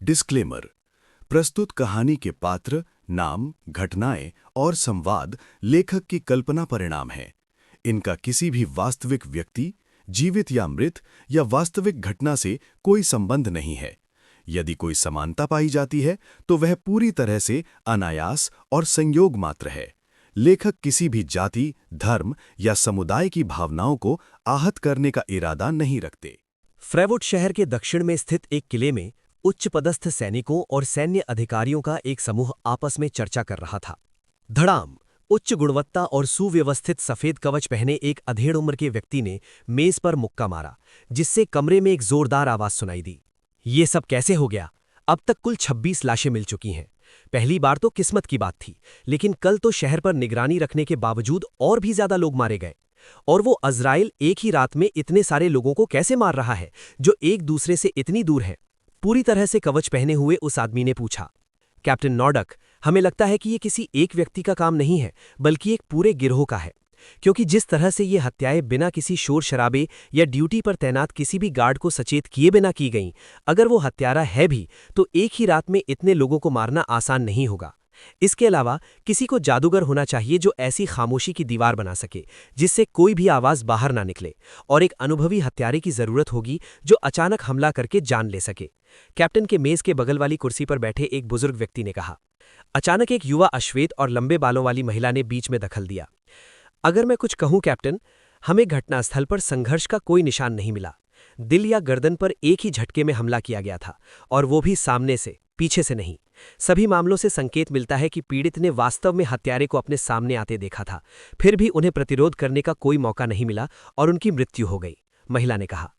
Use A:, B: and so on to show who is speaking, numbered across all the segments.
A: Disclaimer. प्रस्तुत कहानी के पात्र, नाम, घटनाएं और संवाद लेखक की कल्पना परिणाम हैं। इनका किसी भी वास्तविक व्यक्ति, जीवित या मृत, या वास्तविक घटना से कोई संबंध नहीं है। यदि कोई समानता पाई जाती है तो वह पूरी तरह से अनायास और संयोग मात्र है। लेखक किसी भी जाति, धर्म या समुदाय की भावनाओं को आहत करने का इरादा नहीं रखते।
B: फ्रेवुड शहर के दक्षिण में स्थित एक किले में उच्च पदस्थ सैनिकों और सैन्य अधिकारियों का एक समूह आपस में चर्चा कर रहा था। धड़ाम! उच्च गुणवत्ता और सुव्यवस्थित सफेद कवच पहने एक अधेड़ उम्र के व्यक्ति ने मेज पर मुक्का मारा, जिससे कमरे में एक जोरदार आवाज सुनाई दी। ये सब कैसे हो गया? अब तक कुल 26 लाशें मिल चुकी हैं। पहली बार तो किस्मत की बात थी, लेकिन कल तो शहर पर निगरानी रखने के बावजूद और भी ज्यादा लोग मारे गए। और वो अज़राइल एक ही रात में इतने सारे लोगों को कैसे मार रहा है, जो एक दूसरे से इतनी दूर है? पूरी तरह से कवच पहने हुए उस आदमी ने पूछा। कैप्टन नॉर्डक, हमें लगता है कि ये किसी एक व्यक्ति का काम नहीं है, बल्कि एक पूरे गिरोह का है। क्योंकि जिस तरह से ये हत्याएं बिना किसी शोर शराबे या ड्यूटी पर तैनात किसी भी गार्ड को सचेत किए बिना की गईं, अगर वो हत्यारा है भी तो एक ही रात में इतने लोगों को मारना आसान नहीं होगा। इसके अलावा किसी को जादूगर होना चाहिए जो ऐसी खामोशी की दीवार बना सके जिससे कोई भी आवाज बाहर ना निकले, और एक अनुभवी हत्यारे की जरूरत होगी जो अचानक हमला करके जान ले सके। कैप्टन के मेज के बगल वाली कुर्सी पर बैठे एक बुजुर्ग व्यक्ति ने कहा। अचानक एक युवा अश्वेत और लंबे बालों वाली महिला ने बीच में दखल दिया। अगर मैं कुछ कहूं कैप्टन, हमें घटनास्थल पर संघर्ष का कोई निशान नहीं मिला। दिल या गर्दन पर एक ही झटके में हमला किया गया था, और वो भी सामने से, पीछे से नहीं। सभी मामलों से संकेत मिलता है कि पीड़ित ने वास्तव में हत्यारे को अपने सामने आते देखा था, फिर भी उन्हें प्रतिरोध करने का कोई मौका नहीं मिला और उनकी मृत्यु हो गई। महिला ने कहा।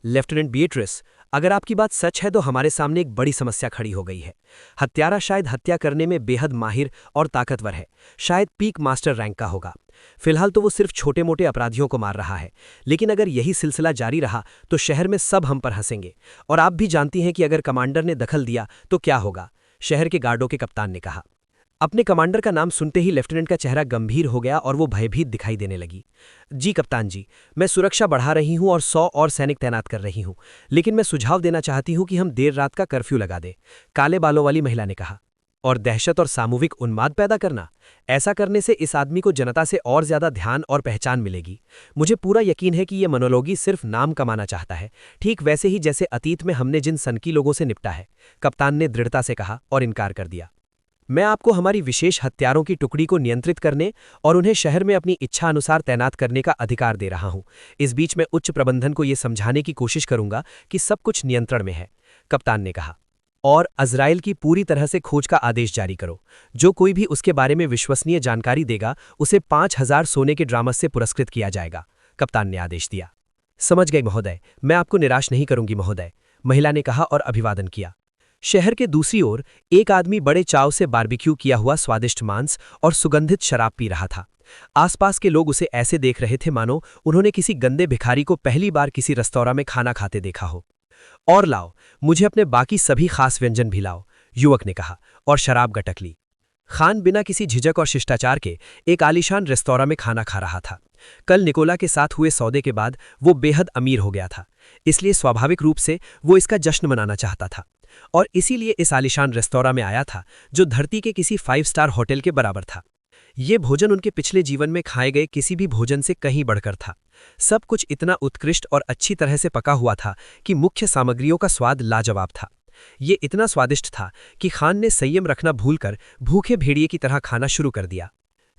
B: लेफ्टिनेंट बीएट्रिस, अगर आपकी बात सच है तो हमारे सामने एक बड़ी समस्या खड़ी हो गई है। हत्यारा शायद हत्या करने में बेहद माहिर और ताकतवर है, शायद पीक मास्टर रैंक का होगा। फिलहाल तो वो सिर्फ छोटे मोटे अपराधियों को मार रहा है, लेकिन अगर यही सिलसिला जारी रहा तो शहर में सब हम पर हंसेंगे। और आप भी जानती हैं कि अगर कमांडर ने दखल दिया तो क्या होगा, शहर के गार्डों के कप्तान ने कहा। अपने कमांडर का नाम सुनते ही लेफ्टिनेंट का चेहरा गंभीर हो गया और वो भयभीत दिखाई देने लगी। जी कप्तान जी, मैं सुरक्षा बढ़ा रही हूं और 100 और सैनिक तैनात कर रही हूं, लेकिन मैं सुझाव देना चाहती हूं कि हम देर रात का कर्फ्यू लगा दें, काले बालों वाली महिला ने कहा। और दहशत और सामूहिक उन्माद पैदा करना, ऐसा करने से इस आदमी को जनता से और ज्यादा ध्यान और पहचान मिलेगी। मुझे पूरा यकीन है कि यह मनोलोगी सिर्फ नाम कमाना चाहता है, ठीक वैसे ही जैसे अतीत में हमने जिन सनकी लोगों से निपटा है, कप्तान ने दृढ़ता से कहा और इनकार कर दिया। मैं आपको हमारी विशेष हत्यारों की टुकड़ी को नियंत्रित करने और उन्हें शहर में अपनी इच्छा अनुसार तैनात करने का अधिकार दे रहा हूं। इस बीच मैं उच्च प्रबंधन को यह समझाने की कोशिश करूंगा कि सब कुछ नियंत्रण में है, कप्तान ने कहा। और अज़राइल की पूरी तरह से खोज का आदेश जारी करो। जो कोई भी उसके बारे में विश्वसनीय जानकारी देगा उसे 5000 सोने के ड्रामस से पुरस्कृत किया जाएगा, कप्तान ने आदेश दिया। समझ गई महोदय, मैं आपको निराश नहीं करूंगी महोदय, महिला ने कहा और अभिवादन किया। शहर के दूसरी ओर एक आदमी बड़े चाव से बारबेक्यू किया हुआ स्वादिष्ट मांस और सुगंधित शराब पी रहा था। आसपास के लोग उसे ऐसे देख रहे थे मानो उन्होंने किसी गंदे भिखारी को पहली बार किसी रेस्तोरां में खाना खाते देखा हो। और लाओ, मुझे अपने बाकी सभी खास व्यंजन भी लाओ, युवक ने कहा और शराब गटक ली। खान बिना किसी झिझक और शिष्टाचार के एक आलीशान रेस्तोरां में खाना खा रहा था। कल निकोला के साथ हुए सौदे के बाद वो बेहद अमीर हो गया था, इसलिए स्वाभाविक रूप से वो इसका जश्न मनाना चाहता था, और इसीलिए इस आलीशान रेस्तोरां में आया था जो धरती के किसी 5 स्टार होटल के बराबर था। ये भोजन उनके पिछले जीवन में खाए गए किसी भी भोजन से कहीं बढ़कर था। सब कुछ इतना उत्कृष्ट और अच्छी तरह से पका हुआ था कि मुख्य सामग्रियों का स्वाद लाजवाब था। ये इतना स्वादिष्ट था कि खान ने संयम रखना भूलकर भूखे भेड़िए की तरह खाना शुरू कर दिया।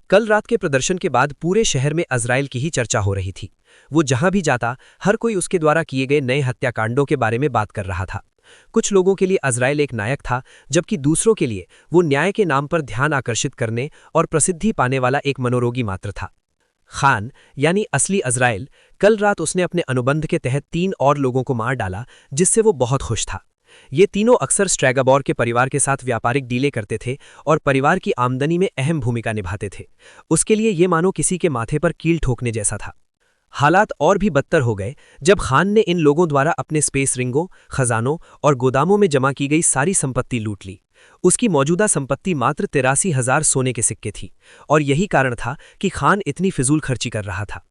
B: कल रात के प्रदर्शन के बाद पूरे शहर में अज़राइल की ही चर्चा हो रही थी। वो जहां भी जाता हर कोई उसके द्वारा किए गए नए हत्याकांडों के बारे में बात कर रहा था। कुछ लोगों के लिए अज़राइल एक नायक था, जबकि दूसरों के लिए वो न्याय के नाम पर ध्यान आकर्षित करने और प्रसिद्धि पाने वाला एक मनोरोगी मात्र था। खान यानी असली अज़राइल, कल रात उसने अपने अनुबंध के तहत 3 और लोगों को मार डाला, जिससे वो बहुत खुश था। ये तीनों अक्सर स्ट्रैगाबॉर के परिवार के साथ व्यापारिक डीले करते थे और परिवार की आमदनी में अहम भूमिका निभाते थे। उसके लिए ये मानो किसी के माथे पर कील ठोकने जैसा था। हालात और भी बदतर हो गए जब खान ने इन लोगों द्वारा अपने स्पेस रिंगों, खजानों और गोदामों में जमा की गई सारी संपत्ति लूट ली। उसकी मौजूदा संपत्ति मात्र 83,000 सोने के सिक्के थी, और यही कारण था कि खान इतनी फिजूल खर्ची कर रहा था।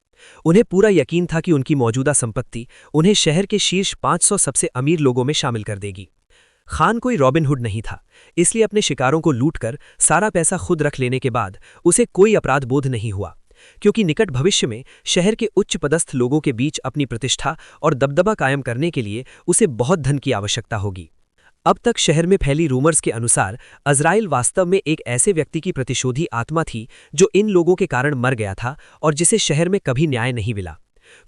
B: उन्हें पूरा यकीन था कि उनकी मौजूदा संपत्ति उन्हें शहर के शीर्ष 500 सबसे अमीर लोगों में शामिल कर देगी। खान कोई रॉबिनहुड नहीं था, इसलिए अपने शिकारों को लूटकर सारा पैसा खुद रख लेने के बाद उसे कोई अपराध बोध नहीं हुआ, क्योंकि निकट भविष्य में शहर के उच्च पदस्थ लोगों के बीच अपनी प्रतिष्ठा और दबदबा कायम करने के लिए उसे बहुत धन की आवश्यकता होगी। अब तक शहर में फैली रूमर्स के अनुसार अज़राइल वास्तव में एक ऐसे व्यक्ति की प्रतिशोधी आत्मा थी जो इन लोगों के कारण मर गया था और जिसे शहर में कभी न्याय नहीं मिला।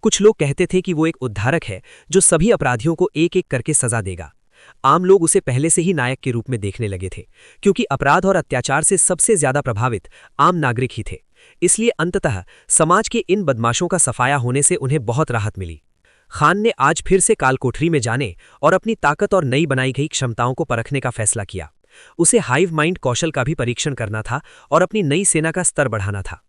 B: कुछ लोग कहते थे कि वो एक उद्धारक है जो सभी अपराधियों को एक एक करके सजा देगा। आम लोग उसे पहले से ही नायक के रूप में देखने लगे थे, क्योंकि अपराध और अत्याचार से सबसे ज्यादा प्रभावित आम नागरिक ही थे। इसलिए अंततः समाज के इन बदमाशों का सफाया होने से उन्हें बहुत राहत मिली। खान ने आज फिर से कालकोठरी में जाने और अपनी ताकत और नई बनाई गई क्षमताओं को परखने का फैसला किया। उसे हाइव माइंड कौशल का भी परीक्षण करना था और अपनी नई सेना का स्तर बढ़ाना था।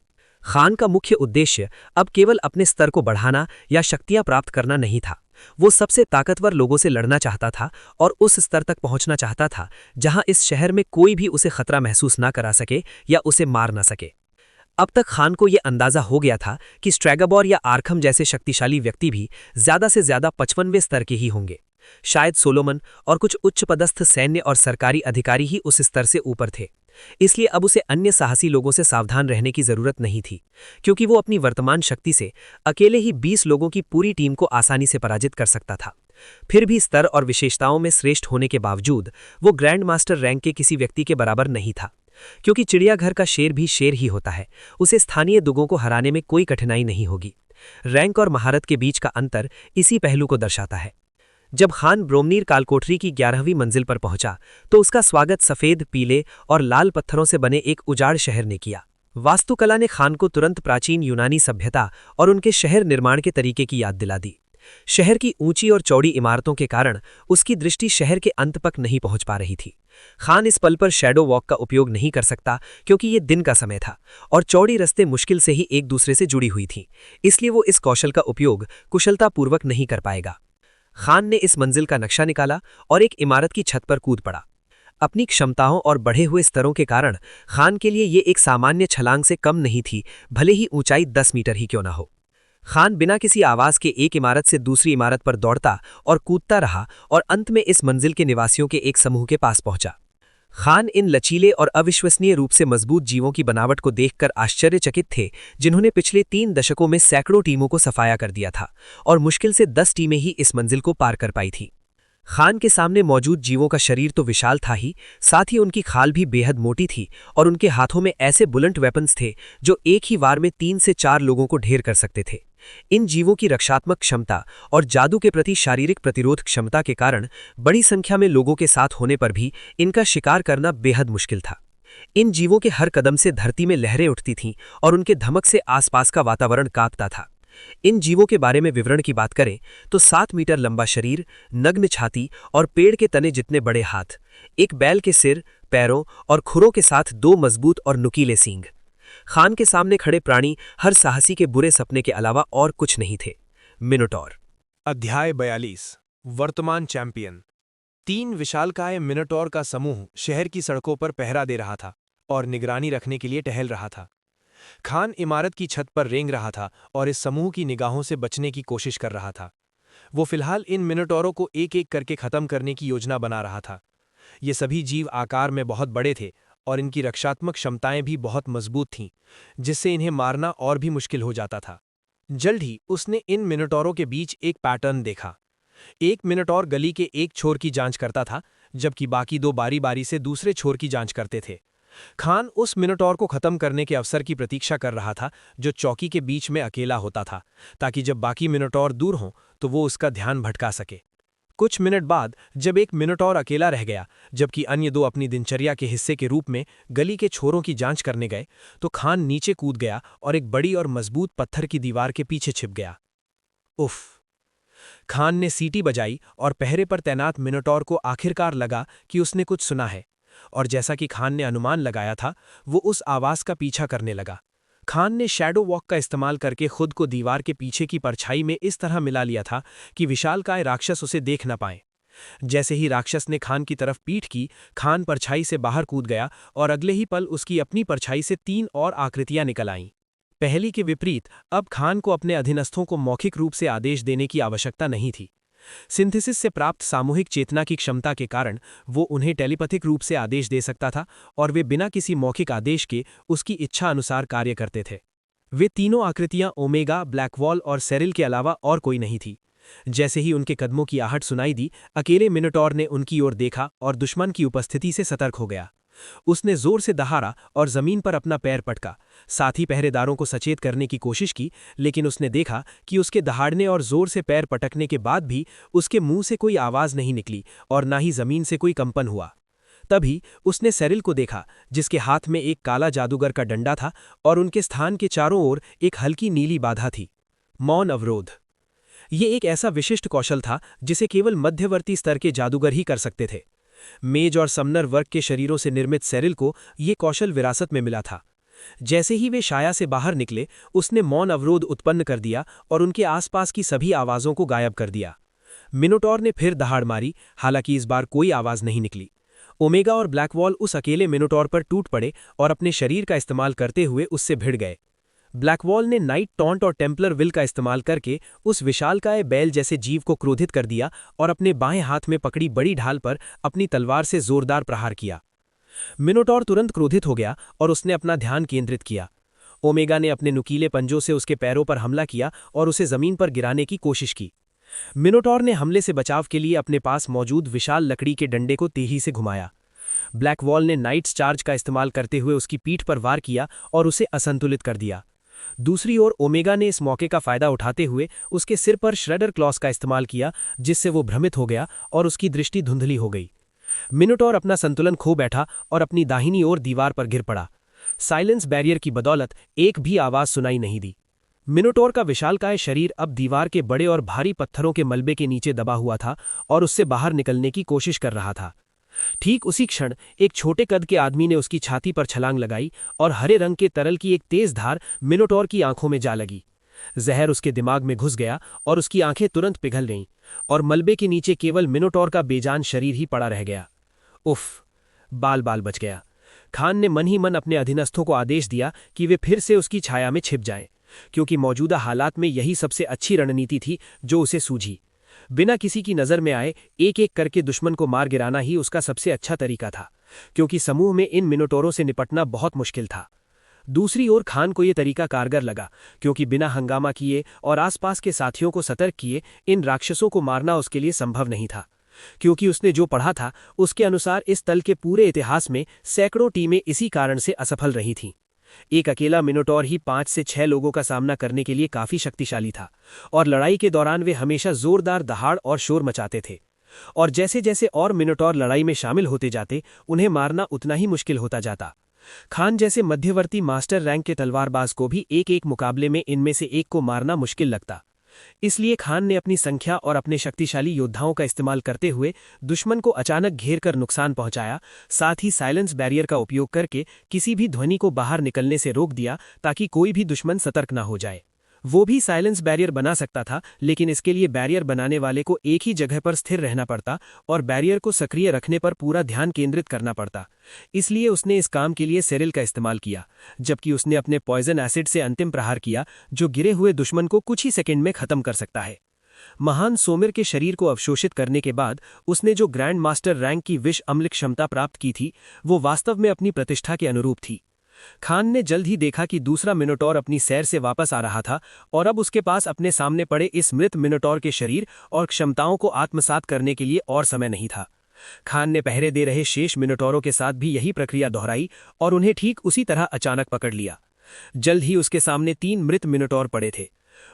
B: खान का मुख्य उद्देश्य अब केवल अपने स्तर को बढ़ाना या शक्तियां प्राप्त करना नहीं था। वो सबसे ताकतवर लोगों से लड़ना चाहता था और उस स्तर तक पहुंचना चाहता था जहां इस शहर में कोई भी उसे खतरा महसूस ना करा सके या उसे मार ना सके। अब तक खान को यह अंदाजा हो गया था कि स्ट्रैगबोर या आर्खम जैसे शक्तिशाली व्यक्ति भी ज्यादा से ज्यादा 55वें स्तर के ही होंगे। शायद सोलोमन और कुछ उच्च पदस्थ सैन्य और सरकारी अधिकारी ही उस स्तर से ऊपर थे। इसलिए अब उसे अन्य साहसी लोगों से सावधान रहने की जरूरत नहीं थी, क्योंकि वो अपनी वर्तमान शक्ति से अकेले ही 20 लोगों की पूरी टीम को आसानी से पराजित कर सकता था। फिर भी स्तर और विशेषताओं में श्रेष्ठ होने के बावजूद वो ग्रैंड मास्टर रैंक के किसी व्यक्ति के बराबर नहीं था, क्योंकि चिड़ियाघर का शेर भी शेर ही होता है। उसे स्थानीय दुगों को हराने में कोई कठिनाई नहीं होगी। रैंक और महारत के बीच का अंतर इसी पहलू को दर्शाता है। जब खान ब्रोमनीर कालकोठरी की 11वीं मंजिल पर पहुंचा तो उसका स्वागत सफेद, पीले और लाल पत्थरों से बने एक उजाड़ शहर ने किया। वास्तुकला ने खान को तुरंत प्राचीन यूनानी सभ्यता और उनके शहर निर्माण के तरीके की याद दिला दी। शहर की ऊंची और चौड़ी इमारतों के कारण उसकी दृष्टि शहर के अंत तक नहीं पहुंच पा रही थी। खान इस पल पर शैडो वॉक का उपयोग नहीं कर सकता, क्योंकि ये दिन का समय था और चौड़ी रस्ते मुश्किल से ही एक दूसरे से जुड़ी हुई थीं। इसलिए वो इस कौशल का उपयोग कुशलतापूर्वक नहीं कर पाएगा। खान ने इस मंजिल का नक्शा निकाला और एक इमारत की छत पर कूद पड़ा। अपनी क्षमताओं और बढ़े हुए स्तरों के कारण खान के लिए ये एक सामान्य छलांग से कम नहीं थी, भले ही ऊंचाई 10 मीटर ही क्यों न हो। खान बिना किसी आवाज के एक इमारत से दूसरी इमारत पर दौड़ता और कूदता रहा और अंत में इस मंजिल के निवासियों के एक समूह के पास पहुंचा। खान इन लचीले और अविश्वसनीय रूप से मजबूत जीवों की बनावट को देखकर आश्चर्यचकित थे, जिन्होंने पिछले 3 दशकों में सैकड़ों टीमों को सफाया कर दिया था और मुश्किल से 10 टीमें ही इस मंजिल को पार कर पाई थीं। खान के सामने मौजूद जीवों का शरीर तो विशाल था ही, साथ ही उनकी खाल भी बेहद मोटी थी और उनके हाथों में ऐसे बुलेट वेपन्स थे जो एक ही वार में 3 से 4 लोगों को ढेर कर सकते थे। इन जीवों की रक्षात्मक क्षमता और जादू के प्रति शारीरिक प्रतिरोध क्षमता के कारण बड़ी संख्या में लोगों के साथ होने पर भी इनका शिकार करना बेहद मुश्किल था। इन जीवों के हर कदम से धरती में लहरें उठती थीं और उनके धमक से आसपास का वातावरण कांपता था। इन जीवों के बारे में विवरण की बात करें तो 7 मीटर लंबा शरीर, नग्न छाती और पेड़ के तने जितने बड़े हाथ, एक बैल के सिर, पैरों और खुरों के साथ 2 मजबूत और नुकीले सींग। खान के सामने खड़े प्राणी हर साहसी के बुरे सपने के अलावा और कुछ नहीं थे। मिनोटॉर।
C: अध्याय 42। वर्तमान चैंपियन। 3 विशालकाय मिनोटॉर का समूह शहर की सड़कों पर पहरा दे रहा था और निगरानी रखने के लिए टहल रहा था। खान इमारत की छत पर रेंग रहा था और इस समूह की निगाहों से बचने की कोशिश कर रहा था। वो फिलहाल इन मिनोटॉरों को एक एक करके खत्म करने की योजना बना रहा था। ये सभी जीव आकार में बहुत बड़े थे और इनकी रक्षात्मक क्षमताएं भी बहुत मजबूत थीं, जिससे इन्हें मारना और भी मुश्किल हो जाता था। जल्द ही उसने इन मिनोटॉरों के बीच एक पैटर्न देखा। एक मिनोटॉर गली के एक छोर की जांच करता था, जबकि बाकी 2 बारी बारी से दूसरे छोर की जांच करते थे। खान उस मिनोटॉर को खत्म करने के अवसर की प्रतीक्षा कर रहा था जो चौकी के बीच में अकेला होता था, ताकि जब बाकी मिनोटॉर दूर हों तो वो उसका ध्यान भटका सके। कुछ मिनट बाद जब एक मिनोटॉर अकेला रह गया, जबकि अन्य 2 अपनी दिनचर्या के हिस्से के रूप में गली के छोरों की जांच करने गए, तो खान नीचे कूद गया और एक बड़ी और मजबूत पत्थर की दीवार के पीछे छिप गया। उफ! खान ने सीटी बजाई और पहरे पर तैनात मिनोटॉर को आखिरकार लगा कि उसने कुछ सुना है, और जैसा कि खान ने अनुमान लगाया था, वो उस आवाज का पीछा करने लगा। खान ने शैडो वॉक का इस्तेमाल करके खुद को दीवार के पीछे की परछाई में इस तरह मिला लिया था कि विशालकाय राक्षस उसे देख न पाए। जैसे ही राक्षस ने खान की तरफ पीठ की, खान परछाई से बाहर कूद गया और अगले ही पल उसकी अपनी परछाई से 3 और आकृतियां निकल आईं। पहली के विपरीत अब खान को अपने अधीनस्थों को मौखिक रूप से आदेश देने की आवश्यकता नहीं थी। सिंथेसिस से प्राप्त सामूहिक चेतना की क्षमता के कारण वो उन्हें टेलीपैथिक रूप से आदेश दे सकता था और वे बिना किसी मौखिक आदेश के उसकी इच्छा अनुसार कार्य करते थे। वे तीनों आकृतियां ओमेगा, ब्लैकवॉल और सेरिल के अलावा और कोई नहीं थी। जैसे ही उनके कदमों की आहट सुनाई दी, अकेले मिनोटॉर ने उनकी ओर देखा और दुश्मन की उपस्थिति से सतर्क हो गया। उसने जोर से दहाड़ा और जमीन पर अपना पैर पटका, साथ ही पहरेदारों को सचेत करने की कोशिश की, लेकिन उसने देखा कि उसके दहाड़ने और जोर से पैर पटकने के बाद भी उसके मुंह से कोई आवाज नहीं निकली और ना ही जमीन से कोई कंपन हुआ। तभी उसने सेरिल को देखा, जिसके हाथ में एक काला जादूगर का डंडा था और उनके स्थान के चारों ओर एक हल्की नीली बाधा थी। मौन अवरोध। ये एक ऐसा विशिष्ट कौशल था जिसे केवल मध्यवर्ती स्तर के जादूगर ही कर सकते थे। मेज और समनर वर्ग के शरीरों से निर्मित सेरिल को ये कौशल विरासत में मिला था। जैसे ही वे शाया से बाहर निकले, उसने मौन अवरोध उत्पन्न कर दिया और उनके आसपास की सभी आवाजों को गायब कर दिया। मिनोटॉर ने फिर दहाड़ मारी, हालांकि इस बार कोई आवाज नहीं निकली। ओमेगा और ब्लैकवॉल उस अकेले मिनोटॉर पर टूट पड़े और अपने शरीर का इस्तेमाल करते हुए उससे भिड़ गए। ब्लैकवॉल ने नाइट टॉन्ट और टेम्पलर विल का इस्तेमाल करके उस विशालकाय बैल जैसे जीव को क्रोधित कर दिया और अपने बाएं हाथ में पकड़ी बड़ी ढाल पर अपनी तलवार से जोरदार प्रहार किया। मिनोटॉर तुरंत क्रोधित हो गया और उसने अपना ध्यान केंद्रित किया। ओमेगा ने अपने नुकीले पंजों से उसके पैरों पर हमला किया और उसे जमीन पर गिराने की कोशिश की। मिनोटॉर ने हमले से बचाव के लिए अपने पास मौजूद विशाल लकड़ी के डंडे को तेजी से घुमाया। ब्लैकवॉल ने नाइट्स चार्ज का इस्तेमाल करते हुए उसकी पीठ पर वार किया और उसे असंतुलित कर दिया। दूसरी ओर ओमेगा ने इस मौके का फायदा उठाते हुए उसके सिर पर श्रेडर क्लॉस का इस्तेमाल किया, जिससे वो भ्रमित हो गया और उसकी दृष्टि धुंधली हो गई। मिनोटॉर अपना संतुलन खो बैठा और अपनी दाहिनी ओर दीवार पर गिर पड़ा। साइलेंस बैरियर की बदौलत एक भी आवाज सुनाई नहीं दी। मिनोटॉर का विशालकाय शरीर अब दीवार के बड़े और भारी पत्थरों के मलबे के नीचे दबा हुआ था और उससे बाहर निकलने की कोशिश कर रहा था। ठीक उसी क्षण एक छोटे कद के आदमी ने उसकी छाती पर छलांग लगाई और हरे रंग के तरल की एक तेज धार मिनोटॉर की आंखों में जा लगी। जहर उसके दिमाग में घुस गया और उसकी आंखें तुरंत पिघल गईं और मलबे के नीचे केवल मिनोटॉर का बेजान शरीर ही पड़ा रह गया। उफ, बाल बाल बच गया। खान ने मन ही मन अपने अधीनस्थों को आदेश दिया कि वे फिर से उसकी छाया में छिप जाएं, क्योंकि मौजूदा हालात में यही सबसे अच्छी रणनीति थी जो उसे सूझी। बिना किसी की नजर में आए एक एक करके दुश्मन को मार गिराना ही उसका सबसे अच्छा तरीका था, क्योंकि समूह में इन मिनोटोरों से निपटना बहुत मुश्किल था। दूसरी ओर खान को यह तरीका कारगर लगा, क्योंकि बिना हंगामा किए और आसपास के साथियों को सतर्क किए इन राक्षसों को मारना उसके लिए संभव नहीं था, क्योंकि उसने जो पढ़ा था उसके अनुसार इस तल के पूरे इतिहास में सैकड़ों टीमें इसी कारण से असफल रही थीं। एक अकेला मिनोटॉर ही 5 से 6 लोगों का सामना करने के लिए काफी शक्तिशाली था और लड़ाई के दौरान वे हमेशा जोरदार दहाड़ और शोर मचाते थे। और जैसे जैसे और मिनोटॉर लड़ाई में शामिल होते जाते, उन्हें मारना उतना ही मुश्किल होता जाता। खान जैसे मध्यवर्ती मास्टर रैंक के तलवारबाज को भी एक एक मुकाबले में इनमें से एक को मारना मुश्किल लगता। इसलिए खान ने अपनी संख्या और अपने शक्तिशाली योद्धाओं का इस्तेमाल करते हुए दुश्मन को अचानक घेर कर नुकसान पहुंचाया, साथ ही साइलेंस बैरियर का उपयोग करके किसी भी ध्वनि को बाहर निकलने से रोक दिया ताकि कोई भी दुश्मन सतर्क न हो जाए। वो भी साइलेंस बैरियर बना सकता था, लेकिन इसके लिए बैरियर बनाने वाले को एक ही जगह पर स्थिर रहना पड़ता और बैरियर को सक्रिय रखने पर पूरा ध्यान केंद्रित करना पड़ता। इसलिए उसने इस काम के लिए सेरिल का इस्तेमाल किया, जबकि उसने अपने पॉइजन एसिड से अंतिम प्रहार किया, जो गिरे हुए दुश्मन को कुछ ही सेकंड में खत्म कर सकता है। महान सोमिर के शरीर को अवशोषित करने के बाद उसने जो ग्रैंड मास्टर रैंक की विष अम्लिक क्षमता प्राप्त की थी, वो वास्तव में अपनी प्रतिष्ठा के अनुरूप थी। खान ने जल्द ही देखा कि दूसरा मिनोटॉर अपनी सैर से वापस आ रहा था और अब उसके पास अपने सामने पड़े इस मृत मिनोटॉर के शरीर और क्षमताओं को आत्मसात करने के लिए और समय नहीं था। खान ने पहरे दे रहे शेष मिनोटॉरों के साथ भी यही प्रक्रिया दोहराई और उन्हें ठीक उसी तरह अचानक पकड़ लिया। जल्द ही उसके सामने 3 मृत मिनोटॉर पड़े थे।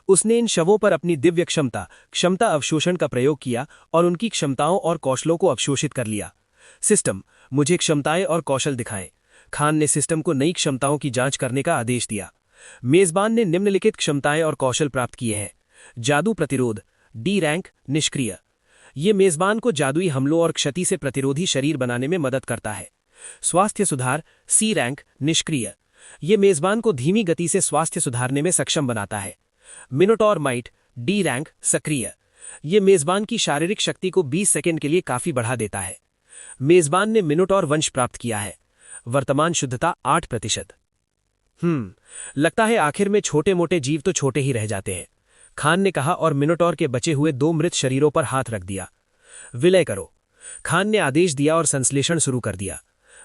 C: उसने इन शवों पर अपनी दिव्य क्षमता अवशोषण का प्रयोग किया और उनकी क्षमताओं और कौशलों को अवशोषित कर लिया। सिस्टम, मुझे क्षमताएं और कौशल दिखाएं। खान ने सिस्टम को नई क्षमताओं की जांच करने का आदेश दिया। मेजबान ने निम्नलिखित क्षमताएं और कौशल प्राप्त किए हैं। जादू प्रतिरोध, डी रैंक, निष्क्रिय। ये मेजबान को जादुई हमलों और क्षति से प्रतिरोधी शरीर बनाने में मदद करता है। स्वास्थ्य सुधार, सी रैंक, निष्क्रिय। ये मेजबान को धीमी गति से स्वास्थ्य सुधारने में सक्षम बनाता है। मिनोटॉर माइट, डी रैंक, सक्रिय। ये मेजबान की शारीरिक शक्ति को 20 सेकंड के लिए काफी बढ़ा देता है। मेजबान ने मिनोटॉर वंश प्राप्त किया है। वर्तमान शुद्धता 8%। लगता है आखिर में छोटे मोटे जीव तो छोटे ही रह जाते हैं। खान ने कहा और मिनोटॉर के बचे हुए 2 मृत शरीरों पर हाथ रख दिया। विलय करो। खान ने आदेश दिया और संश्लेषण शुरू कर दिया।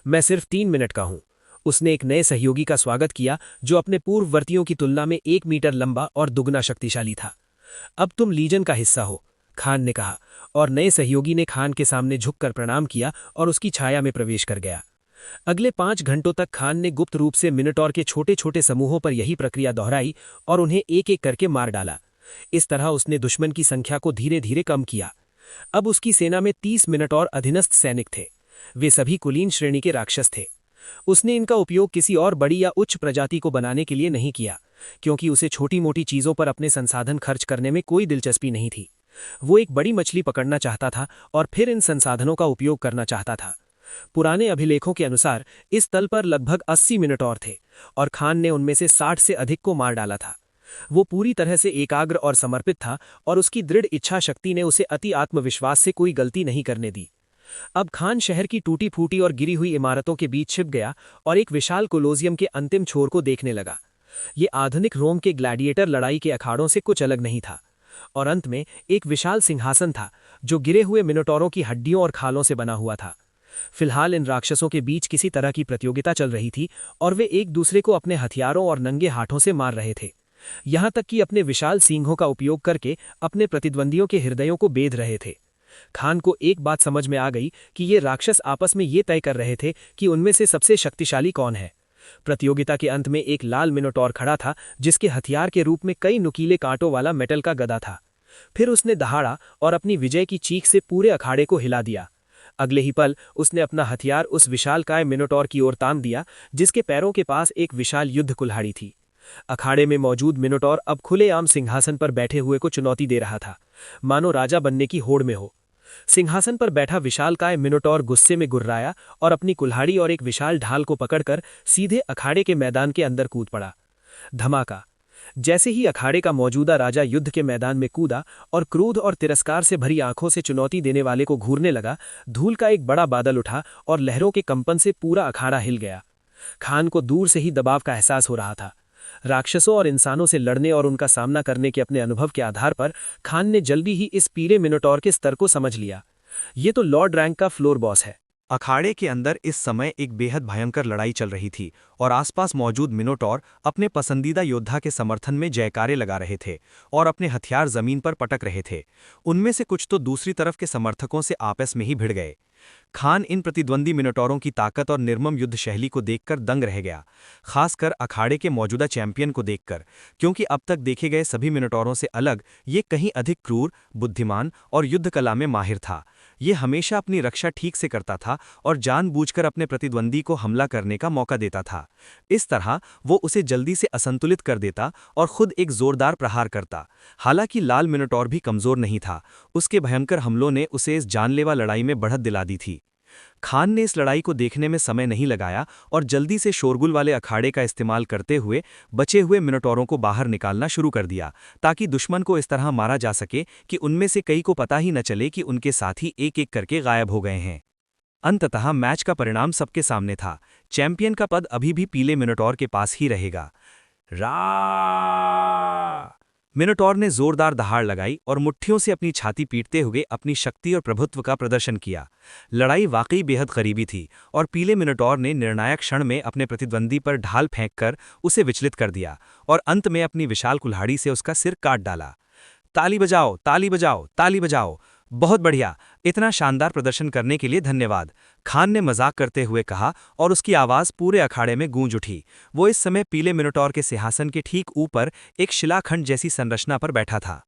C: मैं सिर्फ 3 मिनट का हूं। उसने एक नए सहयोगी का स्वागत किया जो अपने पूर्ववर्तियों की तुलना में 1 मीटर लंबा और दुगना शक्तिशाली था। अब तुम लीजन का हिस्सा हो, खान ने कहा, और नए सहयोगी ने खान के सामने झुककर प्रणाम किया और उसकी छाया में प्रवेश कर गया। अगले 5 घंटों तक खान ने गुप्त रूप से मिनोटॉर के छोटे छोटे समूहों पर यही प्रक्रिया दोहराई और उन्हें एक एक करके मार डाला। इस तरह उसने दुश्मन की संख्या को धीरे धीरे कम किया। अब उसकी सेना में 30 मिनोटॉर अधीनस्थ सैनिक थे। वे सभी कुलीन श्रेणी के राक्षस थे। उसने इनका उपयोग किसी और बड़ी या उच्च प्रजाति को बनाने के लिए नहीं किया, क्योंकि उसे छोटी मोटी चीजों पर अपने संसाधन खर्च करने में कोई दिलचस्पी नहीं थी। वो एक बड़ी मछली पकड़ना चाहता था और फिर इन संसाधनों का उपयोग करना चाहता था। पुराने अभिलेखों के अनुसार इस तल पर लगभग 80 मिनोटॉर थे और खान ने उनमें से 60 से अधिक को मार डाला था। वो पूरी तरह से एकाग्र और समर्पित था और उसकी दृढ़ इच्छा शक्ति ने उसे अति आत्मविश्वास से कोई गलती नहीं करने दी। अब खान शहर की टूटी फूटी और गिरी हुई इमारतों के बीच छिप गया और एक विशाल कोलोजियम के अंतिम छोर को देखने लगा। ये आधुनिक रोम के ग्लैडिएटर लड़ाई के अखाड़ों से कुछ अलग नहीं था। और अंत में एक विशाल सिंहासन था जो गिरे हुए मिनोटॉरों की हड्डियों और खालों से बना हुआ था। फिलहाल इन राक्षसों के बीच किसी तरह की प्रतियोगिता चल रही थी और वे एक दूसरे को अपने हथियारों और नंगे हाथों से मार रहे थे, यहां तक कि अपने विशाल सींगों का उपयोग करके अपने प्रतिद्वंदियों के हृदयों को बेध रहे थे। खान को एक बात समझ में आ गई कि ये राक्षस आपस में ये तय कर रहे थे कि उनमें से सबसे शक्तिशाली कौन है। प्रतियोगिता के अंत में एक लाल मिनोटॉर खड़ा था जिसके हथियार के रूप में कई नुकीले कांटों वाला मेटल का गदा था। फिर उसने दहाड़ा और अपनी विजय की चीख से पूरे अखाड़े को हिला दिया। अगले ही पल उसने अपना हथियार उस विशालकाय मिनोटॉर की ओर तान दिया जिसके पैरों के पास एक विशाल युद्ध कुल्हाड़ी थी। अखाड़े में मौजूद मिनोटॉर अब खुलेआम सिंहासन पर बैठे हुए को चुनौती दे रहा था, मानो राजा बनने की होड़ में हो। सिंहासन पर बैठा विशालकाय मिनोटॉर गुस्से में गुर्राया और अपनी कुल्हाड़ी और एक विशाल ढाल को पकड़कर सीधे अखाड़े के मैदान के अंदर कूद पड़ा। धमाका! जैसे ही अखाड़े का मौजूदा राजा युद्ध के मैदान में कूदा और क्रोध और तिरस्कार से भरी आंखों से चुनौती देने वाले को घूरने लगा, धूल का एक बड़ा बादल उठा और लहरों के कंपन से पूरा अखाड़ा हिल गया। खान को दूर से ही दबाव का एहसास हो रहा था। राक्षसों और इंसानों से लड़ने और उनका सामना करने के अपने अनुभव के आधार पर खान ने जल्दी ही इस पीले मिनोटॉर के स्तर को समझ लिया। ये तो लॉर्ड रैंक का फ्लोर बॉस है।
D: अखाड़े के अंदर इस समय एक बेहद भयंकर लड़ाई चल रही थी और आसपास मौजूद मिनोटॉर अपने पसंदीदा योद्धा के समर्थन में जयकारे लगा रहे थे और अपने हथियार जमीन पर पटक रहे थे। उनमें से कुछ तो दूसरी तरफ के समर्थकों से आपस में ही भिड़ गए। खान इन प्रतिद्वंदी मिनोटॉरों की ताकत और निर्मम युद्ध शैली को देखकर दंग रह गया, खासकर अखाड़े के मौजूदा चैंपियन को देखकर, क्योंकि अब तक देखे गए सभी मिनोटॉरों से अलग ये कहीं अधिक क्रूर, बुद्धिमान और युद्ध कला में माहिर था। ये हमेशा अपनी रक्षा ठीक से करता था और जानबूझकर अपने प्रतिद्वंदी को हमला करने का मौका देता था। इस तरह वो उसे जल्दी से असंतुलित कर देता और खुद एक जोरदार प्रहार करता। हालांकि लाल मिनोटॉर भी कमजोर नहीं था, उसके भयंकर हमलों ने उसे इस जानलेवा लड़ाई में बढ़त दिला दी थी। खान ने इस लड़ाई को देखने में समय नहीं लगाया और जल्दी से शोरगुल वाले अखाड़े का इस्तेमाल करते हुए बचे हुए मिनोटॉरों को बाहर निकालना शुरू कर दिया, ताकि दुश्मन को इस तरह मारा जा सके कि उनमें से कई को पता ही न चले कि उनके साथी एक एक करके गायब हो गए हैं। अंततः मैच का परिणाम सबके सामने था। चैंपियन का पद अभी भी पीले मिनोटॉर के पास ही रहेगा। मिनोटॉर ने जोरदार दहाड़ लगाई और मुट्ठियों से अपनी छाती पीटते हुए अपनी शक्ति और प्रभुत्व का प्रदर्शन किया। लड़ाई वाकई बेहद करीबी थी और पीले मिनोटॉर ने निर्णायक क्षण में अपने प्रतिद्वंदी पर ढाल फेंककर उसे विचलित कर दिया और अंत में अपनी विशाल कुल्हाड़ी से उसका सिर काट डाला। ताली बजाओ, ताली बजाओ, ताली बजाओ! बहुत बढ़िया, इतना शानदार प्रदर्शन करने के लिए धन्यवाद, खान ने मजाक करते हुए कहा और उसकी आवाज़ पूरे अखाड़े में गूंज उठी। वो इस समय पीले मिनोटॉर के सिंहासन के ठीक ऊपर एक शिलाखंड जैसी संरचना पर बैठा था।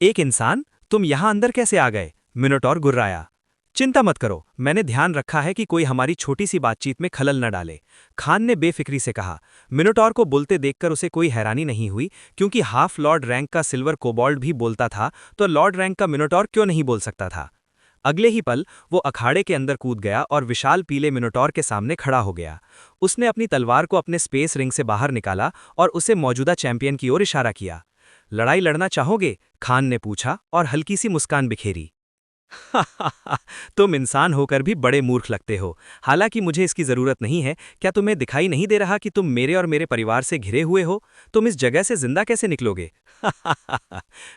D: एक इंसान, तुम यहाँ अंदर कैसे आ गए? मिनोटॉर गुर्राया। चिंता मत करो, मैंने ध्यान रखा है कि कोई हमारी छोटी सी बातचीत में खलल न डाले, खान ने बेफिक्री से कहा। मिनोटॉर को बोलते देखकर उसे कोई हैरानी नहीं हुई, क्योंकि हाफ लॉर्ड रैंक का सिल्वर कोबाल्ट भी बोलता था, तो लॉर्ड रैंक का मिनोटॉर क्यों नहीं बोल सकता था। अगले ही पल वो अखाड़े के अंदर कूद गया और विशाल पीले मिनोटॉर के सामने खड़ा हो गया। उसने अपनी तलवार को अपने स्पेस रिंग से बाहर निकाला और उसे मौजूदा चैंपियन की ओर इशारा किया। लड़ाई लड़ना चाहोगे? खान ने पूछा और हल्की सी मुस्कान बिखेरी। तुम इंसान होकर भी बड़े मूर्ख लगते हो। हालांकि मुझे इसकी जरूरत नहीं है। क्या तुम्हें दिखाई नहीं दे रहा कि तुम मेरे और मेरे परिवार से घिरे हुए हो? तुम इस जगह से जिंदा कैसे निकलोगे?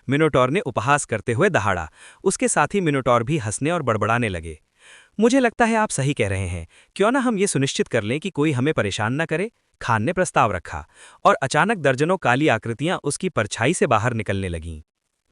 D: मिनोटॉर ने उपहास करते हुए दहाड़ा। उसके साथी मिनोटॉर भी हंसने और बड़बड़ाने लगे। मुझे लगता है आप सही कह रहे हैं। क्यों ना हम ये सुनिश्चित कर लें कि कोई हमें परेशान न करे? खान ने प्रस्ताव रखा, और अचानक दर्जनों काली आकृतियां उसकी परछाई से बाहर निकलने लगीं।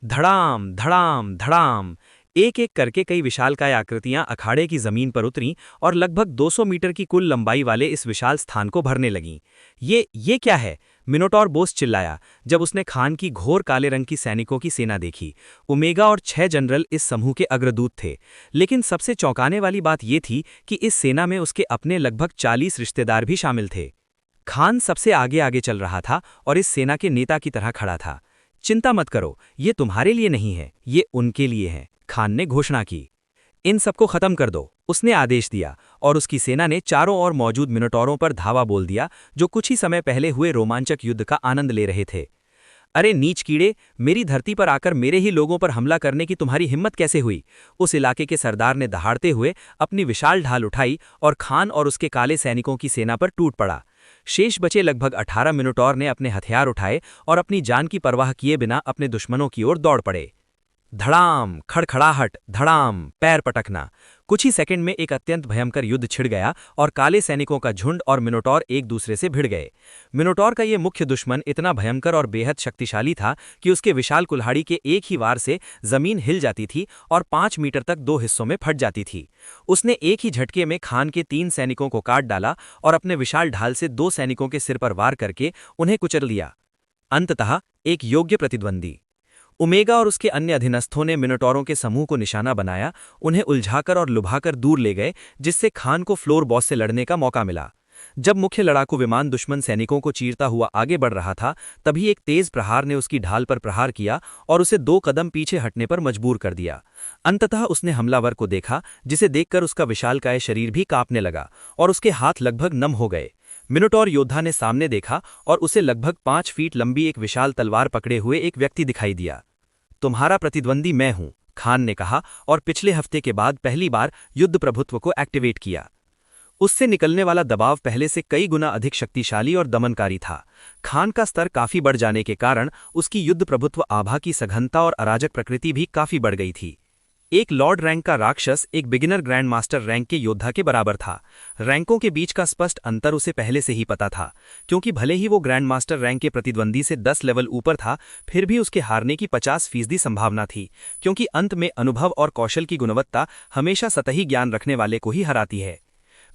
D: धड़ाम धड़ाम धड़ाम, एक एक करके कई विशालकाय आकृतियां अखाड़े की जमीन पर उतरीं और लगभग 200 मीटर की कुल लंबाई वाले इस विशाल स्थान को भरने लगीं। ये क्या है? मिनोटॉर बोस चिल्लाया जब उसने खान की घोर काले रंग की सैनिकों की सेना देखी। ओमेगा और 6 जनरल इस समूह के अग्रदूत थे, लेकिन सबसे चौंकाने वाली बात यह थी कि इस सेना में उसके अपने लगभग 40 रिश्तेदार भी शामिल थे। खान सबसे आगे आगे चल रहा था और इस सेना के नेता की तरह खड़ा था। चिंता मत करो, ये तुम्हारे लिए नहीं है, ये उनके लिए है, खान ने घोषणा की। इन सबको खत्म कर दो, उसने आदेश दिया, और उसकी सेना ने चारों ओर मौजूद मिनोटॉरों पर धावा बोल दिया, जो कुछ ही समय पहले हुए रोमांचक युद्ध का आनंद ले रहे थे। अरे नीच कीड़े, मेरी धरती पर आकर मेरे ही लोगों पर हमला करने की तुम्हारी हिम्मत कैसे हुई? उस इलाके के सरदार ने दहाड़ते हुए अपनी विशाल ढाल उठाई और खान और उसके काले सैनिकों की सेना पर टूट पड़ा। शेष बचे लगभग 18 मिनोटॉर ने अपने हथियार उठाए और अपनी जान की परवाह किए बिना अपने दुश्मनों की ओर दौड़ पड़े। धड़ाम, खड़खड़ाहट, धड़ाम, पैर पटकना। कुछ ही सेकंड में एक अत्यंत भयंकर युद्ध छिड़ गया और काले सैनिकों का झुंड और मिनोटॉर एक दूसरे से भिड़ गए। मिनोटॉर का ये मुख्य दुश्मन इतना भयंकर और बेहद शक्तिशाली था कि उसके विशाल कुल्हाड़ी के एक ही वार से जमीन हिल जाती थी और 5 मीटर तक 2 हिस्सों में फट जाती थी। उसने एक ही झटके में खान के 3 सैनिकों को काट डाला और अपने विशाल ढाल से 2 सैनिकों के सिर पर वार करके उन्हें कुचल दिया। अंततः एक योग्य प्रतिद्वंदी। ओमेगा और उसके अन्य अधीनस्थों ने मिनोटॉरों के समूह को निशाना बनाया, उन्हें उलझाकर और लुभाकर दूर ले गए, जिससे खान को फ्लोर बॉस से लड़ने का मौका मिला। जब मुख्य लड़ाकू विमान दुश्मन सैनिकों को चीरता हुआ आगे बढ़ रहा था, तभी एक तेज प्रहार ने उसकी ढाल पर प्रहार किया और उसे 2 कदम पीछे हटने पर मजबूर कर दिया। अंततः उसने हमलावर को देखा, जिसे देखकर उसका विशालकाय शरीर भी कांपने लगा और उसके हाथ लगभग नम हो गए। मिनोटॉर योद्धा ने सामने देखा और उसे लगभग 5 फीट लंबी एक विशाल तलवार पकड़े हुए एक व्यक्ति दिखाई दिया। तुम्हारा प्रतिद्वंदी मैं हूं, खान ने कहा, और पिछले हफ्ते के बाद पहली बार युद्ध प्रभुत्व को एक्टिवेट किया। उससे निकलने वाला दबाव पहले से कई गुना अधिक शक्तिशाली और दमनकारी था। खान का स्तर काफी बढ़ जाने के कारण उसकी युद्ध प्रभुत्व आभा की सघनता और अराजक प्रकृति भी काफी बढ़ गई थी। एक लॉर्ड रैंक का राक्षस एक बिगिनर ग्रैंड मास्टर रैंक के योद्धा के बराबर था। रैंकों के बीच का स्पष्ट अंतर उसे पहले से ही पता था, क्योंकि भले ही वो ग्रैंड मास्टर रैंक के प्रतिद्वंदी से 10 लेवल ऊपर था, फिर भी उसके हारने की 50% संभावना थी, क्योंकि अंत में अनुभव और कौशल की गुणवत्ता हमेशा सतही ज्ञान रखने वाले को ही हराती है।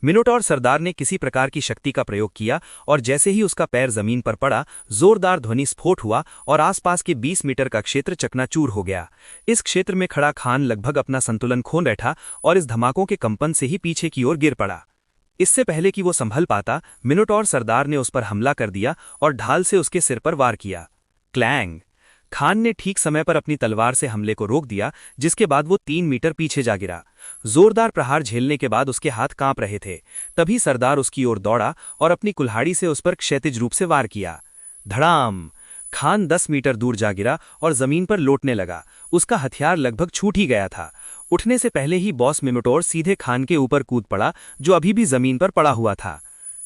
D: मिनोटॉर सरदार ने किसी प्रकार की शक्ति का प्रयोग किया और जैसे ही उसका पैर जमीन पर पड़ा, जोरदार ध्वनि स्फोट हुआ और आसपास के 20 मीटर का क्षेत्र चकनाचूर हो गया। इस क्षेत्र में खड़ा खान लगभग अपना संतुलन खो बैठा और इस धमाकों के कंपन से ही पीछे की ओर गिर पड़ा। इससे पहले कि वो संभल पाता, मिनोटॉर सरदार ने उस पर हमला कर दिया और ढाल से उसके सिर पर वार किया। क्लैंग! खान ने ठीक समय पर अपनी तलवार से हमले को रोक दिया, जिसके बाद वो 3 मीटर पीछे जा गिरा। जोरदार प्रहार झेलने के बाद उसके हाथ कांप रहे थे। तभी सरदार उसकी ओर दौड़ा और अपनी कुल्हाड़ी से उस पर क्षैतिज रूप से वार किया। धड़ाम! खान 10 मीटर दूर जा गिरा और जमीन पर लौटने लगा। उसका हथियार लगभग छूट ही गया था। उठने से पहले ही बॉस मिनोटॉर सीधे खान के ऊपर कूद पड़ा, जो अभी भी जमीन पर पड़ा हुआ था।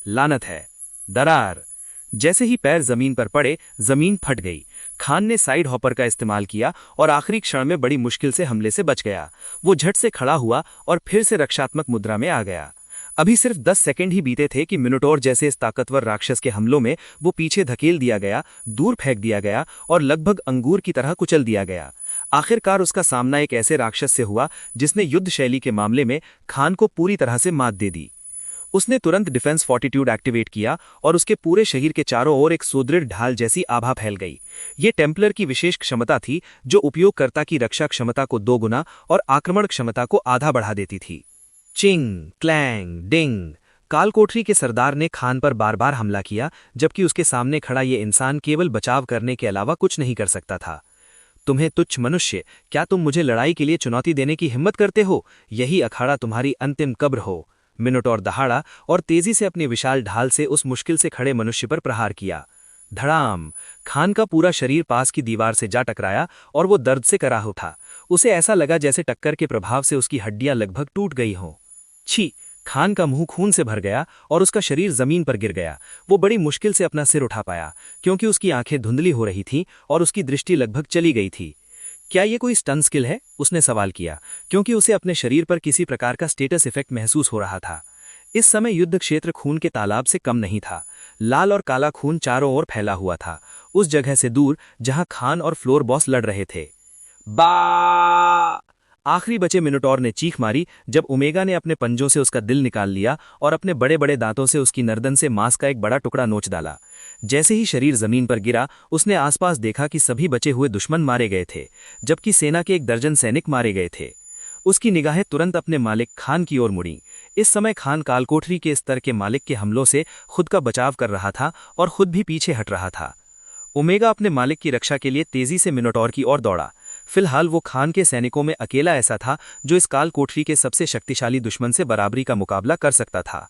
D: लानत है! दरार! जैसे ही पैर जमीन पर पड़े, जमीन फट गई। खान ने साइड हॉपर का इस्तेमाल किया और आखिरी क्षण में बड़ी मुश्किल से हमले से बच गया। वो झट से खड़ा हुआ और फिर से रक्षात्मक मुद्रा में आ गया। अभी सिर्फ 10 सेकंड ही बीते थे कि मिनोटॉर जैसे इस ताकतवर राक्षस के हमलों में वो पीछे धकेल दिया गया, दूर फेंक दिया गया और लगभग अंगूर की तरह कुचल दिया गया। आखिरकार उसका सामना एक ऐसे राक्षस से हुआ जिसने युद्ध शैली के मामले में खान को पूरी तरह से मात दे दी। उसने तुरंत डिफेंस फोर्टिट्यूड एक्टिवेट किया और उसके पूरे शरीर के चारों ओर एक सुदृढ़ ढाल जैसी आभा फैल गई। ये टेम्पलर की विशेष क्षमता थी, जो उपयोगकर्ता की रक्षा क्षमता को 2 गुना और आक्रमण क्षमता को आधा बढ़ा देती थी। चिंग, क्लैंग, डिंग! कालकोठरी के सरदार ने खान पर बार बार हमला किया, जबकि उसके सामने खड़ा ये इंसान केवल बचाव करने के अलावा कुछ नहीं कर सकता था। तुम्हें तुच्छ मनुष्य, क्या तुम मुझे लड़ाई के लिए चुनौती देने की हिम्मत करते हो? यही अखाड़ा तुम्हारी अंतिम कब्र हो। मिनोटॉर दहाड़ा और तेजी से अपनी विशाल ढाल से उस मुश्किल से खड़े मनुष्य पर प्रहार किया। धड़ाम! खान का पूरा शरीर पास की दीवार से जा टकराया और वो दर्द से कराह उठा। उसे ऐसा लगा जैसे टक्कर के प्रभाव से उसकी हड्डियां लगभग टूट गई हों। छी! खान का मुंह खून से भर गया और उसका शरीर जमीन पर गिर गया। वो बड़ी मुश्किल से अपना सिर उठा पाया, क्योंकि उसकी आंखें धुंधली हो रही थीं और उसकी दृष्टि लगभग चली गई थी। क्या ये कोई स्टंट स्किल है? उसने सवाल किया, क्योंकि उसे अपने शरीर पर किसी प्रकार का स्टेटस इफेक्ट महसूस हो रहा था। इस समय युद्ध क्षेत्र खून के तालाब से कम नहीं था। लाल और काला खून चारों ओर फैला हुआ था, उस जगह से दूर जहां खान और फ्लोर बॉस लड़ रहे थे। बा! आखिरी बचे मिनोटॉर ने चीख मारी जब ओमेगा ने अपने पंजों से उसका दिल निकाल लिया और अपने बड़े बड़े दांतों से उसकी गर्दन से मांस का एक बड़ा टुकड़ा नोच डाला। जैसे ही शरीर जमीन पर गिरा, उसने आसपास देखा कि सभी बचे हुए दुश्मन मारे गए थे, जबकि सेना के 1 दर्जन सैनिक मारे गए थे। उसकी निगाहें तुरंत अपने मालिक खान की ओर मुड़ी। इस समय खान कालकोठरी के स्तर के मालिक के हमलों से खुद का बचाव कर रहा था और खुद भी पीछे हट रहा था। ओमेगा अपने मालिक की रक्षा के लिए तेजी से मिनोटॉर की ओर दौड़ा। फिलहाल वो खान के सैनिकों में अकेला ऐसा था जो इस काल कोठरी के सबसे शक्तिशाली दुश्मन से बराबरी का मुकाबला कर सकता था।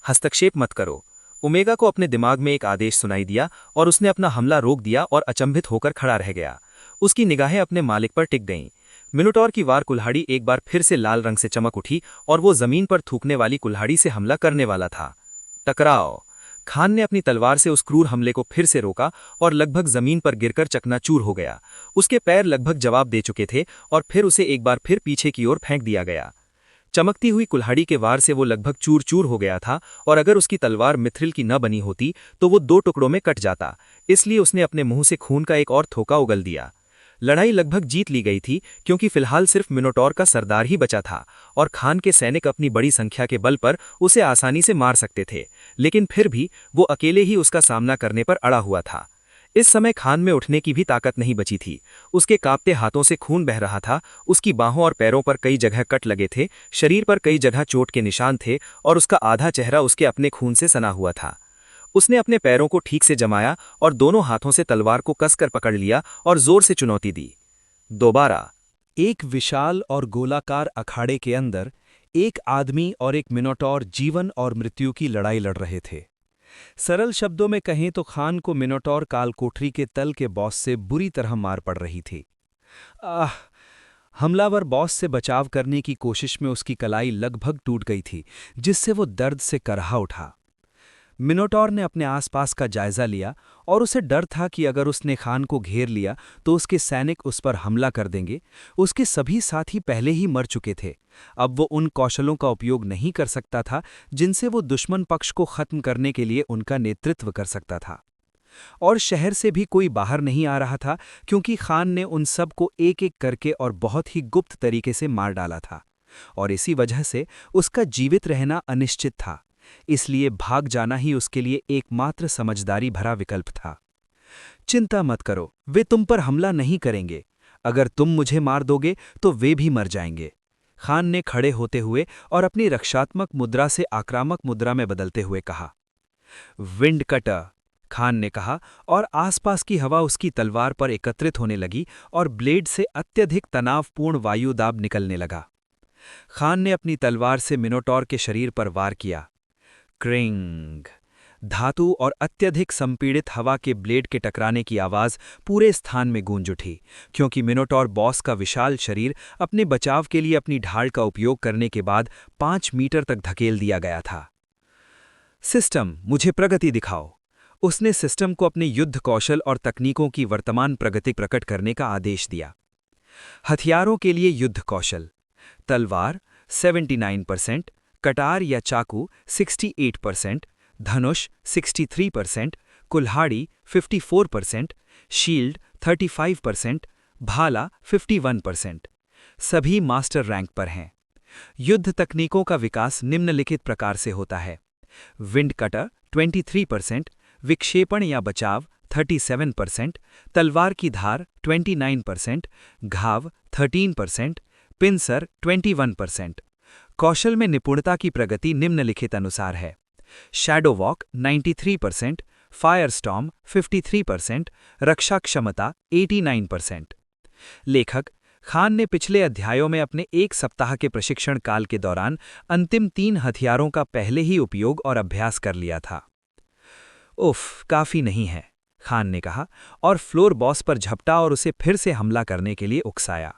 D: हस्तक्षेप मत करो। ओमेगा को अपने दिमाग में एक आदेश सुनाई दिया और उसने अपना हमला रोक दिया और अचंभित होकर खड़ा रह गया। उसकी निगाहें अपने मालिक पर टिक गईं। मिनोटॉर की वार कुल्हाड़ी एक बार फिर से लाल रंग से चमक उठी और वो जमीन पर थूकने वाली कुल्हाड़ी से हमला करने वाला था। टकराओ! खान ने अपनी तलवार से उस क्रूर हमले को फिर से रोका और लगभग जमीन पर गिरकर चकनाचूर हो गया। उसके पैर लगभग जवाब दे चुके थे और फिर उसे एक बार फिर पीछे की ओर फेंक दिया गया। चमकती हुई कुल्हाड़ी के वार से वो लगभग चूर चूर हो गया था और अगर उसकी तलवार मिथ्रिल की न बनी होती तो वो 2 टुकड़ों में कट जाता। इसलिए उसने अपने मुंह से खून का एक और थोका उगल दिया। लड़ाई लगभग जीत ली गई थी, क्योंकि फिलहाल सिर्फ मिनोटॉर का सरदार ही बचा था और खान के सैनिक अपनी बड़ी संख्या के बल पर उसे आसानी से मार सकते थे, लेकिन फिर भी वो अकेले ही उसका सामना करने पर अड़ा हुआ था। इस समय खान में उठने की भी ताकत नहीं बची थी। उसके कांपते हाथों से खून बह रहा था, उसकी बाहों और पैरों पर कई जगह कट लगे थे, शरीर पर कई जगह चोट के निशान थे और उसका आधा चेहरा उसके अपने खून से सना हुआ था। उसने अपने पैरों को ठीक से जमाया और दोनों हाथों से तलवार को कसकर पकड़ लिया और जोर से चुनौती दी। दोबारा।
C: एक विशाल और गोलाकार अखाड़े के अंदर एक आदमी और एक मिनोटॉर जीवन और मृत्यु की लड़ाई लड़ रहे थे। सरल शब्दों में कहें तो खान को मिनोटॉर कालकोठरी के तल के बॉस से बुरी तरह मार पड़ रही थी। हमलावर बॉस से बचाव करने की कोशिश में उसकी कलाई लगभग टूट गई थी, जिससे वो दर्द से करहा उठा। मिनोटॉर ने अपने आसपास का जायजा लिया और उसे डर था कि अगर उसने खान को घेर लिया तो उसके सैनिक उस पर हमला कर देंगे। उसके सभी साथी पहले ही मर चुके थे। अब वो उन कौशलों का उपयोग नहीं कर सकता था जिनसे वो दुश्मन पक्ष को खत्म करने के लिए उनका नेतृत्व कर सकता था। और शहर से भी कोई बाहर नहीं आ रहा था, क्योंकि खान ने उन सब को एक-एक करके और बहुत ही गुप्त तरीके से मार डाला था, और इसी वजह से उसका जीवित रहना अनिश्चित था। इसलिए भाग जाना ही उसके लिए एकमात्र समझदारी भरा विकल्प था। चिंता मत करो, वे तुम पर हमला नहीं करेंगे। अगर तुम मुझे मार दोगे तो वे भी मर जाएंगे। खान ने खड़े होते हुए और अपनी रक्षात्मक मुद्रा से आक्रामक मुद्रा में बदलते हुए कहा। विंड कटर, खान ने कहा, और आसपास की हवा उसकी तलवार पर एकत्रित होने लगी और ब्लेड से अत्यधिक तनावपूर्ण वायु दाब निकलने लगा। खान ने अपनी तलवार से मिनोटॉर के शरीर पर वार किया। क्रिंग! धातु और अत्यधिक संपीड़ित हवा के ब्लेड के टकराने की आवाज पूरे स्थान में गूंज उठी, क्योंकि मिनोटॉर बॉस का विशाल शरीर अपने बचाव के लिए अपनी ढाल का उपयोग करने के बाद 5 मीटर तक धकेल दिया गया था। सिस्टम, मुझे प्रगति दिखाओ। उसने सिस्टम को अपने युद्ध कौशल और तकनीकों की वर्तमान प्रगति प्रकट करने का आदेश दिया। हथियारों के लिए युद्ध कौशल: तलवार 79%, कटार या चाकू 68%, धनुष 63%, कुल्हाड़ी 54%, शील्ड 35%, भाला 51%। सभी मास्टर रैंक पर हैं। युद्ध तकनीकों का विकास निम्नलिखित प्रकार से होता है: विंड कटर 23%, विक्षेपण या बचाव 37%, तलवार की धार 29%, घाव 13%, पिंसर 21%। कौशल में निपुणता की प्रगति निम्नलिखित अनुसार है: शैडो वॉक 93%, फायर स्टॉर्म 53%, रक्षा क्षमता 89%। लेखक खान ने पिछले अध्यायों में अपने 1 सप्ताह के प्रशिक्षण काल के दौरान अंतिम 3 हथियारों का पहले ही उपयोग और अभ्यास कर लिया था। उफ, काफी नहीं है, खान ने कहा और फ्लोर बॉस पर झपटा और उसे फिर से हमला करने के लिए उकसाया।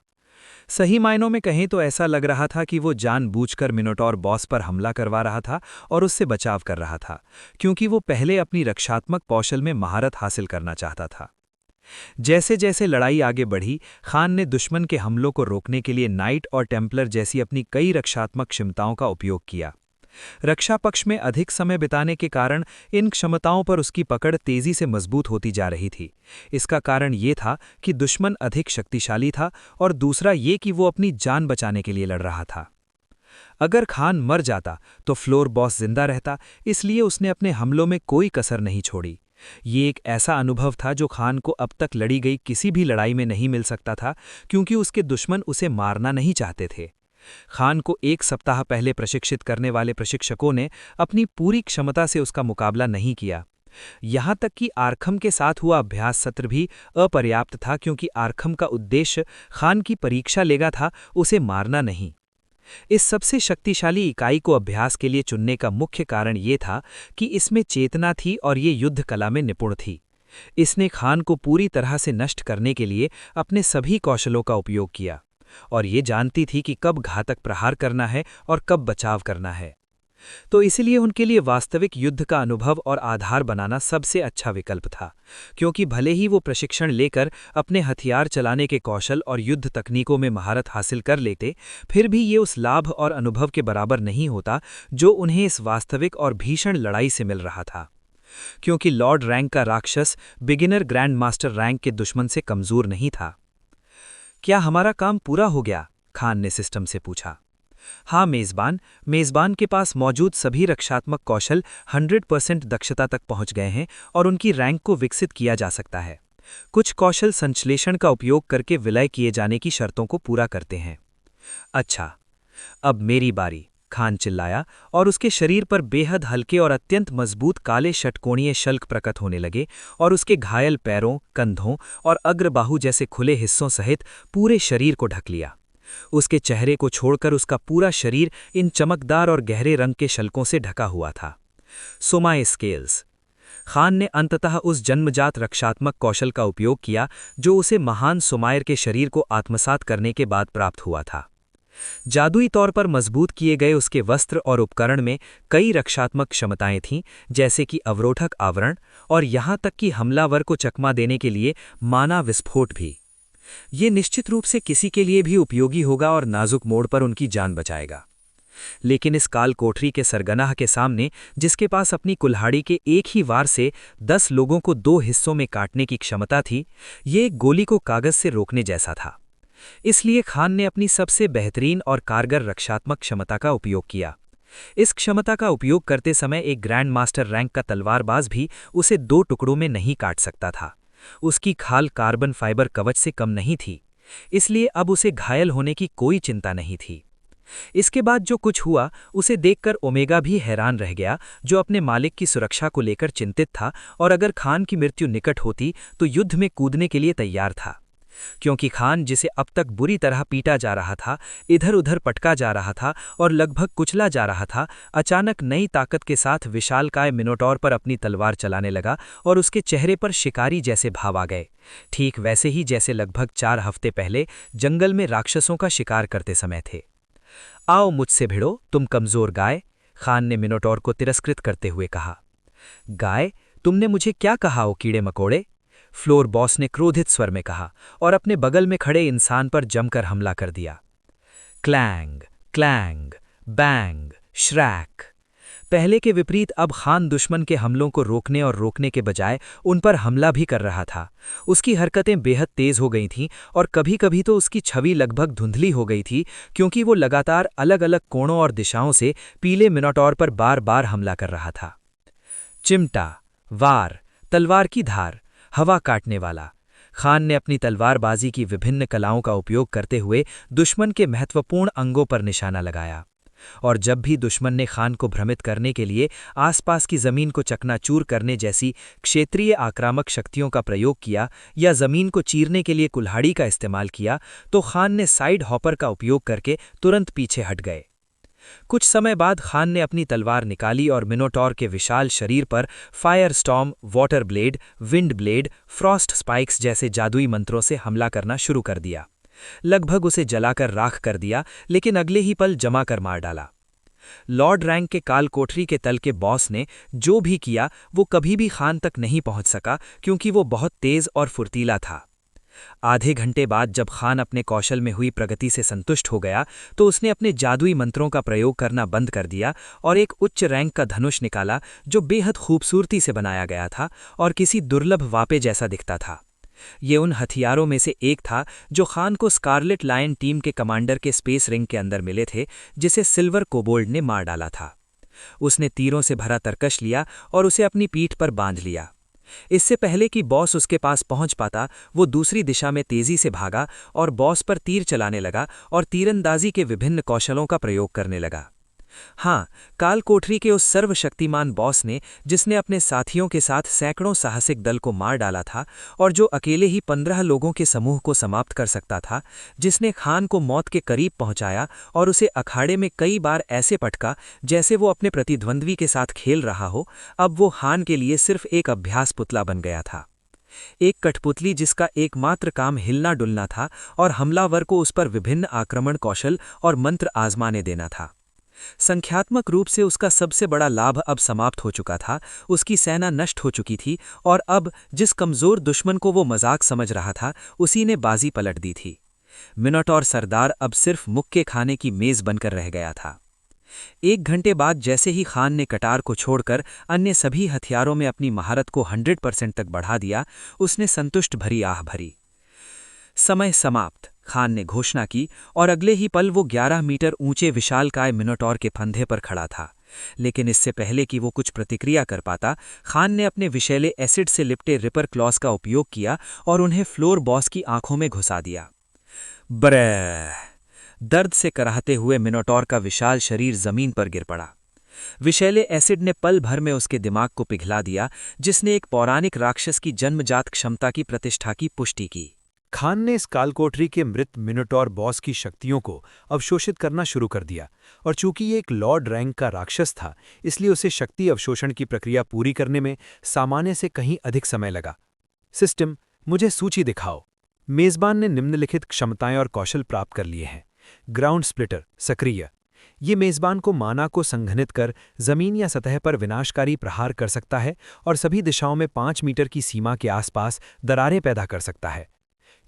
D: सही मायनों में कहें तो ऐसा लग रहा था कि वो जानबूझकर मिनोटॉर बॉस पर हमला करवा रहा था और उससे बचाव कर रहा था, क्योंकि वो पहले अपनी रक्षात्मक कौशल में महारत हासिल करना चाहता था। जैसे जैसे लड़ाई आगे बढ़ी, खान ने दुश्मन के हमलों को रोकने के लिए नाइट और टेम्पलर जैसी अपनी कई रक्षात्मक क्षमताओं का उपयोग किया। रक्षा पक्ष में अधिक समय बिताने के कारण इन क्षमताओं पर उसकी पकड़ तेजी से मजबूत होती जा रही थी। इसका कारण ये था कि दुश्मन अधिक शक्तिशाली था और दूसरा ये कि वो अपनी जान बचाने के लिए लड़ रहा था। अगर खान मर जाता तो फ्लोर बॉस जिंदा रहता, इसलिए उसने अपने हमलों में कोई कसर नहीं छोड़ी। ये एक ऐसा अनुभव था जो खान को अब तक लड़ी गई किसी भी लड़ाई में नहीं मिल सकता था, क्योंकि उसके दुश्मन उसे मारना नहीं चाहते थे। खान को 1 सप्ताह पहले प्रशिक्षित करने वाले प्रशिक्षकों ने अपनी पूरी क्षमता से उसका मुकाबला नहीं किया। यहाँ तक कि आर्खम के साथ हुआ अभ्यास सत्र भी अपर्याप्त था, क्योंकि आर्खम का उद्देश्य खान की परीक्षा लेगा था, उसे मारना नहीं। इस सबसे शक्तिशाली इकाई को अभ्यास के लिए चुनने का मुख्य कारण ये था कि इसमें चेतना थी और ये युद्ध कला में निपुण थी। इसने खान को पूरी तरह से नष्ट करने के लिए अपने सभी कौशलों का उपयोग किया और ये जानती थी कि कब घातक प्रहार करना है और कब बचाव करना है। तो इसलिए उनके लिए वास्तविक युद्ध का अनुभव और आधार बनाना सबसे अच्छा विकल्प था, क्योंकि भले ही वो प्रशिक्षण लेकर अपने हथियार चलाने के कौशल और युद्ध तकनीकों में महारत हासिल कर लेते, फिर भी ये उस लाभ और अनुभव के बराबर नहीं होता जो उन्हें इस वास्तविक और भीषण लड़ाई से मिल रहा था। क्योंकि लॉर्ड रैंक का राक्षस बिगिनर ग्रैंड मास्टर रैंक के दुश्मन से कमजोर नहीं था। क्या हमारा काम पूरा हो गया? खान ने सिस्टम से पूछा। हाँ मेजबान के पास मौजूद सभी रक्षात्मक कौशल 100% दक्षता तक पहुंच गए हैं और उनकी रैंक को विकसित किया जा सकता है। कुछ कौशल संश्लेषण का उपयोग करके विलय किए जाने की शर्तों को पूरा करते हैं। अच्छा, अब मेरी बारी, खान चिल्लाया और उसके शरीर पर बेहद हल्के और अत्यंत मजबूत काले षटकोणीय शल्क प्रकट होने लगे और उसके घायल पैरों, कंधों और अग्रबाहु जैसे खुले हिस्सों सहित पूरे शरीर को ढक लिया। उसके चेहरे को छोड़कर उसका पूरा शरीर इन चमकदार और गहरे रंग के शल्कों से ढका हुआ था। सोमाए स्केल्स। खान ने अंततः उस जन्मजात रक्षात्मक कौशल का उपयोग किया जो उसे महान सोमायर के शरीर को आत्मसात करने के बाद प्राप्त हुआ था। जादुई तौर पर मजबूत किए गए उसके वस्त्र और उपकरण में कई रक्षात्मक क्षमताएं थीं, जैसे कि अवरोधक आवरण और यहाँ तक कि हमलावर को चकमा देने के लिए माना विस्फोट भी। ये निश्चित रूप से किसी के लिए भी उपयोगी होगा और नाजुक मोड़ पर उनकी जान बचाएगा। लेकिन इस काल कोठरी के सरगनाह के सामने, जिसके पास अपनी कुल्हाड़ी के एक ही वार से 10 लोगों को 2 हिस्सों में काटने की क्षमता थी, ये एक गोली को कागज से रोकने जैसा था। इसलिए खान ने अपनी सबसे बेहतरीन और कारगर रक्षात्मक क्षमता का उपयोग किया। इस क्षमता का उपयोग करते समय एक ग्रैंड मास्टर रैंक का तलवारबाज भी उसे 2 टुकड़ों में नहीं काट सकता था। उसकी खाल कार्बन फाइबर कवच से कम नहीं थी, इसलिए अब उसे घायल होने की कोई चिंता नहीं थी। इसके बाद जो कुछ हुआ उसे देखकर ओमेगा भी हैरान रह गया, जो अपने मालिक की सुरक्षा को लेकर चिंतित था और अगर खान की मृत्यु निकट होती तो युद्ध में कूदने के लिए तैयार था। क्योंकि खान, जिसे अब तक बुरी तरह पीटा जा रहा था, इधर उधर पटका जा रहा था और लगभग कुचला जा रहा था, अचानक नई ताकत के साथ विशालकाय मिनोटॉर पर अपनी तलवार चलाने लगा और उसके चेहरे पर शिकारी जैसे भाव आ गए, ठीक वैसे ही जैसे लगभग 4 हफ्ते पहले जंगल में राक्षसों का शिकार करते समय थे। आओ मुझसे भिड़ो, तुम कमजोर गाय, खान ने मिनोटॉर को तिरस्कृत करते हुए कहा। गाय, तुमने मुझे क्या कहा ओ कीड़े मकोड़े? फ्लोर बॉस ने क्रोधित स्वर में कहा और अपने बगल में खड़े इंसान पर जमकर हमला कर दिया। क्लैंग क्लैंग, बैंग, श्रैक। पहले के विपरीत अब खान दुश्मन के हमलों को रोकने और रोकने के बजाय उन पर हमला भी कर रहा था। उसकी हरकतें बेहद तेज हो गई थीं और कभी-कभी तो उसकी छवि लगभग धुंधली हो गई थी, क्योंकि वो लगातार अलग-अलग कोणों और दिशाओं से पीले मिनोटॉर पर बार-बार हमला कर रहा था। चिमटा, वार, तलवार की धार, हवा काटने वाला। खान ने अपनी तलवारबाजी की विभिन्न कलाओं का उपयोग करते हुए दुश्मन के महत्वपूर्ण अंगों पर निशाना लगाया, और जब भी दुश्मन ने खान को भ्रमित करने के लिए आसपास की जमीन को चकनाचूर करने जैसी क्षेत्रीय आक्रामक शक्तियों का प्रयोग किया या जमीन को चीरने के लिए कुल्हाड़ी का इस्तेमाल किया, तो खान ने साइड हॉपर का उपयोग करके तुरंत पीछे हट गए। कुछ समय बाद खान ने अपनी तलवार निकाली और मिनोटॉर के विशाल शरीर पर fire storm, water blade, wind blade, Frost spikes जैसे जादुई मंत्रों से हमला करना शुरू कर दिया। लगभग उसे जलाकर राख कर दिया, लेकिन अगले ही पल जमा कर मार डाला। लॉर्ड रैंक के काल कोठरी के तल के बॉस ने जो भी किया वो कभी भी खान तक नहीं पहुंच सका, क्योंकि वो बहुत तेज और फुर्तीला था। आधे घंटे बाद जब खान अपने कौशल में हुई प्रगति से संतुष्ट हो गया तो उसने अपने जादुई मंत्रों का प्रयोग करना बंद कर दिया और एक उच्च रैंक का धनुष निकाला जो बेहद खूबसूरती से बनाया गया था और किसी दुर्लभ वापे जैसा दिखता था। ये उन हथियारों में से एक था जो खान को स्कारलेट लायन टीम के कमांडर के स्पेस रिंग के अंदर मिले थे, जिसे सिल्वर कोबोल्ड ने मार डाला था। उसने तीरों से भरा तरकश लिया और उसे अपनी पीठ पर बांध लिया। इससे पहले कि बॉस उसके पास पहुंच पाता, वो दूसरी दिशा में तेजी से भागा और बॉस पर तीर चलाने लगा और तीरंदाजी के विभिन्न कौशलों का प्रयोग करने लगा। हाँ, काल कोठरी के उस सर्वशक्तिमान बॉस ने, जिसने अपने साथियों के साथ सैकड़ों साहसिक दल को मार डाला था और जो अकेले ही 15 लोगों के समूह को समाप्त कर सकता था, जिसने खान को मौत के करीब पहुंचाया और उसे अखाड़े में कई बार ऐसे पटका जैसे वो अपने प्रतिद्वंद्वी के साथ खेल रहा हो, अब वो खान के लिए सिर्फ एक अभ्यास पुतला बन गया था। एक कठपुतली जिसका एकमात्र काम हिलना डुलना था और हमलावर को उस पर विभिन्न आक्रमण कौशल और मंत्र आजमाने देना था। संख्यात्मक रूप से उसका सबसे बड़ा लाभ अब समाप्त हो चुका था, उसकी सेना नष्ट हो चुकी थी और अब जिस कमजोर दुश्मन को वो मजाक समझ रहा था, उसी ने बाजी पलट दी थी। मिनोटॉर सरदार अब सिर्फ मुक्के खाने की मेज बनकर रह गया था। 1 घंटे बाद जैसे ही खान ने कटार को छोड़कर अन्य सभी हथियारों में अपनी महारत को 100% तक बढ़ा दिया, उसने संतुष्ट भरी आह भरी। समय समाप्त, खान ने घोषणा की और अगले ही पल वो 11 मीटर ऊंचे विशालकाय मिनोटॉर के फंदे पर खड़ा था। लेकिन इससे पहले कि वो कुछ प्रतिक्रिया कर पाता, खान ने अपने विषैले एसिड से लिपटे रिपर क्लॉस का उपयोग किया और उन्हें फ्लोर बॉस की आंखों में घुसा दिया। ब्रह! दर्द से कराहते हुए मिनोटॉर का विशाल शरीर जमीन पर गिर पड़ा। विषैले एसिड ने पल भर में उसके दिमाग को पिघला दिया, जिसने एक पौराणिक राक्षस की जन्मजात क्षमता की प्रतिष्ठा की पुष्टि की।
C: खान ने इस कालकोठरी के मृत मिनोटॉर बॉस की शक्तियों को अवशोषित करना शुरू कर दिया और चूंकि ये एक लॉर्ड रैंक का राक्षस था, इसलिए उसे शक्ति अवशोषण की प्रक्रिया पूरी करने में सामान्य से कहीं अधिक समय लगा। सिस्टम, मुझे सूची दिखाओ। मेजबान ने निम्नलिखित क्षमताएं और कौशल प्राप्त कर लिए हैं। ग्राउंड स्प्लिटर सक्रिय। ये मेजबान को माना को संघनित कर जमीन या सतह पर विनाशकारी प्रहार कर सकता है और सभी दिशाओं में 5 मीटर की सीमा के आसपास दरारें पैदा कर सकता है।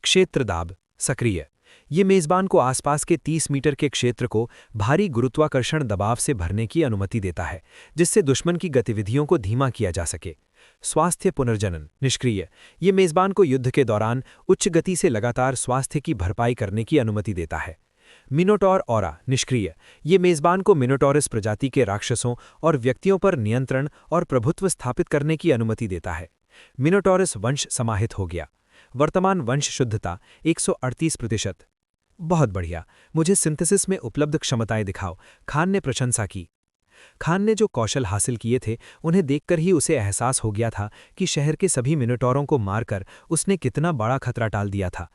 C: क्षेत्र दाब सक्रिय। ये मेजबान को आसपास के 30 मीटर के क्षेत्र को भारी गुरुत्वाकर्षण दबाव से भरने की अनुमति देता है, जिससे दुश्मन की गतिविधियों को धीमा किया जा सके। स्वास्थ्य पुनर्जनन निष्क्रिय। ये मेजबान को युद्ध के दौरान उच्च गति से लगातार स्वास्थ्य की भरपाई करने की अनुमति देता है। मिनोटॉर ऑरा निष्क्रिय। ये मेजबान को मिनोटॉरस प्रजाति के राक्षसों और व्यक्तियों पर नियंत्रण और प्रभुत्व स्थापित करने की अनुमति देता है। मिनोटॉरस वंश समाहित हो गया। वर्तमान वंश शुद्धता 138%। बहुत बढ़िया, मुझे सिंथेसिस में उपलब्ध क्षमताएं दिखाओ, खान ने प्रशंसा की। खान ने जो कौशल हासिल किए थे, उन्हें देखकर ही उसे एहसास हो गया था कि शहर के सभी मिनोटॉरों को मारकर उसने कितना बड़ा खतरा टाल दिया था।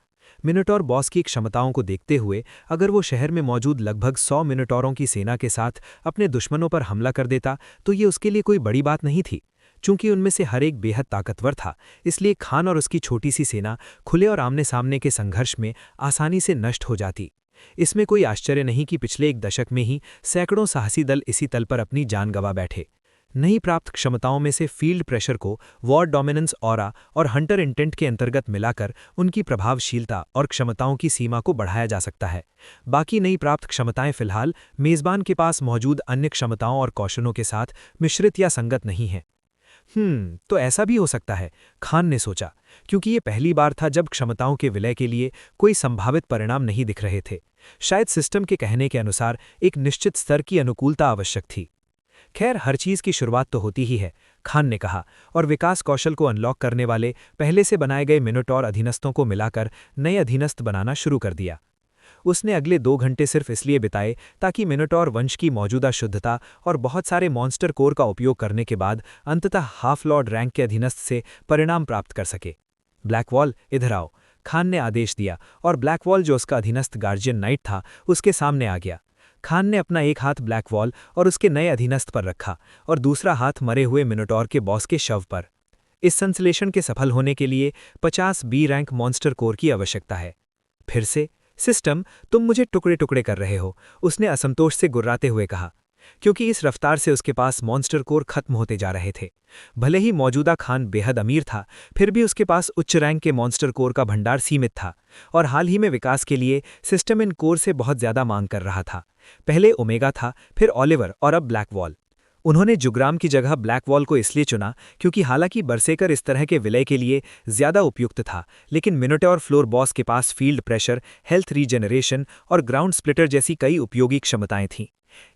C: मिनोटॉर बॉस की क्षमताओं को देखते हुए अगर वो शहर में मौजूद लगभग 100 मिनोटॉरों की सेना के साथ अपने दुश्मनों पर हमला कर देता तो ये उसके लिए कोई बड़ी बात नहीं थी। चूंकि उनमें से हर एक बेहद ताकतवर था, इसलिए खान और उसकी छोटी सी सेना खुले और आमने सामने के संघर्ष में आसानी से नष्ट हो जाती। इसमें कोई आश्चर्य नहीं कि पिछले 1 दशक में ही सैकड़ों साहसी दल इसी तल पर अपनी जान गंवा बैठे। नई प्राप्त क्षमताओं में से फील्ड प्रेशर को वॉर डोमिनेंस ऑरा और हंटर इंटेंट के अंतर्गत मिलाकर उनकी प्रभावशीलता और क्षमताओं की सीमा को बढ़ाया जा सकता है। बाकी नई प्राप्त क्षमताएं फिलहाल मेजबान के पास मौजूद अन्य क्षमताओं और कौशलों के साथ मिश्रित या संगत नहीं हैं। तो ऐसा भी हो सकता है, खान ने सोचा, क्योंकि ये पहली बार था जब क्षमताओं के विलय के लिए कोई संभावित परिणाम नहीं दिख रहे थे। शायद सिस्टम के कहने के अनुसार एक निश्चित स्तर की अनुकूलता आवश्यक थी। खैर, हर चीज की शुरुआत तो होती ही है, खान ने कहा और विकास कौशल को अनलॉक करने वाले पहले से बनाए गए मिनोटॉर अधीनस्थों को मिलाकर नए अधीनस्थ बनाना शुरू कर दिया। उसने अगले 2 घंटे सिर्फ इसलिए बिताए ताकि मिनोटॉर वंश की मौजूदा शुद्धता और बहुत सारे मॉन्स्टर कोर का उपयोग करने के बाद अंततः हाफ लॉर्ड रैंक के अधीनस्थ से परिणाम प्राप्त कर सके। ब्लैकवॉल, इधर आओ, खान ने आदेश दिया और ब्लैकवॉल, जो उसका अधीनस्थ गार्जियन नाइट था, उसके सामने आ गया। खान ने अपना एक हाथ ब्लैकवॉल और उसके नए अधीनस्थ पर रखा और दूसरा हाथ मरे हुए मिनोटॉर के बॉस के शव पर। इस संश्लेषण के सफल होने के लिए 50 बी रैंक मॉन्स्टर कोर की आवश्यकता है। फिर से सिस्टम, तुम मुझे टुकड़े टुकड़े कर रहे हो, उसने असंतोष से गुर्राते हुए कहा, क्योंकि इस रफ्तार से उसके पास मॉन्स्टर कोर खत्म होते जा रहे थे। भले ही मौजूदा खान बेहद अमीर था, फिर भी उसके पास उच्च रैंक के मॉन्स्टर कोर का भंडार सीमित था, और हाल ही में विकास के लिए सिस्टम इन कोर से बहुत ज्यादा मांग कर रहा था। पहले ओमेगा था, फिर ऑलिवर और अब ब्लैक वॉल। उन्होंने जुग्राम की जगह ब्लैक वॉल को इसलिए चुना क्योंकि हालांकि बरसेकर इस तरह के विलय के लिए ज्यादा उपयुक्त था, लेकिन मिनोटॉर फ्लोर बॉस के पास फील्ड प्रेशर, हेल्थ रीजेनरेशन और ग्राउंड स्प्लिटर जैसी कई उपयोगी क्षमताएं थीं।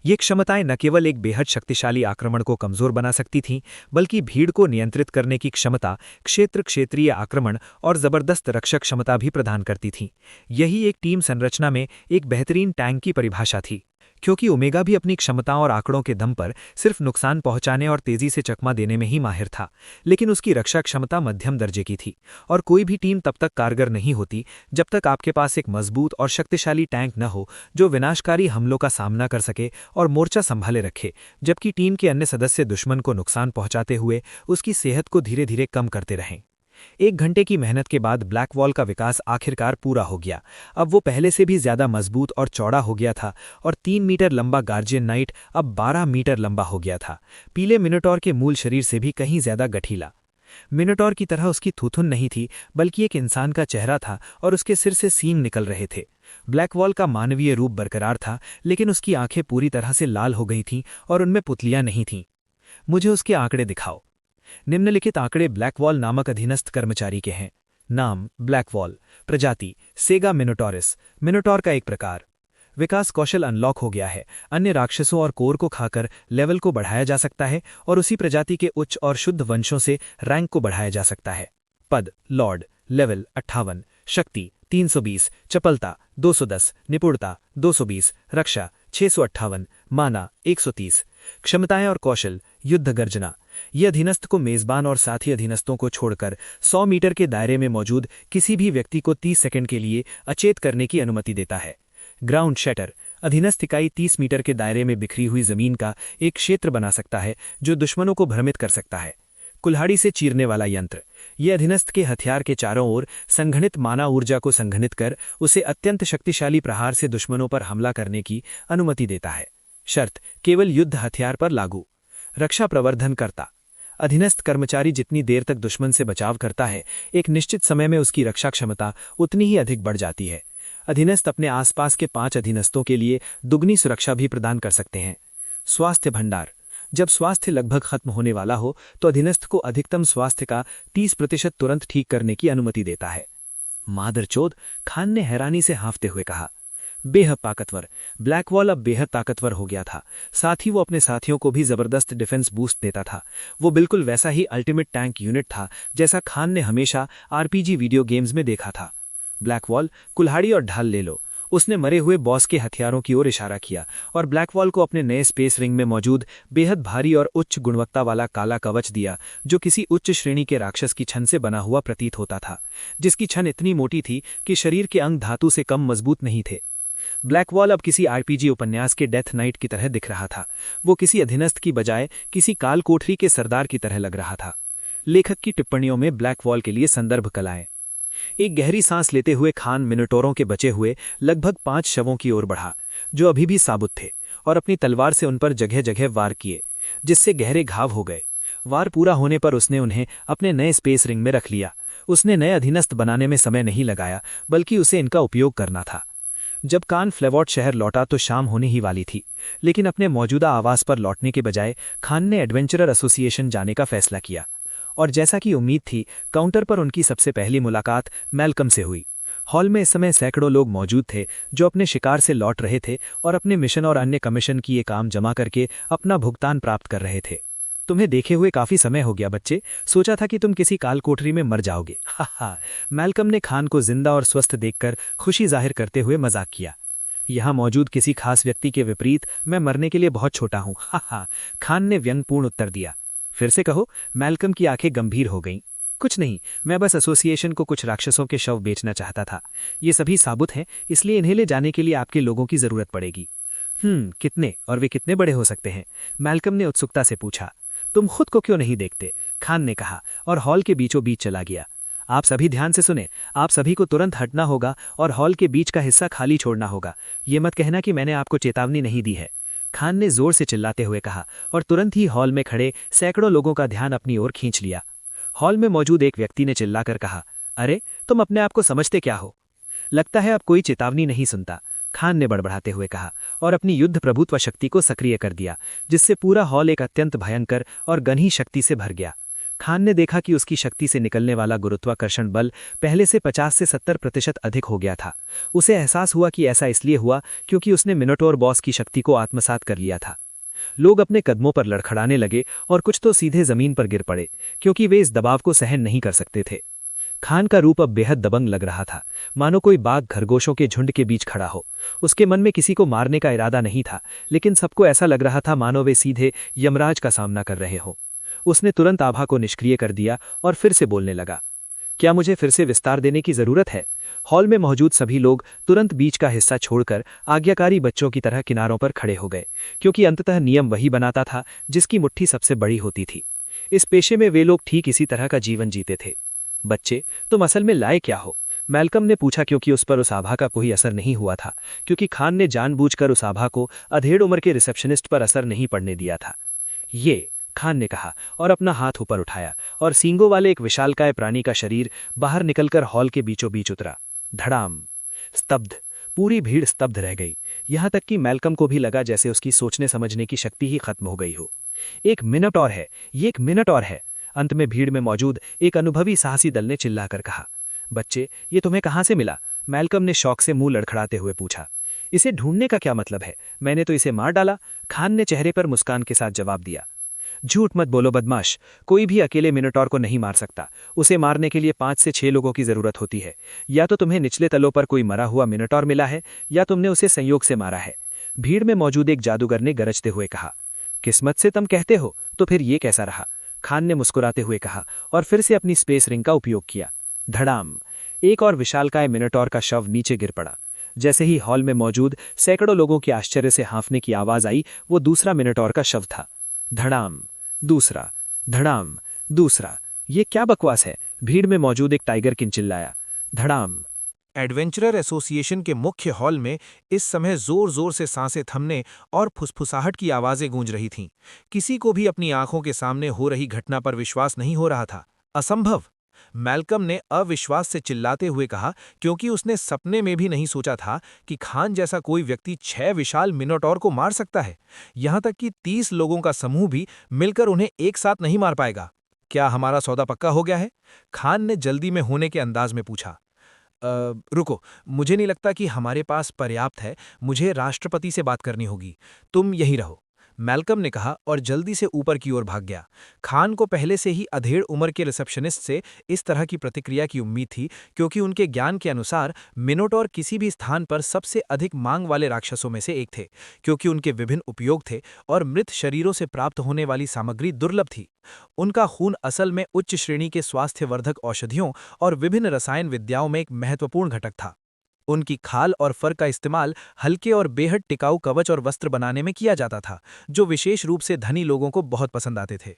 C: ये क्षमताएं न केवल एक बेहद शक्तिशाली आक्रमण को कमजोर बना सकती थीं, बल्कि भीड़ को नियंत्रित करने की क्षमता, क्षेत्रीय आक्रमण और जबरदस्त रक्षक क्षमता भी प्रदान करती थीं। यही एक टीम संरचना में एक बेहतरीन टैंक की परिभाषा थी। क्योंकि ओमेगा भी अपनी क्षमता और आंकड़ों के दम पर सिर्फ नुकसान पहुंचाने और तेजी से चकमा देने में ही माहिर था, लेकिन उसकी रक्षा क्षमता मध्यम दर्जे की थी, और कोई भी टीम तब तक कारगर नहीं होती जब तक आपके पास एक मजबूत और शक्तिशाली टैंक न हो जो विनाशकारी हमलों का सामना कर सके और मोर्चा संभाले रखे, जबकि टीम के अन्य सदस्य दुश्मन को नुकसान पहुंचाते हुए उसकी सेहत को धीरे धीरे कम करते रहें। 1 घंटे की मेहनत के बाद ब्लैक वॉल का विकास आखिरकार पूरा हो गया। अब वो पहले से भी ज्यादा मजबूत और चौड़ा हो गया था, और 3 मीटर लंबा गार्जियन नाइट अब 12 मीटर लंबा हो गया था, पीले मिनोटॉर के मूल शरीर से भी कहीं ज्यादा गठीला। मिनोटॉर की तरह उसकी थूथुन नहीं थी, बल्कि एक इंसान का चेहरा था और उसके सिर से सींग निकल रहे थे। ब्लैक वॉल का मानवीय रूप बरकरार था, लेकिन उसकी आंखें पूरी तरह से लाल हो गई थीं और उनमें पुतलियां नहीं थीं। मुझे उसके आंकड़े दिखाओ। निम्नलिखित आंकड़े ब्लैक वॉल नामक अधीनस्थ कर्मचारी के हैं। नाम ब्लैक वॉल, प्रजाति सेगा मिनोटॉरिस, मिनोटॉर का एक प्रकार। विकास कौशल अनलॉक हो गया है, अन्य राक्षसों और कोर को खाकर लेवल को बढ़ाया जा सकता है और उसी प्रजाति के उच्च और शुद्ध वंशों से रैंक को बढ़ाया जा सकता है। पद लॉर्ड, लेवल 58, शक्ति 320, चपलता 210, निपुणता 220, रक्षा 658, माना 130। क्षमताएं और कौशल युद्ध गर्जना। यह अधीनस्थ को मेजबान और साथी अधीनस्थों को छोड़कर 100 मीटर के दायरे में मौजूद किसी भी व्यक्ति को 30 सेकंड के लिए अचेत करने की अनुमति देता है। Ground shatter. अधीनस्थ इकाई 30 मीटर के दायरे में बिखरी हुई जमीन का एक क्षेत्र बना सकता है जो दुश्मनों को भ्रमित कर सकता है। कुल्हाड़ी से चीरने वाला यंत्र। यह अधीनस्थ के हथियार के चारों ओर संघनित माना ऊर्जा को संघनित कर उसे अत्यंत शक्तिशाली प्रहार से दुश्मनों पर हमला करने की अनुमति देता है। शर्त केवल युद्ध हथियार पर लागू। रक्षा प्रवर्धन करता। अधीनस्थ कर्मचारी जितनी देर तक दुश्मन से बचाव करता है, एक निश्चित समय में उसकी रक्षा क्षमता उतनी ही अधिक बढ़ जाती है। अधीनस्थ अपने आसपास के 5 अधीनस्थों के लिए दुगनी सुरक्षा भी प्रदान कर सकते हैं। स्वास्थ्य भंडार। जब स्वास्थ्य लगभग खत्म होने वाला हो तो अधीनस्थ को अधिकतम स्वास्थ्य का 30% तुरंत ठीक करने की अनुमति देता है। मादरचोद, खान ने हैरानी से हाँफते हुए कहा। बेहद ताकतवर। ब्लैक वॉल अब बेहद ताकतवर हो गया था, साथ ही वो अपने साथियों को भी जबरदस्त डिफेंस बूस्ट देता था। वो बिल्कुल वैसा ही अल्टीमेट टैंक यूनिट था जैसा खान ने हमेशा आरपीजी वीडियो गेम्स में देखा था। ब्लैक वॉल, कुल्हाड़ी और ढाल ले लो। उसने मरे हुए बॉस के हथियारों की ओर इशारा किया और ब्लैक वॉल को अपने नए स्पेस रिंग में मौजूद बेहद भारी और उच्च गुणवत्ता वाला काला कवच दिया, जो किसी उच्च श्रेणी के राक्षस की छन से बना हुआ प्रतीत होता था, जिसकी छन इतनी मोटी थी कि शरीर के अंग धातु से कम मजबूत नहीं थे। ब्लैक वॉल अब किसी आरपीजी उपन्यास के डेथ नाइट की तरह दिख रहा था। वो किसी अधीनस्थ की बजाय किसी काल कोठरी के सरदार की तरह लग रहा था। लेखक की टिप्पणियों में ब्लैक वॉल के लिए संदर्भ कलाएं। एक गहरी सांस लेते हुए खान मिनोटोरों के बचे हुए लगभग 5 शवों की ओर बढ़ा, जो अभी भी साबुत थे, और अपनी तलवार से उन पर जगह जगह वार किए, जिससे गहरे घाव हो गए। वार पूरा होने पर उसने उन्हें अपने नए स्पेस रिंग में रख लिया। उसने नए अधीनस्थ बनाने में समय नहीं लगाया, बल्कि उसे इनका उपयोग करना था। जब कान फ्लेवॉट शहर लौटा तो शाम होने ही वाली थी, लेकिन अपने मौजूदा आवास पर लौटने के बजाय खान ने एडवेंचरर एसोसिएशन जाने का फैसला किया। और जैसा कि उम्मीद थी, काउंटर पर उनकी सबसे पहली मुलाकात मैल्कम से हुई। हॉल में इस समय सैकड़ों लोग मौजूद थे जो अपने शिकार से लौट रहे थे और अपने मिशन और अन्य कमीशन की ये काम जमा करके अपना भुगतान प्राप्त कर रहे थे। तुम्हें देखे हुए काफी समय हो गया बच्चे, सोचा था कि तुम किसी काल कोठरी में मर जाओगे। हा, मैल्कम ने खान को जिंदा और स्वस्थ देखकर खुशी जाहिर करते हुए मजाक किया। यहाँ मौजूद किसी खास व्यक्ति के विपरीत मैं मरने के लिए बहुत छोटा हूँ। हा, खान ने व्यंग्यपूर्ण उत्तर दिया। फिर से कहो। मैल्कम की आंखें गंभीर हो गईं। कुछ नहीं, मैं बस एसोसिएशन को कुछ राक्षसों के शव बेचना चाहता था। ये सभी साबुत हैं, इसलिए इन्हें ले जाने के लिए आपके लोगों की जरूरत पड़ेगी। कितने, और वे कितने बड़े हो सकते हैं? मैल्कम ने उत्सुकता से पूछा। तुम खुद को क्यों नहीं देखते? खान ने कहा और हॉल के बीचों बीच चला गया।
E: आप सभी ध्यान से सुने, आप सभी को तुरंत हटना होगा और हॉल के बीच का हिस्सा खाली छोड़ना होगा। ये मत कहना कि मैंने आपको चेतावनी नहीं दी है, खान ने जोर से चिल्लाते हुए कहा और तुरंत ही हॉल में खड़े सैकड़ों लोगों का ध्यान अपनी ओर खींच लिया। हॉल में मौजूद एक व्यक्ति ने चिल्लाकर कहा, अरे तुम अपने आप को समझते क्या हो? लगता है अब कोई चेतावनी नहीं सुनता, खान ने बड़बड़ाते हुए कहा और अपनी युद्ध प्रभुत्व शक्ति को सक्रिय कर दिया, जिससे पूरा हॉल एक अत्यंत भयंकर और घनी शक्ति से भर गया। खान ने देखा कि उसकी शक्ति से निकलने वाला गुरुत्वाकर्षण बल पहले से 50 से 70% अधिक हो गया था। उसे एहसास हुआ कि ऐसा इसलिए हुआ क्योंकि उसने मिनोटोर बॉस की शक्ति को आत्मसात कर लिया था। लोग अपने कदमों पर लड़खड़ाने लगे और कुछ तो सीधे जमीन पर गिर पड़े, क्योंकि वे इस दबाव को सहन नहीं कर सकते थे। खान का रूप अब बेहद दबंग लग रहा था, मानो कोई बाघ खरगोशों के झुंड के बीच खड़ा हो। उसके मन में किसी को मारने का इरादा नहीं था, लेकिन सबको ऐसा लग रहा था मानो वे सीधे यमराज का सामना कर रहे हो। उसने तुरंत आभा को निष्क्रिय कर दिया और फिर से बोलने लगा, क्या मुझे फिर से विस्तार देने की जरूरत है? हॉल में मौजूद सभी लोग तुरंत बीच का हिस्सा छोड़कर आज्ञाकारी बच्चों की तरह किनारों पर खड़े हो गए, क्योंकि अंततः नियम वही बनाता था जिसकी मुट्ठी सबसे बड़ी होती थी। इस पेशे में वे लोग ठीक इसी तरह का जीवन जीते थे। बच्चे, तुम असल में लाए क्या हो? मैल्कम ने पूछा, क्योंकि उस पर उस आभा का कोई असर नहीं हुआ था, क्योंकि खान ने जानबूझकर उस आभा को अधेड़ उम्र के रिसेप्शनिस्ट पर असर नहीं पड़ने दिया था। ये, खान ने कहा और अपना हाथ ऊपर उठाया और सींगों वाले एक विशालकाय प्राणी का शरीर बाहर निकलकर हॉल के बीचों बीच उतरा। धड़ाम! स्तब्ध, पूरी भीड़ स्तब्ध रह गई, यहां तक कि मैल्कम को भी लगा जैसे उसकी सोचने समझने की शक्ति ही खत्म हो गई हो। एक मिनट और है, ये 1 मिनट और है। अंत में भीड़ में मौजूद एक अनुभवी साहसी दल ने चिल्लाकर कहा, बच्चे, ये तुम्हें कहां से मिला? मैल्कम ने शौक से मुंह लड़खड़ाते हुए पूछा। इसे ढूंढने का क्या मतलब है? मैंने तो इसे मार डाला, खान ने चेहरे पर मुस्कान के साथ जवाब दिया। झूठ मत बोलो बदमाश, कोई भी अकेले मिनोटॉर को नहीं मार सकता। उसे मारने के लिए 5 से 6 लोगों की जरूरत होती है। या तो तुम्हें निचले तलों पर कोई मरा हुआ मिनोटॉर मिला है, या तुमने उसे संयोग से मारा है। भीड़ में मौजूद एक जादूगर ने गरजते हुए कहा। किस्मत से तुम कहते हो, तो फिर ये कैसा रहा? खान ने मुस्कुराते हुए कहा और फिर से अपनी स्पेस रिंग का उपयोग किया। धड़ाम! एक और विशालकाय मिनोटॉर का शव नीचे गिर पड़ा। जैसे ही हॉल में मौजूद सैकड़ों लोगों के आश्चर्य से हांफने की आवाज आई, वो दूसरा मिनोटॉर का शव था। धड़ाम! दूसरा, धड़ाम, दूसरा। ये क्या बकवास है? भीड़ में मौजूद एक टाइगर किन चिल्लाया। धड़ाम!
C: एडवेंचरर एसोसिएशन के मुख्य हॉल में इस समय जोर जोर से सांसें थमने और फुसफुसाहट की आवाजें गूंज रही थीं। किसी को भी अपनी आंखों के सामने हो रही घटना पर विश्वास नहीं हो रहा था। असंभव! मैल्कम ने अविश्वास से चिल्लाते हुए कहा, क्योंकि उसने सपने में भी नहीं सोचा था कि खान जैसा कोई व्यक्ति 6 विशाल मिनोटॉर को मार सकता है। यहां तक कि 30 लोगों का समूह भी मिलकर उन्हें एक साथ नहीं मार पाएगा। क्या हमारा सौदा पक्का हो गया है? खान ने जल्दी में होने के अंदाज में पूछा। रुको, मुझे नहीं लगता कि हमारे पास पर्याप्त है। मुझे राष्ट्रपति से बात करनी होगी। तुम यहीं रहो, मैल्कम ने कहा और जल्दी से ऊपर की ओर भाग गया। खान को पहले से ही अधेड़ उम्र के रिसेप्शनिस्ट से इस तरह की प्रतिक्रिया की उम्मीद थी, क्योंकि उनके ज्ञान के अनुसार मिनोटॉर किसी भी स्थान पर सबसे अधिक मांग वाले राक्षसों में से एक थे, क्योंकि उनके विभिन्न उपयोग थे और मृत शरीरों से प्राप्त होने वाली सामग्री दुर्लभ थी। उनका खून असल में उच्च श्रेणी के स्वास्थ्यवर्धक औषधियों और विभिन्न रसायन विद्याओं में एक महत्वपूर्ण घटक था। उनकी खाल और फर का इस्तेमाल हल्के और बेहद टिकाऊ कवच और वस्त्र बनाने में किया जाता था, जो विशेष रूप से धनी लोगों को बहुत पसंद आते थे।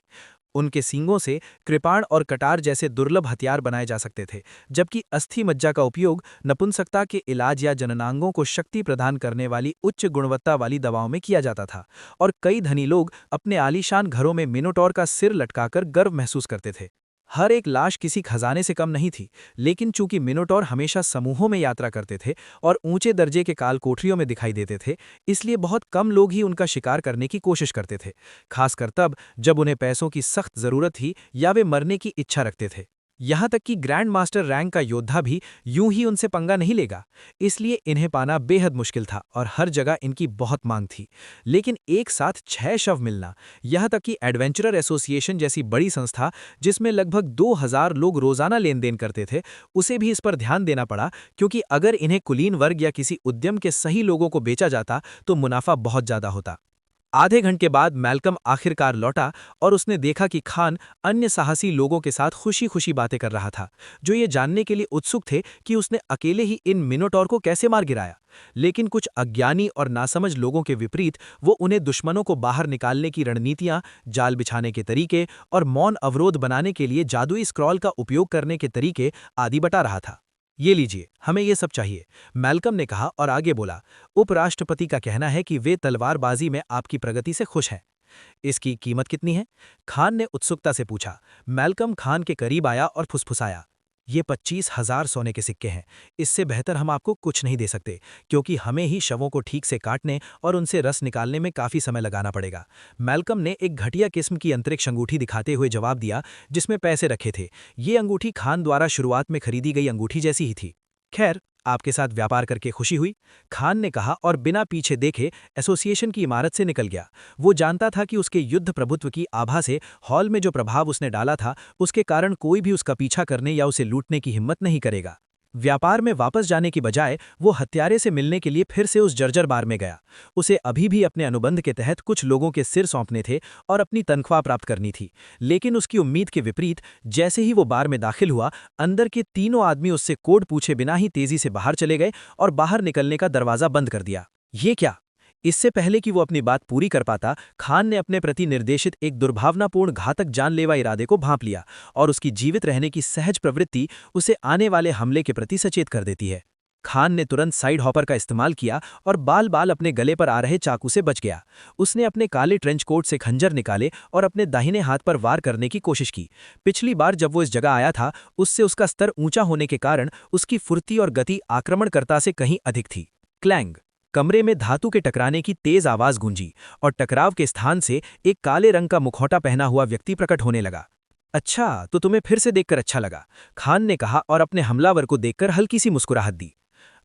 C: उनके सींगों से कृपाण और कटार जैसे दुर्लभ हथियार बनाए जा सकते थे, जबकि अस्थि मज्जा का उपयोग नपुंसकता के इलाज या जननांगों को शक्ति प्रदान करने वाली उच्च गुणवत्ता वाली दवाओं में किया जाता था। और कई धनी लोग अपने आलीशान घरों में मिनोटॉर का सिर लटकाकर गर्व महसूस करते थे। हर एक लाश किसी खजाने से कम नहीं थी, लेकिन चूंकि मिनोटॉर हमेशा समूहों में यात्रा करते थे और ऊंचे दर्जे के काल कोठरियों में दिखाई देते थे, इसलिए बहुत कम लोग ही उनका शिकार करने की कोशिश करते थे, खासकर तब जब उन्हें पैसों की सख्त जरूरत थी या वे मरने की इच्छा रखते थे। यहां तक कि ग्रैंड मास्टर रैंक का योद्धा भी यूं ही उनसे पंगा नहीं लेगा, इसलिए इन्हें पाना बेहद मुश्किल था और हर जगह इनकी बहुत मांग थी। लेकिन एक साथ 6 शव मिलना, यहां तक कि एडवेंचरर एसोसिएशन जैसी बड़ी संस्था जिसमें लगभग 2000 लोग रोजाना लेन देन करते थे, उसे भी इस पर ध्यान देना पड़ा, क्योंकि अगर इन्हें कुलीन वर्ग या किसी उद्यम के सही लोगों को बेचा जाता तो मुनाफा बहुत ज्यादा होता। आधे घंटे बाद मैल्कम आखिरकार लौटा और उसने देखा कि खान अन्य साहसी लोगों के साथ खुशी खुशी बातें कर रहा था, जो ये जानने के लिए उत्सुक थे कि उसने अकेले ही इन मिनोटॉर को कैसे मार गिराया। लेकिन कुछ अज्ञानी और नासमझ लोगों के विपरीत वो उन्हें दुश्मनों को बाहर निकालने की रणनीतियां, जाल बिछाने के तरीके और मौन अवरोध बनाने के लिए जादुई स्क्रॉल का उपयोग करने के तरीके आदि बता रहा था। ये लीजिए, हमें ये सब चाहिए, मैल्कम ने कहा और आगे बोला। उपराष्ट्रपति का कहना है कि वे तलवारबाजी में आपकी प्रगति से खुश हैं। इसकी कीमत कितनी है? खान ने उत्सुकता से पूछा। मैल्कम खान के करीब आया और फुसफुसाया। ये 25,000 सोने के सिक्के हैं। इससे बेहतर हम आपको कुछ नहीं दे सकते, क्योंकि हमें ही शवों को ठीक से काटने और उनसे रस निकालने में काफी समय लगाना पड़ेगा। मैल्कम ने एक घटिया किस्म की अंतरिक्ष अंगूठी दिखाते हुए जवाब दिया, जिसमें पैसे रखे थे। ये अंगूठी खान द्वारा शुरुआत में खरीदी गई अंगूठी जैसी ही थी। खैर, आपके साथ व्यापार करके खुशी हुई, खान ने कहा और बिना पीछे देखे एसोसिएशन की इमारत से निकल गया। वो जानता था कि उसके युद्ध प्रभुत्व की आभा से हॉल में जो प्रभाव उसने डाला था, उसके कारण कोई भी उसका पीछा करने या उसे लूटने की हिम्मत नहीं करेगा। व्यापार में वापस जाने की बजाय वो हत्यारे से मिलने के लिए फिर से उस जर्जर बार में गया। उसे अभी भी अपने अनुबंध के तहत कुछ लोगों के सिर सौंपने थे और अपनी तनख्वाह प्राप्त करनी थी। लेकिन उसकी उम्मीद के विपरीत जैसे ही वो बार में दाखिल हुआ, अंदर के तीनों आदमी उससे कोड पूछे बिना ही तेजी से बाहर चले गए और बाहर निकलने का दरवाजा बंद कर दिया। ये क्या? इससे पहले कि वो अपनी बात पूरी कर पाता, खान ने अपने प्रति निर्देशित एक दुर्भावनापूर्ण घातक जानलेवा इरादे को भांप लिया और उसकी जीवित रहने की सहज प्रवृत्ति उसे आने वाले हमले के प्रति सचेत कर देती है। खान ने तुरंत साइड हॉपर का इस्तेमाल किया और बाल बाल अपने गले पर आ रहे चाकू से बच गया। उसने अपने काले ट्रेंच कोट से खंजर निकाले और अपने दाहिने हाथ पर वार करने की कोशिश की। पिछली बार जब वो इस जगह आया था, उससे उसका स्तर ऊंचा होने के कारण उसकी फुर्ती और गति आक्रमणकर्ता से कहीं अधिक थी। क्लैंग! कमरे में धातु के टकराने की तेज आवाज गूंजी और टकराव के स्थान से एक काले रंग का मुखौटा पहना हुआ व्यक्ति प्रकट होने लगा। अच्छा, तो तुम्हें फिर से देखकर अच्छा लगा, खान ने कहा और अपने हमलावर को देखकर हल्की सी मुस्कुराहट दी।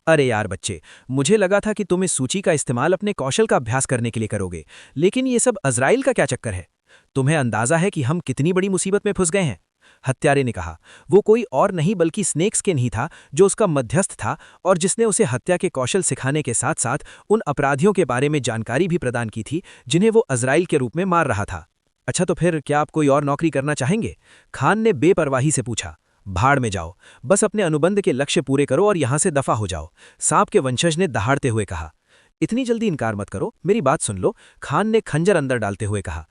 C: अरे यार बच्चे, मुझे लगा था कि तुम इस सूची का इस्तेमाल अपने कौशल का अभ्यास करने के लिए करोगे, लेकिन ये सब अज़राइल का क्या चक्कर है? तुम्हें अंदाजा है कि हम कितनी बड़ी मुसीबत में फंस गए हैं? हत्यारे ने कहा। वो कोई और नहीं बल्कि स्नेक्सकिन ही था, जो उसका मध्यस्थ था और जिसने उसे हत्या के कौशल सिखाने के साथ साथ उन अपराधियों के बारे में जानकारी भी प्रदान की थी जिन्हें वो अज़राइल के रूप में मार रहा था। अच्छा, तो फिर क्या आप कोई और नौकरी करना चाहेंगे? खान ने बेपरवाही से पूछा। भाड़ में जाओ, बस अपने अनुबंध के लक्ष्य पूरे करो और यहां से दफा हो जाओ, सांप के वंशज ने दहाड़ते हुए कहा। इतनी जल्दी इनकार मत करो, मेरी बात सुन लो, खान ने खंजर अंदर डालते हुए कहा।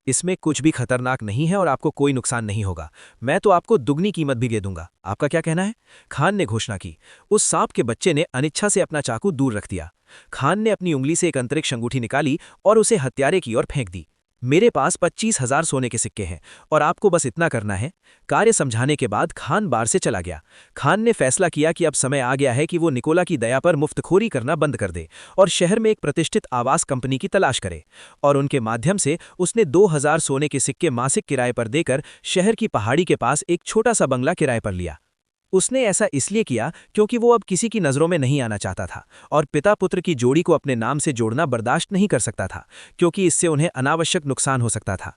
C: इसमें कुछ भी खतरनाक नहीं है और आपको कोई नुकसान नहीं होगा। मैं तो आपको दुगनी कीमत भी दे दूंगा। आपका क्या कहना है? खान ने घोषणा की। उस सांप के बच्चे ने अनिच्छा से अपना चाकू दूर रख दिया। खान ने अपनी उंगली से एक अंतरिक्ष अंगूठी निकाली और उसे हत्यारे की ओर फेंक दी। मेरे पास 25,000 सोने के सिक्के हैं और आपको बस इतना करना है। कार्य समझाने के बाद खान बार से चला गया। खान ने फैसला किया कि अब समय आ गया है कि वो निकोला की दया पर मुफ्तखोरी करना बंद कर दे और शहर में एक प्रतिष्ठित आवास कंपनी की तलाश करे, और उनके माध्यम से उसने 2,000 सोने के सिक्के मासिक किराए पर देकर शहर की पहाड़ी के पास एक छोटा सा बंगला किराए पर लिया। उसने ऐसा इसलिए किया क्योंकि वो अब किसी की नज़रों में नहीं आना चाहता था और पिता पुत्र की जोड़ी को अपने नाम से जोड़ना बर्दाश्त नहीं कर सकता था, क्योंकि इससे उन्हें अनावश्यक नुकसान हो सकता था।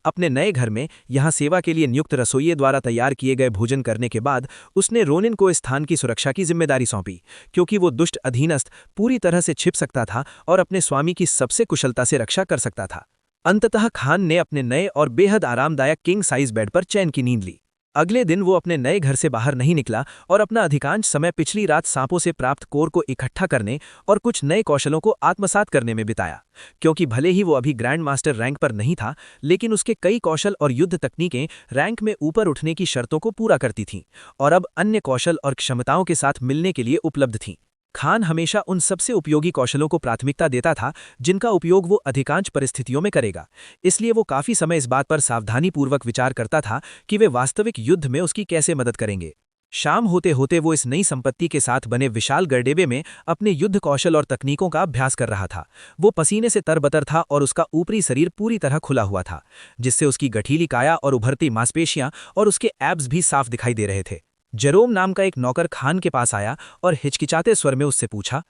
C: अपने नए घर में यहाँ सेवा के लिए नियुक्त रसोइये द्वारा तैयार किए गए भोजन करने के बाद उसने रोनिन को इस स्थान की सुरक्षा की जिम्मेदारी सौंपी, क्योंकि वो दुष्ट अधीनस्थ पूरी तरह से छिप सकता था और अपने स्वामी की सबसे कुशलता से रक्षा कर सकता था। अंततः खान ने अपने नए और बेहद आरामदायक किंग साइज बेड पर चैन की नींद ली। अगले दिन वो अपने नए घर से बाहर नहीं निकला और अपना अधिकांश समय पिछली रात सांपों से प्राप्त कोर को इकट्ठा करने और कुछ नए कौशलों को आत्मसात करने में बिताया, क्योंकि भले ही वो अभी ग्रैंड मास्टर रैंक पर नहीं था, लेकिन उसके कई कौशल और युद्ध तकनीकें रैंक में ऊपर उठने की शर्तों को पूरा करती थीं और अब अन्य कौशल और क्षमताओं के साथ मिलने के लिए उपलब्ध थीं। खान हमेशा उन सबसे उपयोगी कौशलों को प्राथमिकता देता था जिनका उपयोग वो अधिकांश परिस्थितियों में करेगा, इसलिए वो काफी समय इस बात पर सावधानीपूर्वक विचार करता था कि वे वास्तविक युद्ध में उसकी कैसे मदद करेंगे। शाम होते होते वो इस नई संपत्ति के साथ बने विशाल गरडेबे में अपने युद्ध कौशल और तकनीकों का अभ्यास कर रहा था। वो पसीने से तरबतर था और उसका ऊपरी शरीर पूरी तरह खुला हुआ था, जिससे उसकी गठीली काया और उभरती मांसपेशियां और उसके एब्स भी साफ दिखाई दे रहे थे। जेरोम नाम का एक नौकर खान के पास आया और हिचकिचाते स्वर में उससे पूछा,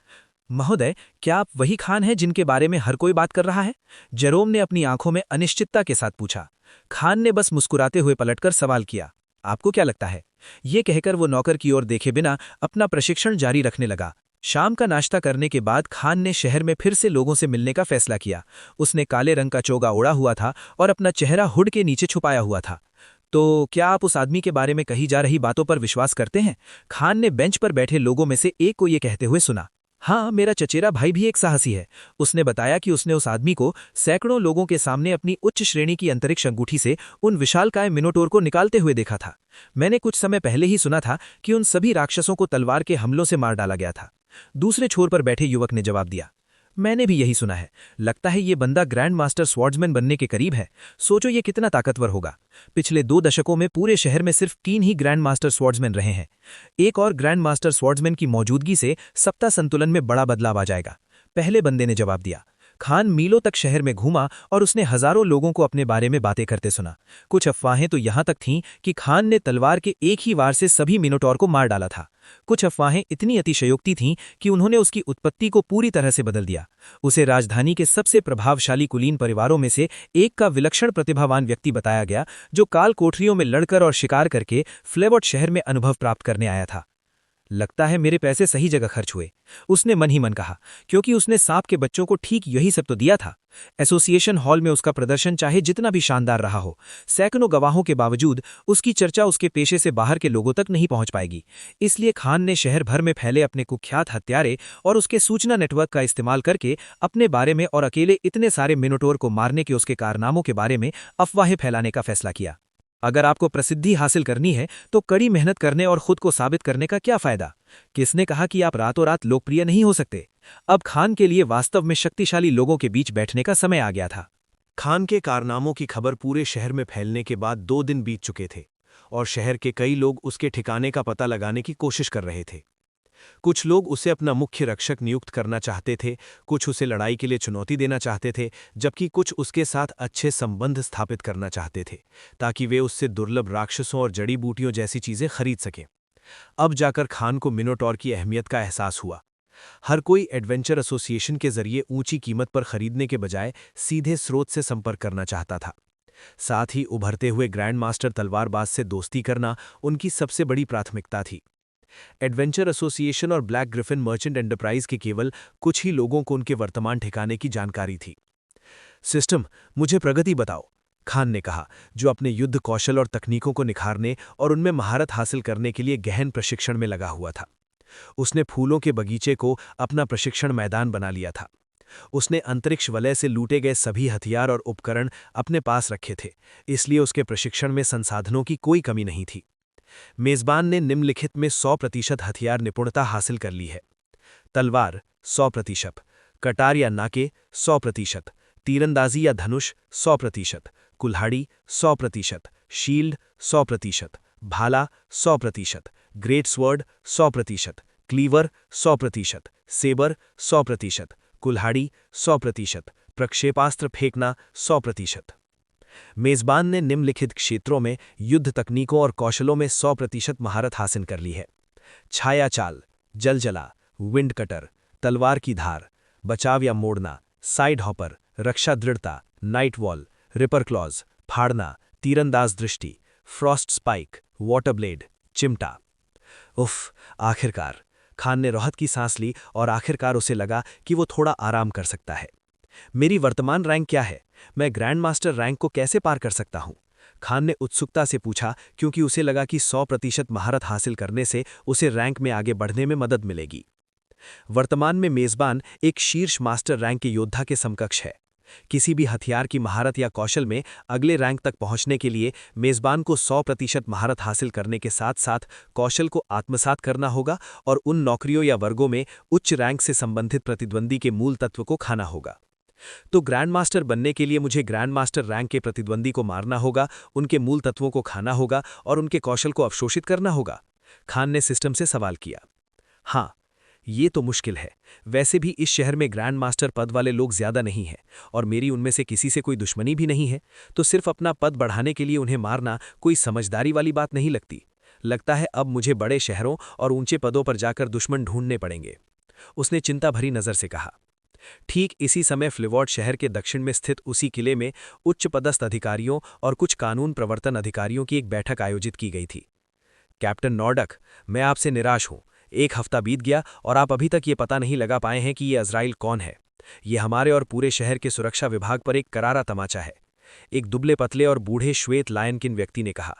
C: महोदय, क्या आप वही खान हैं जिनके बारे में हर कोई बात कर रहा है? जेरोम ने अपनी आंखों में अनिश्चितता के साथ पूछा। खान ने बस मुस्कुराते हुए पलटकर सवाल किया, आपको क्या लगता है? ये कहकर वो नौकर की ओर देखे बिना अपना प्रशिक्षण जारी रखने लगा। शाम का नाश्ता करने के बाद खान ने शहर में फिर से लोगों से मिलने का फैसला किया। उसने काले रंग का चोगा ओढ़ा हुआ था और अपना चेहरा हुड के नीचे छुपाया हुआ था। तो क्या आप उस आदमी के बारे में कही जा रही बातों पर विश्वास करते हैं? खान ने बेंच पर बैठे लोगों में से एक को ये कहते हुए सुना। हाँ, मेरा चचेरा भाई भी एक साहसी है। उसने बताया कि उसने उस आदमी को सैकड़ों लोगों के सामने अपनी उच्च श्रेणी की अंतरिक्ष अंगूठी से उन विशालकाय मिनोटोर को निकालते हुए देखा था। मैंने कुछ समय पहले ही सुना था कि उन सभी राक्षसों को तलवार के हमलों से मार डाला गया था। दूसरे छोर पर बैठे युवक ने जवाब दिया, मैंने भी यही सुना है। लगता है ये बंदा ग्रैंड मास्टर स्वॉर्ड्समैन बनने के करीब है। सोचो ये कितना ताकतवर होगा। पिछले 2 दशकों में पूरे शहर में सिर्फ 3 ही ग्रैंड मास्टर स्वॉर्ड्समैन रहे हैं। एक और ग्रैंड मास्टर स्वॉर्ड्समैन की मौजूदगी से सत्ता संतुलन में बड़ा बदलाव आ जाएगा। पहले बंदे ने जवाब दिया। खान मीलों तक शहर में घूमा और उसने हजारों लोगों को अपने बारे में बातें करते सुना। कुछ अफवाहें तो यहां तक थीं कि खान ने तलवार के एक ही वार से सभी मिनोटॉर को मार डाला था। कुछ अफवाहें इतनी अतिशयोक्ति थीं कि उन्होंने उसकी उत्पत्ति को पूरी तरह से बदल दिया। उसे राजधानी के सबसे प्रभावशाली कुलीन परिवारों में से एक का विलक्षण प्रतिभावान व्यक्ति बताया गया, जो काल कोठरियों में लड़कर और शिकार करके फ्लेवॉट शहर में अनुभव प्राप्त करने आया था। लगता है मेरे पैसे सही जगह खर्च हुए, उसने मन ही मन कहा, क्योंकि उसने सांप के बच्चों को ठीक यही सब तो दिया था। एसोसिएशन हॉल में उसका प्रदर्शन चाहे जितना भी शानदार रहा हो, सैकड़ों गवाहों के बावजूद उसकी चर्चा उसके पेशे से बाहर के लोगों तक नहीं पहुंच पाएगी। इसलिए खान ने शहर भर में फैले अपने कुख्यात हत्यारे और उसके सूचना नेटवर्क का इस्तेमाल करके अपने बारे में और अकेले इतने सारे मिनोटोर को मारने के उसके कारनामों के बारे में अफवाहें फैलाने का फैसला किया। अगर आपको प्रसिद्धि हासिल करनी है तो कड़ी मेहनत करने और खुद को साबित करने का क्या फायदा? किसने कहा कि आप रातों रात लोकप्रिय नहीं हो सकते? अब खान के लिए वास्तव में शक्तिशाली लोगों के बीच बैठने का समय आ गया था।
D: खान के कारनामों की खबर पूरे शहर में फैलने के बाद 2 दिन बीत चुके थे और शहर के कई लोग उसके ठिकाने का पता लगाने की कोशिश कर रहे थे। कुछ लोग उसे अपना मुख्य रक्षक नियुक्त करना चाहते थे, कुछ उसे लड़ाई के लिए चुनौती देना चाहते थे, जबकि कुछ उसके साथ अच्छे संबंध स्थापित करना चाहते थे ताकि वे उससे दुर्लभ राक्षसों और जड़ी बूटियों जैसी चीजें खरीद सकें। अब जाकर खान को मिनोटॉर की अहमियत का एहसास हुआ। हर कोई एडवेंचर एसोसिएशन के जरिए ऊंची कीमत पर खरीदने के बजाय सीधे स्रोत से संपर्क करना चाहता था। साथ ही उभरते हुए ग्रैंड मास्टर तलवारबाज से दोस्ती करना उनकी सबसे बड़ी प्राथमिकता थी। एडवेंचर एसोसिएशन और ब्लैक ग्रिफिन मर्चेंट एंटरप्राइज के केवल कुछ ही लोगों को उनके वर्तमान ठिकाने की जानकारी थी। सिस्टम, मुझे प्रगति बताओ, खान ने कहा, जो अपने युद्ध कौशल और तकनीकों को निखारने और उनमें महारत हासिल करने के लिए गहन प्रशिक्षण में लगा हुआ था। उसने फूलों के बगीचे को अपना प्रशिक्षण मैदान बना लिया था। उसने अंतरिक्ष वलय से लूटे गए सभी हथियार और उपकरण अपने पास रखे थे, इसलिए उसके प्रशिक्षण में संसाधनों की कोई कमी नहीं थी। मेजबान ने निम्नलिखित में 100% हथियार निपुणता हासिल कर ली है। तलवार 100%, कटार या नाके 100%, तीरंदाजी या धनुष 100%, कुल्हाड़ी 100%, शील्ड 100%, भाला 100%, ग्रेट स्वर्ड 100%, क्लीवर 100%, सेबर 100%, कुल्हाड़ी 100%, प्रक्षेपास्त्र फेंकना 100%। मेजबान ने निम्नलिखित क्षेत्रों में युद्ध तकनीकों और कौशलों में 100% महारत हासिल कर ली है। छाया चाल, जलजला, विंड कटर, तलवार की धार, बचाव या मोड़ना, साइड हॉपर, रक्षा दृढ़ता, नाइट वॉल, रिपर क्लॉज, फाड़ना, तीरंदाज दृष्टि, फ्रॉस्ट स्पाइक, वाटर ब्लेड, चिमटा। उफ, आखिरकार खान ने राहत की सांस ली और आखिरकार उसे लगा कि वो थोड़ा आराम कर सकता है। मेरी वर्तमान रैंक क्या है? मैं ग्रैंड मास्टर रैंक को कैसे पार कर सकता हूं? खान ने उत्सुकता से पूछा, क्योंकि उसे लगा कि 100% महारत हासिल करने से उसे रैंक में आगे बढ़ने में मदद मिलेगी। वर्तमान में मेजबान एक शीर्ष मास्टर रैंक के योद्धा के समकक्ष है। किसी भी हथियार की महारत या कौशल में अगले रैंक तक पहुंचने के लिए मेजबान को 100% महारत हासिल करने के साथ साथ कौशल को आत्मसात करना होगा और उन नौकरियों या वर्गों में उच्च रैंक से संबंधित प्रतिद्वंदी के मूल तत्व को खाना होगा। तो ग्रैंड मास्टर बनने के लिए मुझे ग्रैंड मास्टर रैंक के प्रतिद्वंदी को मारना होगा, उनके मूल तत्वों को खाना होगा और उनके कौशल को अवशोषित करना होगा। खान ने सिस्टम से सवाल किया। हाँ, ये तो मुश्किल है। वैसे भी इस शहर में ग्रैंड मास्टर पद वाले लोग ज्यादा नहीं हैं और मेरी उनमें से किसी से कोई दुश्मनी भी नहीं है, तो सिर्फ अपना पद बढ़ाने के लिए उन्हें मारना कोई समझदारी वाली बात नहीं लगती। लगता है अब मुझे बड़े शहरों और ऊंचे पदों पर जाकर दुश्मन ढूंढने पड़ेंगे, उसने चिंता भरी नजर से कहा। ठीक इसी समय फ्लेवॉट शहर के दक्षिण में स्थित उसी किले में उच्च पदस्थ अधिकारियों और कुछ कानून प्रवर्तन अधिकारियों की एक बैठक आयोजित की गई थी। कैप्टन नॉर्डक, मैं आपसे निराश हूं।
C: 1 हफ्ता बीत गया और आप अभी तक ये पता नहीं लगा पाए हैं कि ये अज़राइल कौन है। ये हमारे और पूरे शहर के सुरक्षा विभाग पर एक करारा तमाचा है। एक दुबले पतले और बूढ़े श्वेत लायनकिन व्यक्ति ने कहा।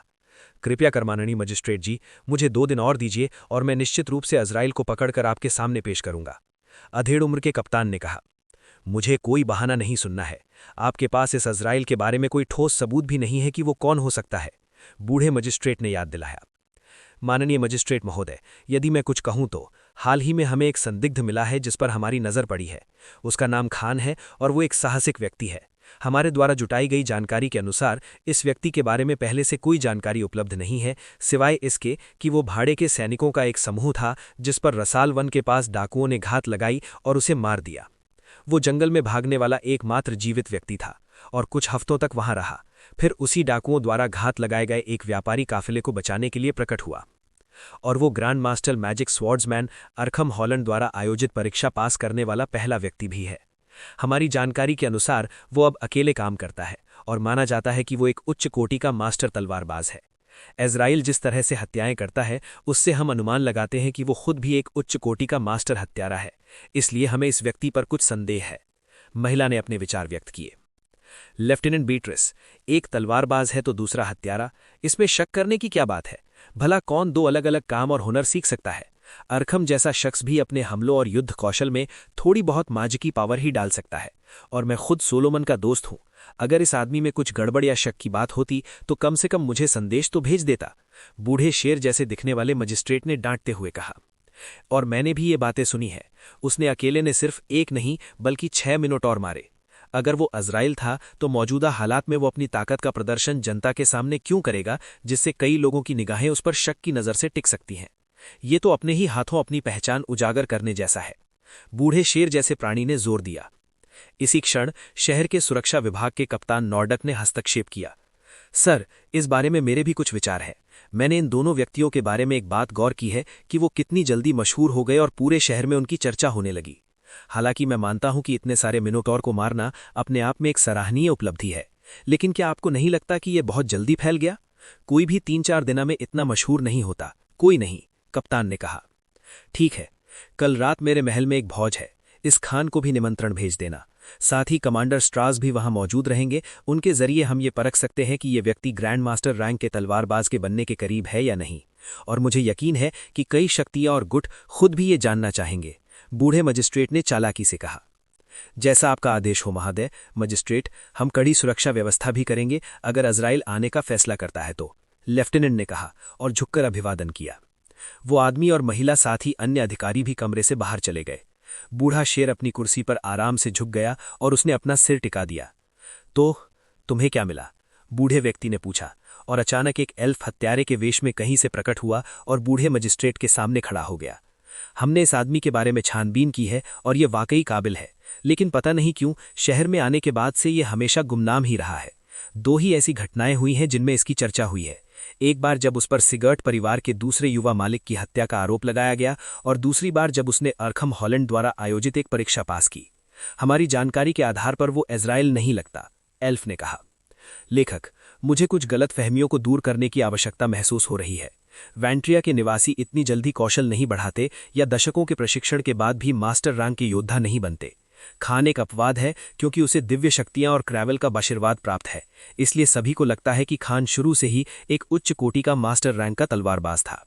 C: कृपया कर माननीय मजिस्ट्रेट जी, मुझे 2 दिन और दीजिए और मैं निश्चित रूप से अज़राइल को पकड़कर आपके सामने पेश करूंगा। अधेड़ उम्र के कप्तान ने कहा। मुझे कोई बहाना नहीं सुनना है। आपके पास इस अज़राइल के बारे में कोई ठोस सबूत भी नहीं है कि वो कौन हो सकता है, बूढ़े मजिस्ट्रेट ने याद दिलाया। माननीय मजिस्ट्रेट महोदय, यदि मैं कुछ कहूं तो हाल ही में हमें एक संदिग्ध मिला है जिस पर हमारी नज़र पड़ी है। उसका नाम खान है और वो एक साहसिक व्यक्ति है। हमारे द्वारा जुटाई गई जानकारी के अनुसार इस व्यक्ति के बारे में पहले से कोई जानकारी उपलब्ध नहीं है, सिवाय इसके कि वो भाड़े के सैनिकों का एक समूह था जिस पर रसाल वन के पास डाकुओं ने घात लगाई और उसे मार दिया। वो जंगल में भागने वाला एकमात्र जीवित व्यक्ति था और कुछ हफ्तों तक वहां रहा, फिर उसी डाकुओं द्वारा घात लगाए गए एक व्यापारी काफिले को बचाने के लिए प्रकट हुआ। और वो grand master magic swordsman Arkham Holland द्वारा आयोजित परीक्षा पास करने वाला पहला व्यक्ति भी है। हमारी जानकारी के अनुसार वो अब अकेले काम करता है और माना जाता है कि वो एक उच्च कोटि का मास्टर तलवारबाज है। अज़राइल जिस तरह से हत्याएं करता है उससे हम अनुमान लगाते हैं कि वो खुद भी एक उच्च कोटि का मास्टर हत्यारा है, इसलिए हमें इस व्यक्ति पर कुछ संदेह है। महिला ने अपने विचार व्यक्त किए। लेफ्टिनेंट बीट्रिस, एक तलवारबाज है तो दूसरा हत्यारा, इसमें शक करने की क्या बात है? भला कौन 2 अलग अलग काम और हुनर सीख सकता है? अरखम जैसा शख्स भी अपने हमलों और युद्ध कौशल में थोड़ी बहुत माजिकी पावर ही डाल सकता है, और मैं खुद सोलोमन का दोस्त हूं। अगर इस आदमी में कुछ गड़बड़ या शक की बात होती तो कम से कम मुझे संदेश तो भेज देता, बूढ़े शेर जैसे दिखने वाले मजिस्ट्रेट ने डांटते हुए कहा। और मैंने भी ये बातें सुनी है। उसने अकेले ने सिर्फ 1 नहीं बल्कि 6 मिनोटॉर मारे। अगर वो अज़राइल था तो मौजूदा हालात में वो अपनी ताकत का प्रदर्शन जनता के सामने क्यों करेगा, जिससे कई लोगों की निगाहें उस पर शक की नज़र से टिक सकती हैं? ये तो अपने ही हाथों अपनी पहचान उजागर करने जैसा है। बूढ़े शेर जैसे प्राणी ने जोर दिया। इसी क्षण शहर के सुरक्षा विभाग के कप्तान नॉर्डक ने हस्तक्षेप किया। सर, इस बारे में मेरे भी कुछ विचार हैं। मैंने इन दोनों व्यक्तियों के बारे में एक बात गौर की है कि वो कितनी जल्दी मशहूर हो गए और पूरे शहर में उनकी चर्चा होने लगी। हालांकि मैं मानता हूं कि इतने सारे मिनोटॉर को मारना अपने आप में एक सराहनीय उपलब्धि है, लेकिन क्या आपको नहीं लगता कि यह बहुत जल्दी फैल गया? कोई भी 3-4 दिनों में इतना मशहूर नहीं होता। कोई नहीं, कप्तान ने कहा। ठीक है, कल रात मेरे महल में एक भोज है, इस खान को भी निमंत्रण भेज देना। साथ ही कमांडर स्ट्रास भी वहां मौजूद रहेंगे। उनके जरिए हम ये परख सकते हैं कि ये व्यक्ति ग्रैंड मास्टर रैंक के तलवारबाज के बनने के करीब है या नहीं, और मुझे यकीन है कि कई शक्तियां और गुट खुद भी ये जानना चाहेंगे, बूढ़े मजिस्ट्रेट ने चालाकी से कहा। जैसा आपका आदेश हो महादय मजिस्ट्रेट, हम कड़ी सुरक्षा व्यवस्था भी करेंगे अगर अज़राइल आने का फैसला करता है तो, लेफ्टिनेंट ने कहा और झुककर अभिवादन किया। वो आदमी और महिला साथ ही अन्य अधिकारी भी कमरे से बाहर चले गए। बूढ़ा शेर अपनी कुर्सी पर आराम से झुक गया और उसने अपना सिर टिका दिया। तो तुम्हें क्या मिला? बूढ़े व्यक्ति ने पूछा, और अचानक एक एल्फ हत्यारे के वेश में कहीं से प्रकट हुआ और बूढ़े मजिस्ट्रेट के सामने खड़ा हो गया। हमने इस आदमी के बारे में छानबीन की है और ये वाकई काबिल है, लेकिन पता नहीं क्यों शहर में आने के बाद से ये हमेशा गुमनाम ही रहा है। 2 ही ऐसी घटनाएं हुई हैं जिनमें इसकी चर्चा हुई है। एक बार जब उस पर सिगर्ट परिवार के दूसरे युवा मालिक की हत्या का आरोप लगाया गया, और दूसरी बार जब उसने अरखम हॉलैंड द्वारा आयोजित एक परीक्षा पास की। हमारी जानकारी के आधार पर वो अज़राइल नहीं लगता, एल्फ ने कहा। लेखक, मुझे कुछ गलत फहमियों को दूर करने की आवश्यकता महसूस हो रही है। वैंट्रिया के निवासी इतनी जल्दी कौशल नहीं बढ़ाते या दशकों के प्रशिक्षण के बाद भी मास्टर रैंक के योद्धा नहीं बनते। खान एक अपवाद है क्योंकि उसे दिव्य शक्तियां और क्रैवल का आशीर्वाद प्राप्त है, इसलिए सभी को लगता है कि खान शुरू से ही एक उच्च कोटि का मास्टर रैंक का तलवारबाज था।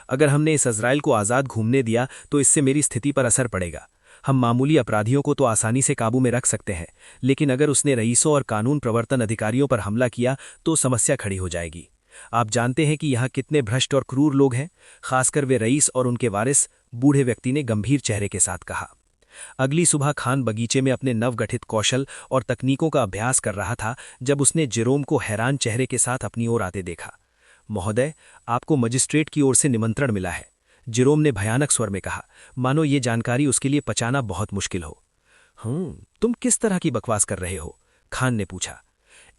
C: अगर हमने इस अज़राइल को आज़ाद घूमने दिया तो इससे मेरी स्थिति पर असर पड़ेगा। हम मामूली अपराधियों को तो आसानी से काबू में रख सकते हैं, लेकिन अगर उसने रईसों और कानून प्रवर्तन अधिकारियों पर हमला किया तो समस्या खड़ी हो जाएगी। आप जानते हैं कि यहाँ कितने भ्रष्ट और क्रूर लोग हैं, खासकर वे रईस और उनके वारिस, बूढ़े व्यक्ति ने गंभीर चेहरे के साथ कहा। अगली सुबह खान बगीचे में अपने नवगठित कौशल और तकनीकों का अभ्यास कर रहा था जब उसने जेरोम को हैरान चेहरे के साथ अपनी ओर आते देखा। महोदय, आपको मजिस्ट्रेट की ओर से निमंत्रण मिला है, जेरोम ने भयानक स्वर में कहा, मानो ये जानकारी उसके लिए पचाना बहुत मुश्किल हो। तुम किस तरह की बकवास कर रहे हो? खान ने पूछा।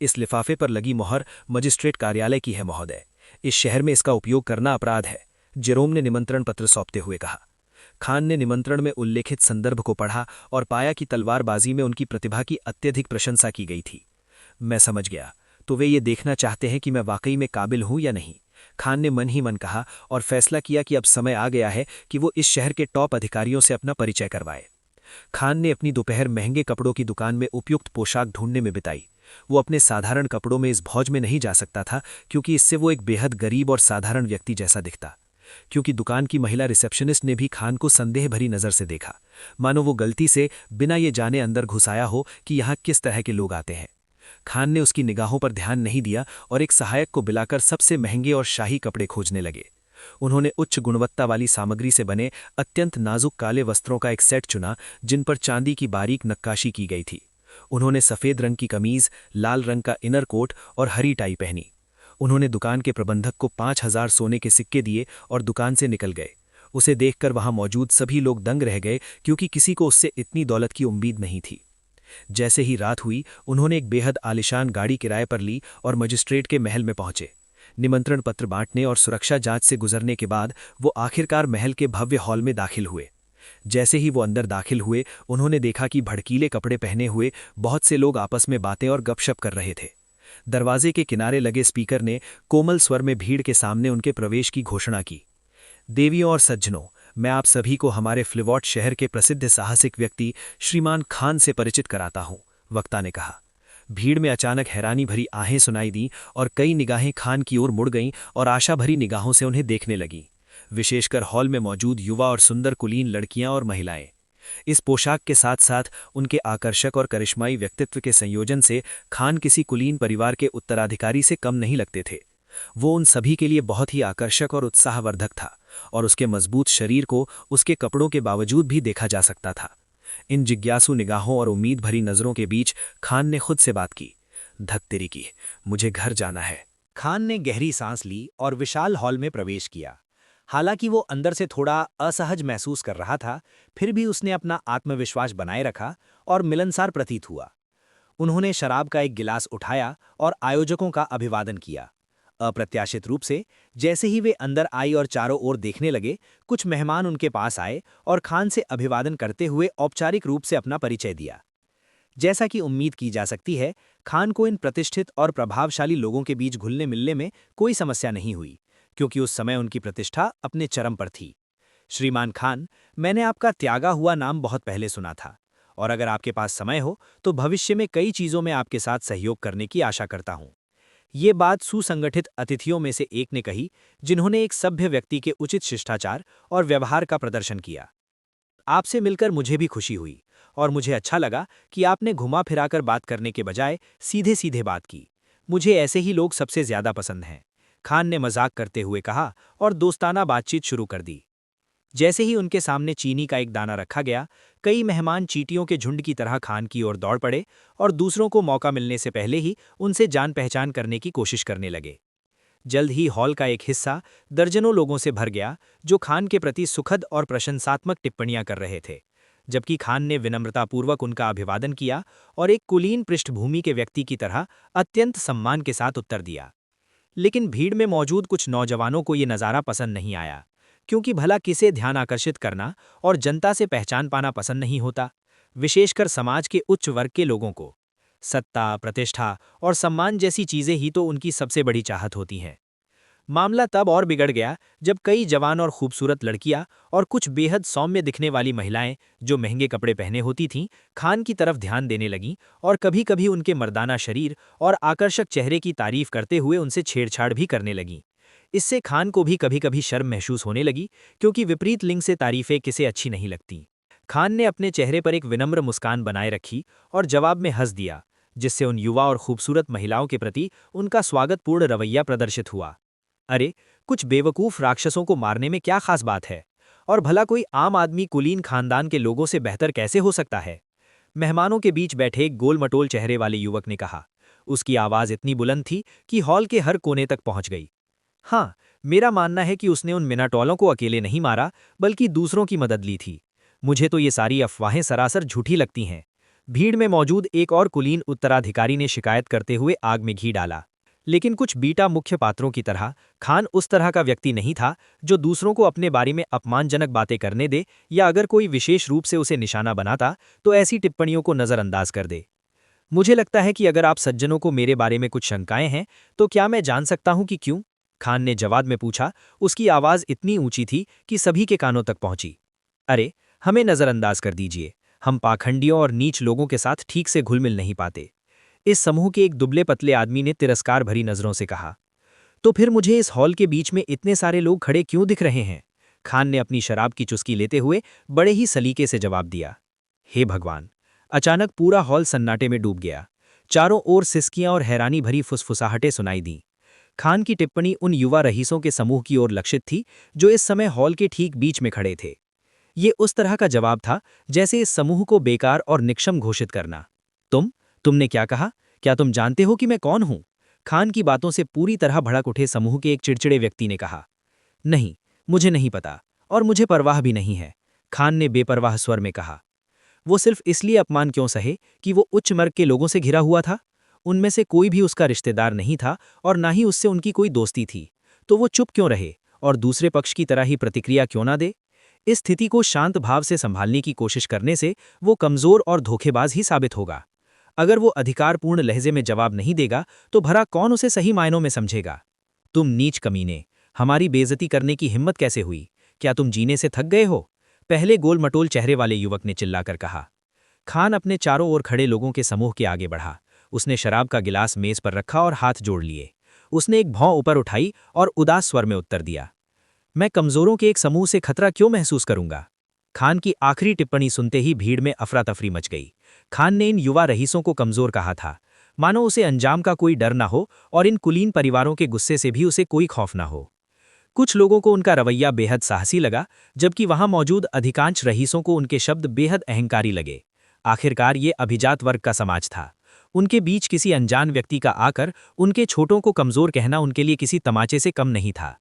C: इस लिफाफे पर लगी मोहर मजिस्ट्रेट कार्यालय की है महोदय, इस शहर में इसका उपयोग करना अपराध है, जेरोम ने निमंत्रण पत्र सौंपते हुए कहा। खान ने निमंत्रण में उल्लेखित संदर्भ को पढ़ा और पाया कि तलवारबाजी में उनकी प्रतिभा की अत्यधिक प्रशंसा की गई थी। मैं समझ गया, तो वे ये देखना चाहते हैं कि मैं वाकई में काबिल हूं या नहीं।
E: खान ने मन ही मन कहा और फैसला किया कि अब समय आ गया है कि वो इस शहर के टॉप अधिकारियों से अपना परिचय करवाए। खान ने अपनी दोपहर महंगे कपड़ों की दुकान में उपयुक्त पोशाक ढूंढने में बिताई। वो अपने साधारण कपड़ों में इस भौज में नहीं जा सकता था, क्योंकि इससे वो एक बेहद गरीब और साधारण व्यक्ति जैसा दिखता। क्योंकि दुकान की महिला रिसेप्शनिस्ट ने भी खान को संदेह भरी नजर से देखा, मानो वो गलती से बिना ये जाने अंदर घुसाया हो कि यहाँ किस तरह के लोग आते हैं। खान ने उसकी निगाहों पर ध्यान नहीं दिया और एक सहायक को बुलाकर सबसे महंगे और शाही कपड़े खोजने लगे। उन्होंने उच्च गुणवत्ता वाली सामग्री से बने अत्यंत नाजुक काले वस्त्रों का एक सेट चुना, जिन पर चांदी की बारीक नक्काशी की गई थी। उन्होंने सफेद रंग की कमीज, लाल रंग का इनर कोट और हरी टाई पहनी। उन्होंने दुकान के प्रबंधक को 5,000 सोने के सिक्के दिए और दुकान से निकल गए। उसे देखकर वहां मौजूद सभी लोग दंग रह गए, क्योंकि किसी को उससे इतनी दौलत की उम्मीद नहीं थी। जैसे ही रात हुई, उन्होंने एक बेहद आलिशान गाड़ी किराए पर ली और मजिस्ट्रेट के महल में पहुंचे। निमंत्रण पत्र बांटने और सुरक्षा जांच से गुजरने के बाद वो आखिरकार महल के भव्य हॉल में दाखिल हुए। जैसे ही वो अंदर दाखिल हुए, उन्होंने देखा कि भड़कीले कपड़े पहने हुए बहुत से लोग आपस में बातें और गपशप कर रहे थे। दरवाजे के किनारे लगे स्पीकर ने कोमल स्वर में भीड़ के सामने उनके प्रवेश की घोषणा की। देवियों और सज्जनों, मैं आप सभी को हमारे फ्लिवॉट शहर के प्रसिद्ध साहसिक व्यक्ति श्रीमान खान से परिचित कराता हूं, वक्ता ने कहा। भीड़ में अचानक हैरानी भरी आहें सुनाई दी और कई निगाहें खान की ओर मुड़ गईं और आशा भरी निगाहों से उन्हें देखने लगीं, विशेषकर हॉल में मौजूद युवा और सुंदर कुलीन लड़कियां और महिलाएं। इस पोशाक के साथ साथ उनके आकर्षक और करिश्माई व्यक्तित्व के संयोजन से खान किसी कुलीन परिवार के उत्तराधिकारी से कम नहीं लगते थे। वो उन सभी के लिए बहुत ही आकर्षक और उत्साहवर्धक था, और उसके मजबूत शरीर को उसके कपड़ों के बावजूद भी देखा जा सकता था। इन जिज्ञासु निगाहों और उम्मीद भरी नजरों के बीच खान ने खुद से बात की, धत तेरी की, मुझे घर जाना है।
C: खान ने गहरी सांस ली और विशाल हॉल में प्रवेश किया। हालांकि वो अंदर से थोड़ा असहज महसूस कर रहा था, फिर भी उसने अपना आत्मविश्वास बनाए रखा और मिलनसार प्रतीत हुआ। उन्होंने शराब का एक गिलास उठाया और आयोजकों का अभिवादन किया। अप्रत्याशित रूप से जैसे ही वे अंदर आई और चारों ओर देखने लगे, कुछ मेहमान उनके पास आए और खान से अभिवादन करते हुए औपचारिक रूप से अपना परिचय दिया। जैसा कि उम्मीद की जा सकती है, खान को इन प्रतिष्ठित और प्रभावशाली लोगों के बीच घुलने मिलने में कोई समस्या नहीं हुई, क्योंकि उस समय उनकी प्रतिष्ठा अपने चरम पर थी। श्रीमान खान, मैंने आपका त्यागा हुआ नाम बहुत पहले सुना था, और अगर आपके पास समय हो तो भविष्य में कई चीज़ों में आपके साथ सहयोग करने की आशा करता हूँ। ये बात सुसंगठित अतिथियों में से एक ने कही, जिन्होंने एक सभ्य व्यक्ति के उचित शिष्टाचार और व्यवहार का प्रदर्शन किया। आपसे मिलकर मुझे भी खुशी हुई, और मुझे अच्छा लगा कि आपने घुमा फिराकर बात करने के बजाय सीधे सीधे बात की। मुझे ऐसे ही लोग सबसे ज्यादा पसंद हैं, खान ने मजाक करते हुए कहा और दोस्ताना बातचीत शुरू कर दी। जैसे ही उनके सामने चीनी का एक दाना रखा गया, कई मेहमान चींटियों के झुंड की तरह खान की ओर दौड़ पड़े और दूसरों को मौका मिलने से पहले ही उनसे जान पहचान करने की कोशिश करने लगे। जल्द ही हॉल का एक हिस्सा दर्जनों लोगों से भर गया, जो खान के प्रति सुखद और प्रशंसात्मक टिप्पणियां कर रहे थे, जबकि खान ने विनम्रतापूर्वक उनका अभिवादन किया और एक कुलीन पृष्ठभूमि के व्यक्ति की तरह अत्यंत सम्मान के साथ उत्तर दिया। लेकिन भीड़ में मौजूद कुछ नौजवानों को ये नज़ारा पसंद नहीं आया, क्योंकि भला किसे ध्यान आकर्षित करना और जनता से पहचान पाना पसंद नहीं होता, विशेषकर समाज के उच्च वर्ग के लोगों को। सत्ता, प्रतिष्ठा और सम्मान जैसी चीजें ही तो उनकी सबसे बड़ी चाहत होती हैं। मामला तब और बिगड़ गया जब कई जवान और खूबसूरत लड़कियां और कुछ बेहद सौम्य दिखने वाली महिलाएं, जो महंगे कपड़े पहने होती थीं, खान की तरफ ध्यान देने लगीं और कभी-कभी उनके मर्दाना शरीर और आकर्षक चेहरे की तारीफ करते हुए उनसे छेड़छाड़ भी करने लगीं। इससे खान को भी कभी-कभी शर्म महसूस होने लगी, क्योंकि विपरीत लिंग से तारीफें किसे अच्छी नहीं लगतीं। खान ने अपने चेहरे पर एक विनम्र मुस्कान बनाए रखी और जवाब में हंस दिया, जिससे उन युवा और खूबसूरत महिलाओं के प्रति उनका स्वागतपूर्ण रवैया प्रदर्शित हुआ। अरे, कुछ बेवकूफ राक्षसों को मारने में क्या खास बात है, और भला कोई आम आदमी कुलीन खानदान के लोगों से बेहतर कैसे हो सकता है? मेहमानों के बीच बैठे एक गोल-मटोल चेहरे वाले युवक ने कहा। उसकी आवाज़ इतनी बुलंद थी कि हॉल के हर कोने तक पहुंच गई। हाँ, मेरा मानना है कि उसने उन मिनाटोलों को अकेले नहीं मारा, बल्कि दूसरों की मदद ली थी। मुझे तो ये सारी अफवाहें सरासर झूठी लगती हैं। भीड़ में मौजूद एक और कुलीन उत्तराधिकारी ने शिकायत करते हुए आग में घी डाला। लेकिन कुछ बीटा मुख्य पात्रों की तरह खान उस तरह का व्यक्ति नहीं था जो दूसरों को अपने बारे में अपमानजनक बातें करने दे, या अगर कोई विशेष रूप से उसे निशाना बनाता तो ऐसी टिप्पणियों को नज़रअंदाज कर दे। मुझे लगता है कि अगर आप सज्जनों को मेरे बारे में कुछ शंकाएं हैं, तो क्या मैं जान सकता हूं कि क्यों?
D: खान ने जवाब में पूछा। उसकी आवाज इतनी ऊंची थी कि सभी के कानों तक पहुंची। अरे, हमें नजरअंदाज कर दीजिए, हम पाखंडियों और नीच लोगों के साथ ठीक से घुल मिल नहीं पाते। इस समूह के एक दुबले पतले आदमी ने तिरस्कार भरी नजरों से कहा। तो फिर मुझे इस हॉल के बीच में इतने सारे लोग खड़े क्यों दिख रहे हैं? खान ने अपनी शराब की चुस्की लेते हुए बड़े ही सलीके से जवाब दिया। हे भगवान! अचानक पूरा हॉल सन्नाटे में डूब गया। चारों ओर सिसकियां और हैरानी भरी फुसफुसाहटें सुनाई दीं। खान की टिप्पणी उन युवा रईसों के समूह की ओर लक्षित थी जो इस समय हॉल के ठीक बीच में खड़े थे। ये उस तरह का जवाब था जैसे इस समूह को बेकार और निक्षम घोषित करना। तुमने क्या कहा? क्या तुम जानते हो कि मैं कौन हूं? खान की बातों से पूरी तरह भड़क उठे समूह के एक चिड़चिड़े व्यक्ति ने कहा। नहीं, मुझे नहीं पता और मुझे परवाह भी नहीं है, खान ने बेपरवाह स्वर में कहा। वो सिर्फ इसलिए अपमान क्यों सहे कि वो उच्च वर्ग के लोगों से घिरा हुआ था? उनमें से कोई भी उसका रिश्तेदार नहीं था और ना ही उससे उनकी कोई दोस्ती थी। तो वो चुप क्यों रहे और दूसरे पक्ष की तरह ही प्रतिक्रिया क्यों ना दे? इस स्थिति को शांत भाव से संभालने की कोशिश करने से वो कमजोर और धोखेबाज ही साबित होगा। अगर वो अधिकारपूर्ण लहजे में जवाब नहीं देगा तो भला कौन उसे सही मायनों में समझेगा? तुम नीच कमीने, हमारी बेइज्जती करने की हिम्मत कैसे हुई? क्या तुम जीने से थक गए हो? पहले गोलमटोल चेहरे वाले युवक ने चिल्लाकर कहा। खान अपने चारों ओर खड़े लोगों के समूह के आगे बढ़ा। उसने शराब का गिलास मेज पर रखा और हाथ जोड़ लिए। उसने एक भौं ऊपर उठाई और उदास स्वर में उत्तर दिया। मैं कमजोरों के एक समूह से खतरा क्यों महसूस करूंगा? खान की आखिरी टिप्पणी सुनते ही भीड़ में अफरा तफरी मच गई। खान ने इन युवा रईसों को कमजोर कहा था, मानो उसे अंजाम का कोई डर न हो और इन कुलीन परिवारों के गुस्से से भी उसे कोई खौफ न हो। कुछ लोगों को उनका रवैया बेहद साहसी लगा, जबकि वहां मौजूद अधिकांश रईसों को उनके शब्द बेहद अहंकारी लगे। आखिरकार ये अभिजात वर्ग का समाज था। उनके बीच किसी अनजान व्यक्ति का आकर उनके छोटों को कमजोर कहना उनके लिए किसी तमाचे से कम नहीं था।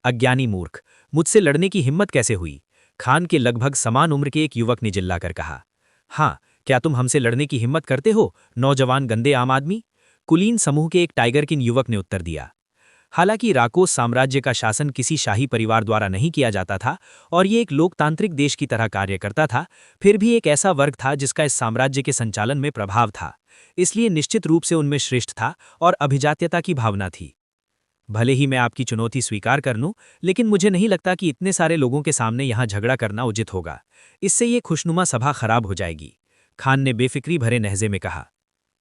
D: अज्ञानी मूर्ख, मुझसे लड़ने की हिम्मत कैसे हुई? खान के लगभग समान उम्र के एक युवक ने चिल्लाकर कहा। हाँ, क्या तुम हमसे लड़ने की हिम्मत करते हो, नौजवान गंदे आम आदमी? कुलीन समूह के एक टाइगर किन युवक ने उत्तर दिया। हालांकि राकोस साम्राज्य का शासन किसी शाही परिवार द्वारा नहीं किया जाता था और ये एक लोकतांत्रिक देश की तरह कार्य करता था, फिर भी एक ऐसा वर्ग था जिसका इस साम्राज्य के संचालन में प्रभाव था। इसलिए निश्चित रूप से उनमें श्रेष्ठ था और अभिजात्यता की भावना थी। भले ही मैं आपकी चुनौती स्वीकार कर लूं, लेकिन मुझे नहीं लगता कि इतने सारे लोगों के सामने यहां झगड़ा करना उचित होगा। इससे ये खुशनुमा सभा खराब हो जाएगी, खान ने बेफिक्री भरे लहजे में कहा।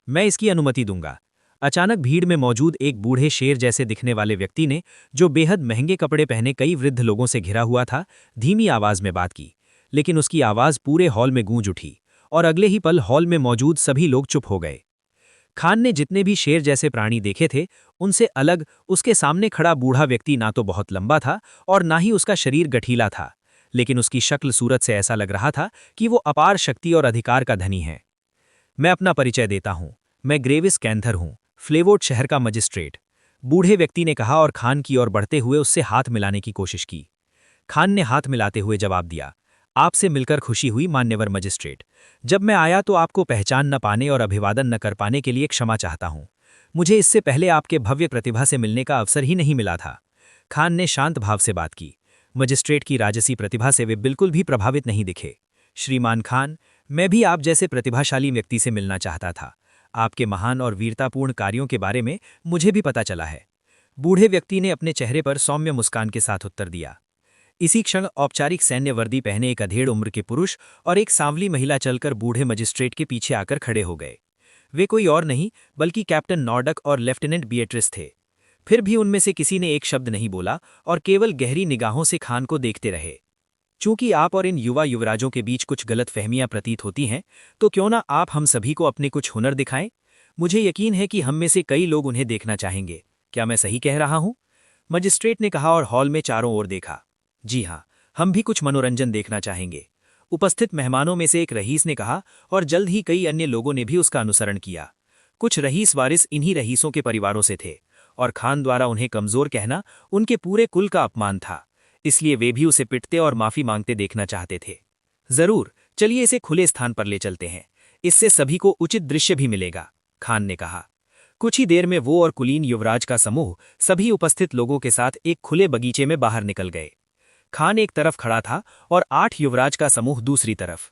D: मैं इसकी अनुमति दूंगा। अचानक भीड़ में मौजूद एक बूढ़े शेर जैसे दिखने वाले व्यक्ति ने, जो बेहद महंगे कपड़े पहने कई वृद्ध लोगों से घिरा हुआ था, धीमी आवाज में बात की, लेकिन उसकी आवाज पूरे हॉल में गूंज उठी और अगले ही पल हॉल में मौजूद सभी लोग चुप हो गए। खान ने जितने भी शेर जैसे प्राणी देखे थे, उनसे अलग उसके सामने खड़ा बूढ़ा व्यक्ति ना तो बहुत लंबा था और ना ही उसका शरीर गठीला था, लेकिन उसकी शक्ल सूरत से ऐसा लग रहा था कि वो अपार शक्ति और अधिकार का धनी है। मैं अपना परिचय देता हूं, मैं ग्रेविस कैंथर हूं, फ्लेवोर्ड शहर का मजिस्ट्रेट, बूढ़े व्यक्ति ने कहा और खान की ओर बढ़ते हुए उससे हाथ मिलाने की कोशिश की। खान ने हाथ मिलाते हुए जवाब दिया। आपसे मिलकर खुशी हुई मान्यवर मजिस्ट्रेट। जब मैं आया तो आपको पहचान न पाने और अभिवादन न कर पाने के लिए क्षमा चाहता हूं। मुझे इससे पहले आपके भव्य प्रतिभा से मिलने का अवसर ही नहीं मिला था। खान ने शांत भाव से बात की। मजिस्ट्रेट की राजसी प्रतिभा से वे बिल्कुल भी प्रभावित नहीं दिखे। श्रीमान खान, मैं भी आप जैसे प्रतिभाशाली व्यक्ति से मिलना चाहता था। आपके महान और वीरतापूर्ण कार्यों के बारे में मुझे भी पता चला है। बूढ़े व्यक्ति ने अपने चेहरे पर सौम्य मुस्कान के साथ उत्तर दिया। इसी क्षण औपचारिक सैन्य वर्दी पहने एक अधेड़ उम्र के पुरुष और एक सांवली महिला चलकर बूढ़े मजिस्ट्रेट के पीछे आकर खड़े हो गए। वे कोई और नहीं बल्कि कैप्टन नॉर्डक और लेफ्टिनेंट बिएट्रिस थे। फिर भी उनमें से किसी ने एक शब्द नहीं बोला और केवल गहरी निगाहों से खान को देखते रहे। चूंकि आप और इन युवा युवराजों के बीच कुछ गलतफहमियां प्रतीत होती हैं, तो क्यों ना आप हम सभी को अपने कुछ हुनर दिखाएं? मुझे यकीन है कि हम में से कई लोग उन्हें देखना चाहेंगे। क्या मैं सही कह रहा हूं? मजिस्ट्रेट ने कहा और हॉल में चारों ओर देखा। जी हाँ, हम भी कुछ मनोरंजन देखना चाहेंगे, उपस्थित मेहमानों में से एक रईस ने कहा और जल्द ही कई अन्य लोगों ने भी उसका अनुसरण किया। कुछ रईस वारिस इन्हीं रईसों के परिवारों से थे और खान द्वारा उन्हें कमजोर कहना उनके पूरे कुल का अपमान था, इसलिए वे भी उसे पिटते और माफी मांगते देखना चाहते थे। जरूर, चलिए इसे खुले स्थान पर ले चलते हैं, इससे सभी को उचित दृश्य भी मिलेगा, खान ने कहा। कुछ ही देर में वो और कुलीन युवराज का समूह सभी उपस्थित लोगों के साथ एक खुले बगीचे में बाहर निकल गए। खान एक तरफ खड़ा था और 8 युवराज का समूह दूसरी तरफ।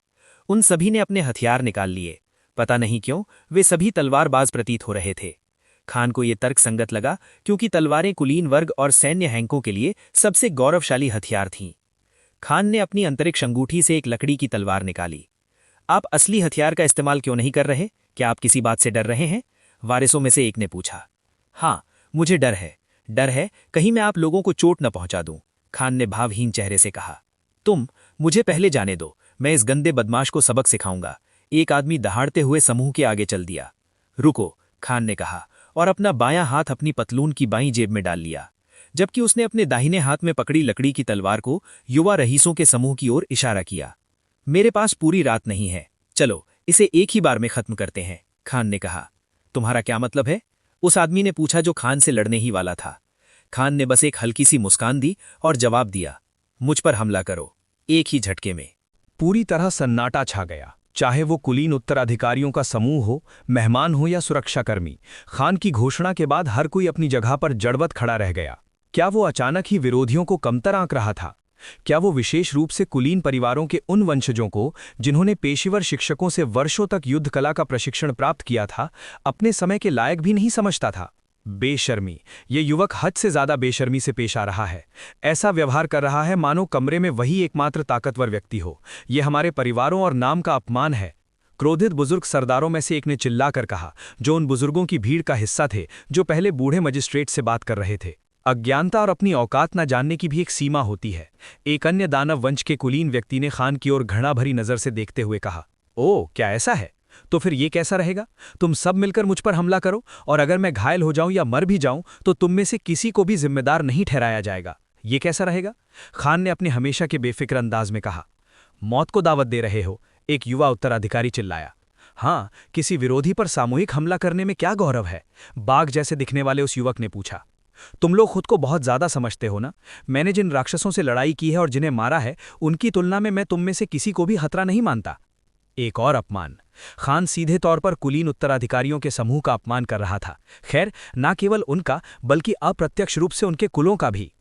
D: उन सभी ने अपने हथियार निकाल लिए। पता नहीं क्यों वे सभी तलवारबाज प्रतीत हो रहे थे।
E: खान को ये तर्क संगत लगा क्योंकि तलवारें कुलीन वर्ग और सैन्य हैंकों के लिए सबसे गौरवशाली हथियार थीं। खान ने अपनी अंतरिक्ष अंगूठी से एक लकड़ी की तलवार निकाली। आप असली हथियार का इस्तेमाल क्यों नहीं कर रहे? क्या आप किसी बात से डर रहे हैं? वारिसों में से एक ने पूछा। हाँ, मुझे डर है। डर है कहीं मैं आप लोगों को चोट न पहुंचा दूं, खान ने भावहीन चेहरे से कहा। मुझे पहले जाने दो, मैं इस गंदे बदमाश को सबक सिखाऊंगा। एक आदमी दहाड़ते हुए समूह के आगे चल दिया। रुको, खान ने कहा और अपना बायां हाथ अपनी पतलून की बाईं जेब में डाल लिया, जबकि उसने अपने दाहिने हाथ में पकड़ी लकड़ी की तलवार को युवा रईसों के समूह की ओर इशारा किया। मेरे पास पूरी रात नहीं है, चलो इसे एक ही बार में खत्म करते हैं, खान ने कहा। तुम्हारा क्या मतलब है? उस आदमी ने पूछा जो खान से लड़ने ही वाला था। खान ने बस एक हल्की सी मुस्कान दी और जवाब दिया, मुझ पर हमला करो, एक ही झटके में।
C: पूरी तरह सन्नाटा छा गया, चाहे वो कुलीन उत्तराधिकारियों का समूह हो, मेहमान हो या सुरक्षाकर्मी। खान की घोषणा के बाद हर कोई अपनी जगह पर जड़वत खड़ा रह गया। क्या वो अचानक ही विरोधियों को कमतर आंक रहा था? क्या वो विशेष रूप से कुलीन परिवारों के उन वंशजों को, जिन्होंने पेशेवर शिक्षकों से वर्षों तक युद्ध कला का प्रशिक्षण प्राप्त किया था, अपने समय के लायक भी नहीं समझता था? बेशर्मी, ये युवक हद से ज्यादा बेशर्मी से पेश आ रहा है। ऐसा व्यवहार कर रहा है मानो कमरे में वही एकमात्र ताकतवर व्यक्ति हो। ये हमारे परिवारों और नाम का अपमान है। क्रोधित बुजुर्ग सरदारों में से एक ने चिल्लाकर कहा, जो उन बुजुर्गों की भीड़ का हिस्सा थे जो पहले बूढ़े मजिस्ट्रेट से बात कर रहे थे। अज्ञानता और अपनी औकात न जानने की भी एक सीमा होती है। एक अन्य दानव वंश के कुलीन व्यक्ति ने खान की ओर घृणा भरी नजर से देखते हुए कहा, ओ क्या ऐसा है? तो फिर ये कैसा रहेगा? तुम सब मिलकर मुझ पर हमला करो और अगर मैं घायल हो जाऊं या मर भी जाऊं तो तुम में से किसी को भी जिम्मेदार नहीं ठहराया जाएगा। ये कैसा रहेगा? खान ने अपने हमेशा के बेफिक्र अंदाज में कहा। मौत को दावत दे रहे हो? एक युवा उत्तराधिकारी चिल्लाया। हाँ, किसी विरोधी पर सामूहिक हमला करने में क्या गौरव है? बाघ जैसे दिखने वाले उस युवक ने पूछा। तुम लोग खुद को बहुत ज्यादा समझते हो ना? मैंने जिन राक्षसों से लड़ाई की है और जिन्हें मारा है, उनकी तुलना में मैं तुम में से किसी को भी खतरा नहीं मानता। एक और अपमान। खान सीधे तौर पर कुलीन उत्तराधिकारियों के समूह का अपमान कर रहा था। खैर, न केवल उनका बल्कि अप्रत्यक्ष रूप से उनके कुलों का भी।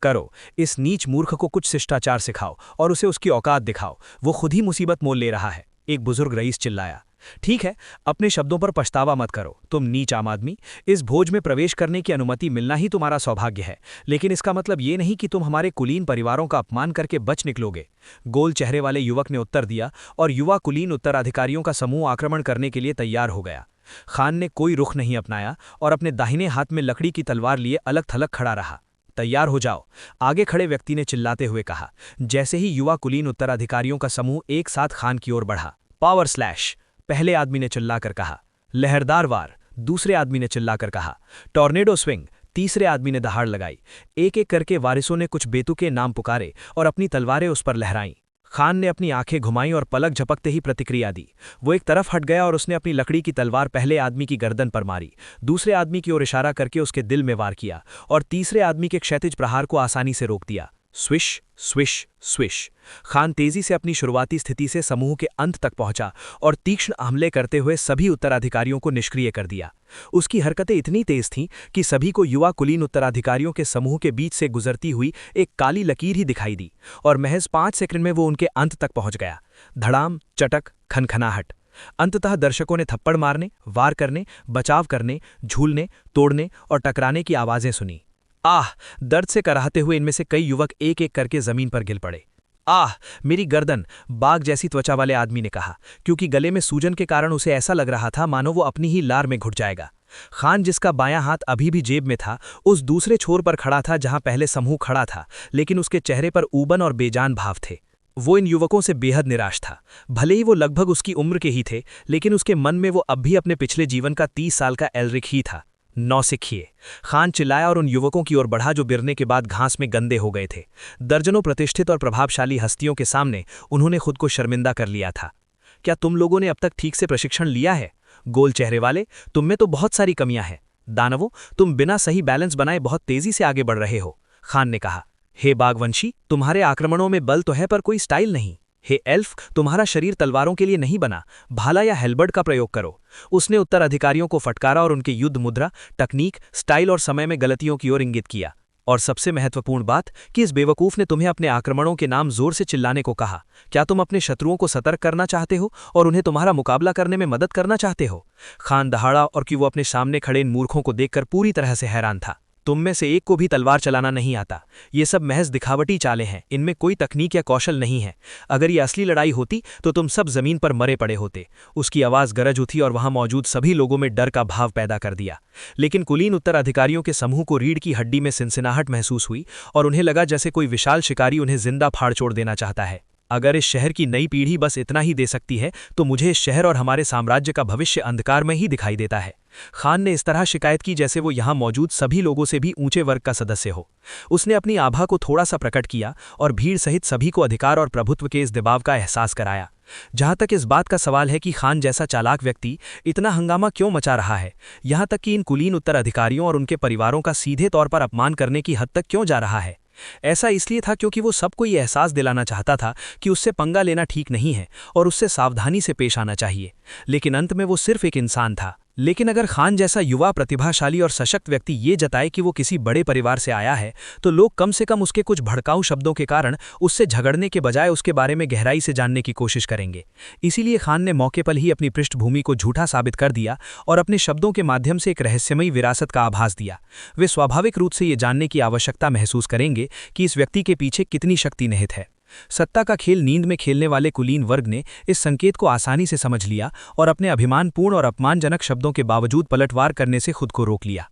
C: करो, इस नीच मूर्ख को कुछ शिष्टाचार सिखाओ और उसे उसकी औकात दिखाओ। वो खुद ही मुसीबत मोल ले रहा है, एक बुजुर्ग रईस चिल्लाया। ठीक है, अपने शब्दों पर पछतावा मत करो, तुम नीच आम आदमी। इस भोज में प्रवेश करने की अनुमति मिलना ही तुम्हारा सौभाग्य है, लेकिन इसका मतलब ये नहीं कि तुम हमारे कुलीन परिवारों का अपमान करके बच निकलोगे। गोल चेहरे वाले युवक ने उत्तर दिया और युवा कुलीन उत्तराधिकारियों का समूह आक्रमण करने के लिए तैयार हो गया। खान ने कोई रुख नहीं अपनाया और अपने दाहिने हाथ में लकड़ी की तलवार लिए अलग थलग खड़ा रहा। तैयार हो जाओ, आगे खड़े व्यक्ति ने चिल्लाते हुए कहा। जैसे ही युवा कुलीन उत्तराधिकारियों का समूह एक साथ खान की ओर बढ़ा। पावर स्लैश, पहले आदमी ने चिल्लाकर कहा। लहरदार वार, दूसरे आदमी ने चिल्लाकर कहा। टॉर्नेडो स्विंग, तीसरे आदमी ने दहाड़ लगाई। एक एक करके वारिसों ने कुछ बेतुके नाम पुकारे और अपनी तलवारें उस पर लहराईं। खान ने अपनी आंखें घुमाईं और पलक झपकते ही प्रतिक्रिया दी। वो एक तरफ हट गया और उसने अपनी लकड़ी की तलवार पहले आदमी की गर्दन पर मारी, दूसरे आदमी की ओर इशारा करके उसके दिल में वार किया और तीसरे आदमी के क्षैतिज प्रहार को आसानी से रोक दिया। Swish swish swish. खान तेजी से अपनी शुरुआती स्थिति से समूह के अंत तक पहुंचा और तीक्ष्ण हमले करते हुए सभी उत्तराधिकारियों को निष्क्रिय कर दिया। उसकी हरकतें इतनी तेज थीं कि सभी को युवा कुलीन उत्तराधिकारियों के समूह के बीच से गुजरती हुई एक काली लकीर ही दिखाई दी और महज 5 सेकंड में वो उनके अंत तक पहुंच गया। धड़ाम, चटक, खनखनाहट। अंततः दर्शकों ने थप्पड़ मारने, वार करने, बचाव करने, झूलने, तोड़ने और टकराने की आवाजें सुनी। आह! दर्द से कराहते हुए इनमें से कई युवक एक एक करके जमीन पर गिर पड़े। आह! मेरी गर्दन, बाघ जैसी त्वचा वाले आदमी ने कहा, क्योंकि गले में सूजन के कारण उसे ऐसा लग रहा था मानो वो अपनी ही लार में घुट जाएगा। खान, जिसका बायां हाथ अभी भी जेब में था, उस दूसरे छोर पर खड़ा था जहां पहले समूह खड़ा था, लेकिन उसके चेहरे पर ऊबन और बेजान भाव थे। वो इन युवकों से बेहद निराश था। भले ही वो लगभग उसकी उम्र के ही थे, लेकिन उसके मन में वो अब भी अपने पिछले जीवन का 30 साल का एल्रिक ही था। नौसिखिए, खान चिल्लाया और उन युवकों की ओर बढ़ा जो गिरने के बाद घास में गंदे हो गए थे। दर्जनों प्रतिष्ठित और प्रभावशाली हस्तियों के सामने उन्होंने खुद को शर्मिंदा कर लिया था। क्या तुम लोगों ने अब तक ठीक से प्रशिक्षण लिया है? गोल चेहरे वाले, तुम में तो बहुत सारी कमियां हैं। दानवों, तुम बिना सही बैलेंस बनाए बहुत तेजी से आगे बढ़ रहे हो, खान ने कहा। हे बाघवंशी, तुम्हारे आक्रमणों में बल तो है पर कोई स्टाइल नहीं। हे एल्फ, तुम्हारा शरीर तलवारों के लिए नहीं बना, भाला या हेलबर्ड का प्रयोग करो। उसने उत्तराधिकारियों को फटकारा और उनके युद्ध मुद्रा, तकनीक, स्टाइल और समय में गलतियों की ओर इंगित किया।
B: और सबसे महत्वपूर्ण बात कि इस बेवकूफ ने तुम्हें अपने आक्रमणों के नाम जोर से चिल्लाने को कहा। क्या तुम अपने शत्रुओं को सतर्क करना चाहते हो और उन्हें तुम्हारा मुकाबला करने में मदद करना चाहते हो? खान दहाड़ा और कि वो अपने सामने खड़े इन मूर्खों को देखकर पूरी तरह से हैरान था। तुम में से एक को भी तलवार चलाना नहीं आता। ये सब महज दिखावटी चालें हैं, इनमें कोई तकनीक या कौशल नहीं है। अगर ये असली लड़ाई होती तो तुम सब जमीन पर मरे पड़े होते। उसकी आवाज़ गरज उठी और वहां मौजूद सभी लोगों में डर का भाव पैदा कर दिया। लेकिन कुलीन उत्तराधिकारियों के समूह को रीढ़ की हड्डी में सिनसिनाहट महसूस हुई और उन्हें लगा जैसे कोई विशाल शिकारी उन्हें जिंदा फाड़ छोड़ देना चाहता है। अगर इस शहर की नई पीढ़ी बस इतना ही दे सकती है तो मुझे इस शहर और हमारे साम्राज्य का भविष्य अंधकार में ही दिखाई देता है। खान ने इस तरह शिकायत की जैसे वो यहाँ मौजूद सभी लोगों से भी ऊंचे वर्ग का सदस्य हो। उसने अपनी आभा को थोड़ा सा प्रकट किया और भीड़ सहित सभी को अधिकार और प्रभुत्व के इस दबाव का एहसास कराया। जहां तक इस बात का सवाल है कि खान जैसा चालाक व्यक्ति इतना हंगामा क्यों मचा रहा है, यहां तक कि इन कुलीन उत्तराधिकारियों और उनके परिवारों का सीधे तौर पर अपमान करने की हद तक क्यों जा रहा है। ऐसा इसलिए था क्योंकि वो सबको ये एहसास दिलाना चाहता था कि उससे पंगा लेना ठीक नहीं है और उससे सावधानी से पेश आना चाहिए। लेकिन अंत में वो सिर्फ एक इंसान था। लेकिन अगर खान जैसा युवा, प्रतिभाशाली और सशक्त व्यक्ति ये जताए कि वो किसी बड़े परिवार से आया है तो लोग कम से कम उसके कुछ भड़काऊ शब्दों के कारण उससे झगड़ने के बजाय उसके बारे में गहराई से जानने की कोशिश करेंगे। इसीलिए खान ने मौके पर ही अपनी पृष्ठभूमि को झूठा साबित कर दिया और अपने शब्दों के माध्यम से एक रहस्यमयी विरासत का आभास दिया। वे स्वाभाविक रूप से ये जानने की आवश्यकता महसूस करेंगे कि इस व्यक्ति के पीछे कितनी शक्ति निहित है। सत्ता का खेल नींद में खेलने वाले कुलीन वर्ग ने इस संकेत को आसानी से समझ लिया और अपने अभिमानपूर्ण और अपमानजनक शब्दों के बावजूद पलटवार करने से खुद को रोक लिया।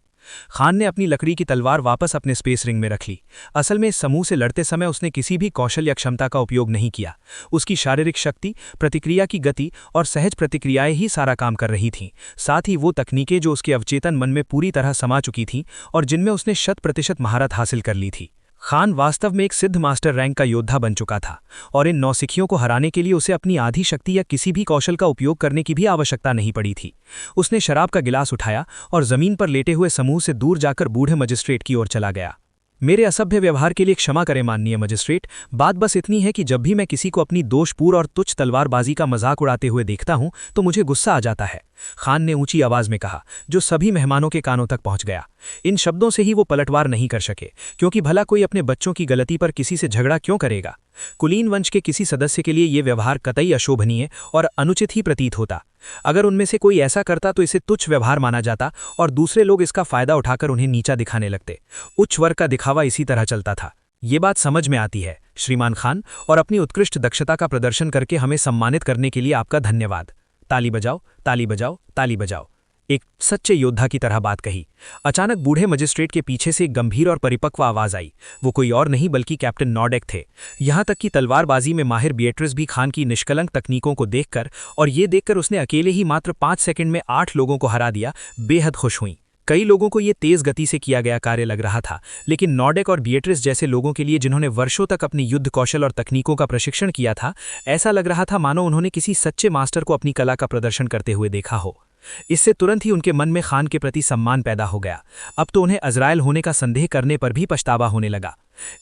B: खान ने अपनी लकड़ी की तलवार वापस अपने स्पेस रिंग में रख ली। असल में इस समूह से लड़ते समय उसने किसी भी कौशल या क्षमता का उपयोग नहीं किया। उसकी शारीरिक शक्ति, प्रतिक्रिया की गति और सहज प्रतिक्रियाएं ही सारा काम कर रही थीं। साथ ही वो तकनीकें जो उसके अवचेतन मन में पूरी तरह समा चुकी थीं और जिनमें उसने 100% महारत हासिल कर ली थी। खान वास्तव में एक सिद्ध मास्टर रैंक का योद्धा बन चुका था और इन नौसिखियों को हराने के लिए उसे अपनी आधी शक्ति या किसी भी कौशल का उपयोग करने की भी आवश्यकता नहीं पड़ी थी। उसने शराब का गिलास उठाया और जमीन पर लेटे हुए समूह से दूर जाकर बूढ़े मजिस्ट्रेट की ओर चला गया। मेरे असभ्य व्यवहार के लिए क्षमा करें माननीय मजिस्ट्रेट, बात बस इतनी है कि जब भी मैं किसी को अपनी दोषपूर्ण और तुच्छ तलवारबाजी का मजाक उड़ाते हुए देखता हूं तो मुझे गुस्सा आ जाता है, खान ने ऊंची आवाज में कहा, जो सभी मेहमानों के कानों तक पहुंच गया। इन शब्दों से ही वो पलटवार नहीं कर सके, क्योंकि भला कोई अपने बच्चों की गलती पर किसी से झगड़ा क्यों करेगा। कुलीन वंश के किसी सदस्य के लिए ये व्यवहार कतई अशोभनीय और अनुचित ही प्रतीत होता। अगर उनमें से कोई ऐसा करता तो इसे तुच्छ व्यवहार माना जाता और दूसरे लोग इसका फायदा उठाकर उन्हें नीचा दिखाने लगते। उच्च वर्ग का दिखावा इसी तरह चलता था। ये बात समझ में आती है श्रीमान खान, और अपनी उत्कृष्ट दक्षता का प्रदर्शन करके हमें सम्मानित करने के लिए आपका धन्यवाद। ताली बजाओ, ताली बजाओ, ताली बजाओ। एक सच्चे योद्धा की तरह बात कही। अचानक बूढ़े मजिस्ट्रेट के पीछे से एक गंभीर और परिपक्व आवाज आई। वो कोई और नहीं बल्कि कैप्टन नॉर्डेक थे। यहां तक कि तलवारबाजी में माहिर बिएट्रिस भी खान की निष्कलंक तकनीकों को देखकर और ये देखकर उसने अकेले ही मात्र 5 सेकंड में 8 लोगों को हरा दिया, बेहद खुश हुई। कई लोगों को ये तेज गति से किया गया कार्य लग रहा था, लेकिन नॉर्डेक और बिएट्रिस जैसे लोगों के लिए जिन्होंने वर्षों तक अपनी युद्ध कौशल और तकनीकों का प्रशिक्षण किया था, ऐसा लग रहा था मानो उन्होंने किसी सच्चे मास्टर को अपनी कला का प्रदर्शन करते हुए देखा हो। इससे तुरंत ही उनके मन में खान के प्रति सम्मान पैदा हो गया। अब तो उन्हें अजरायल होने का संदेह करने पर भी पछतावा होने लगा।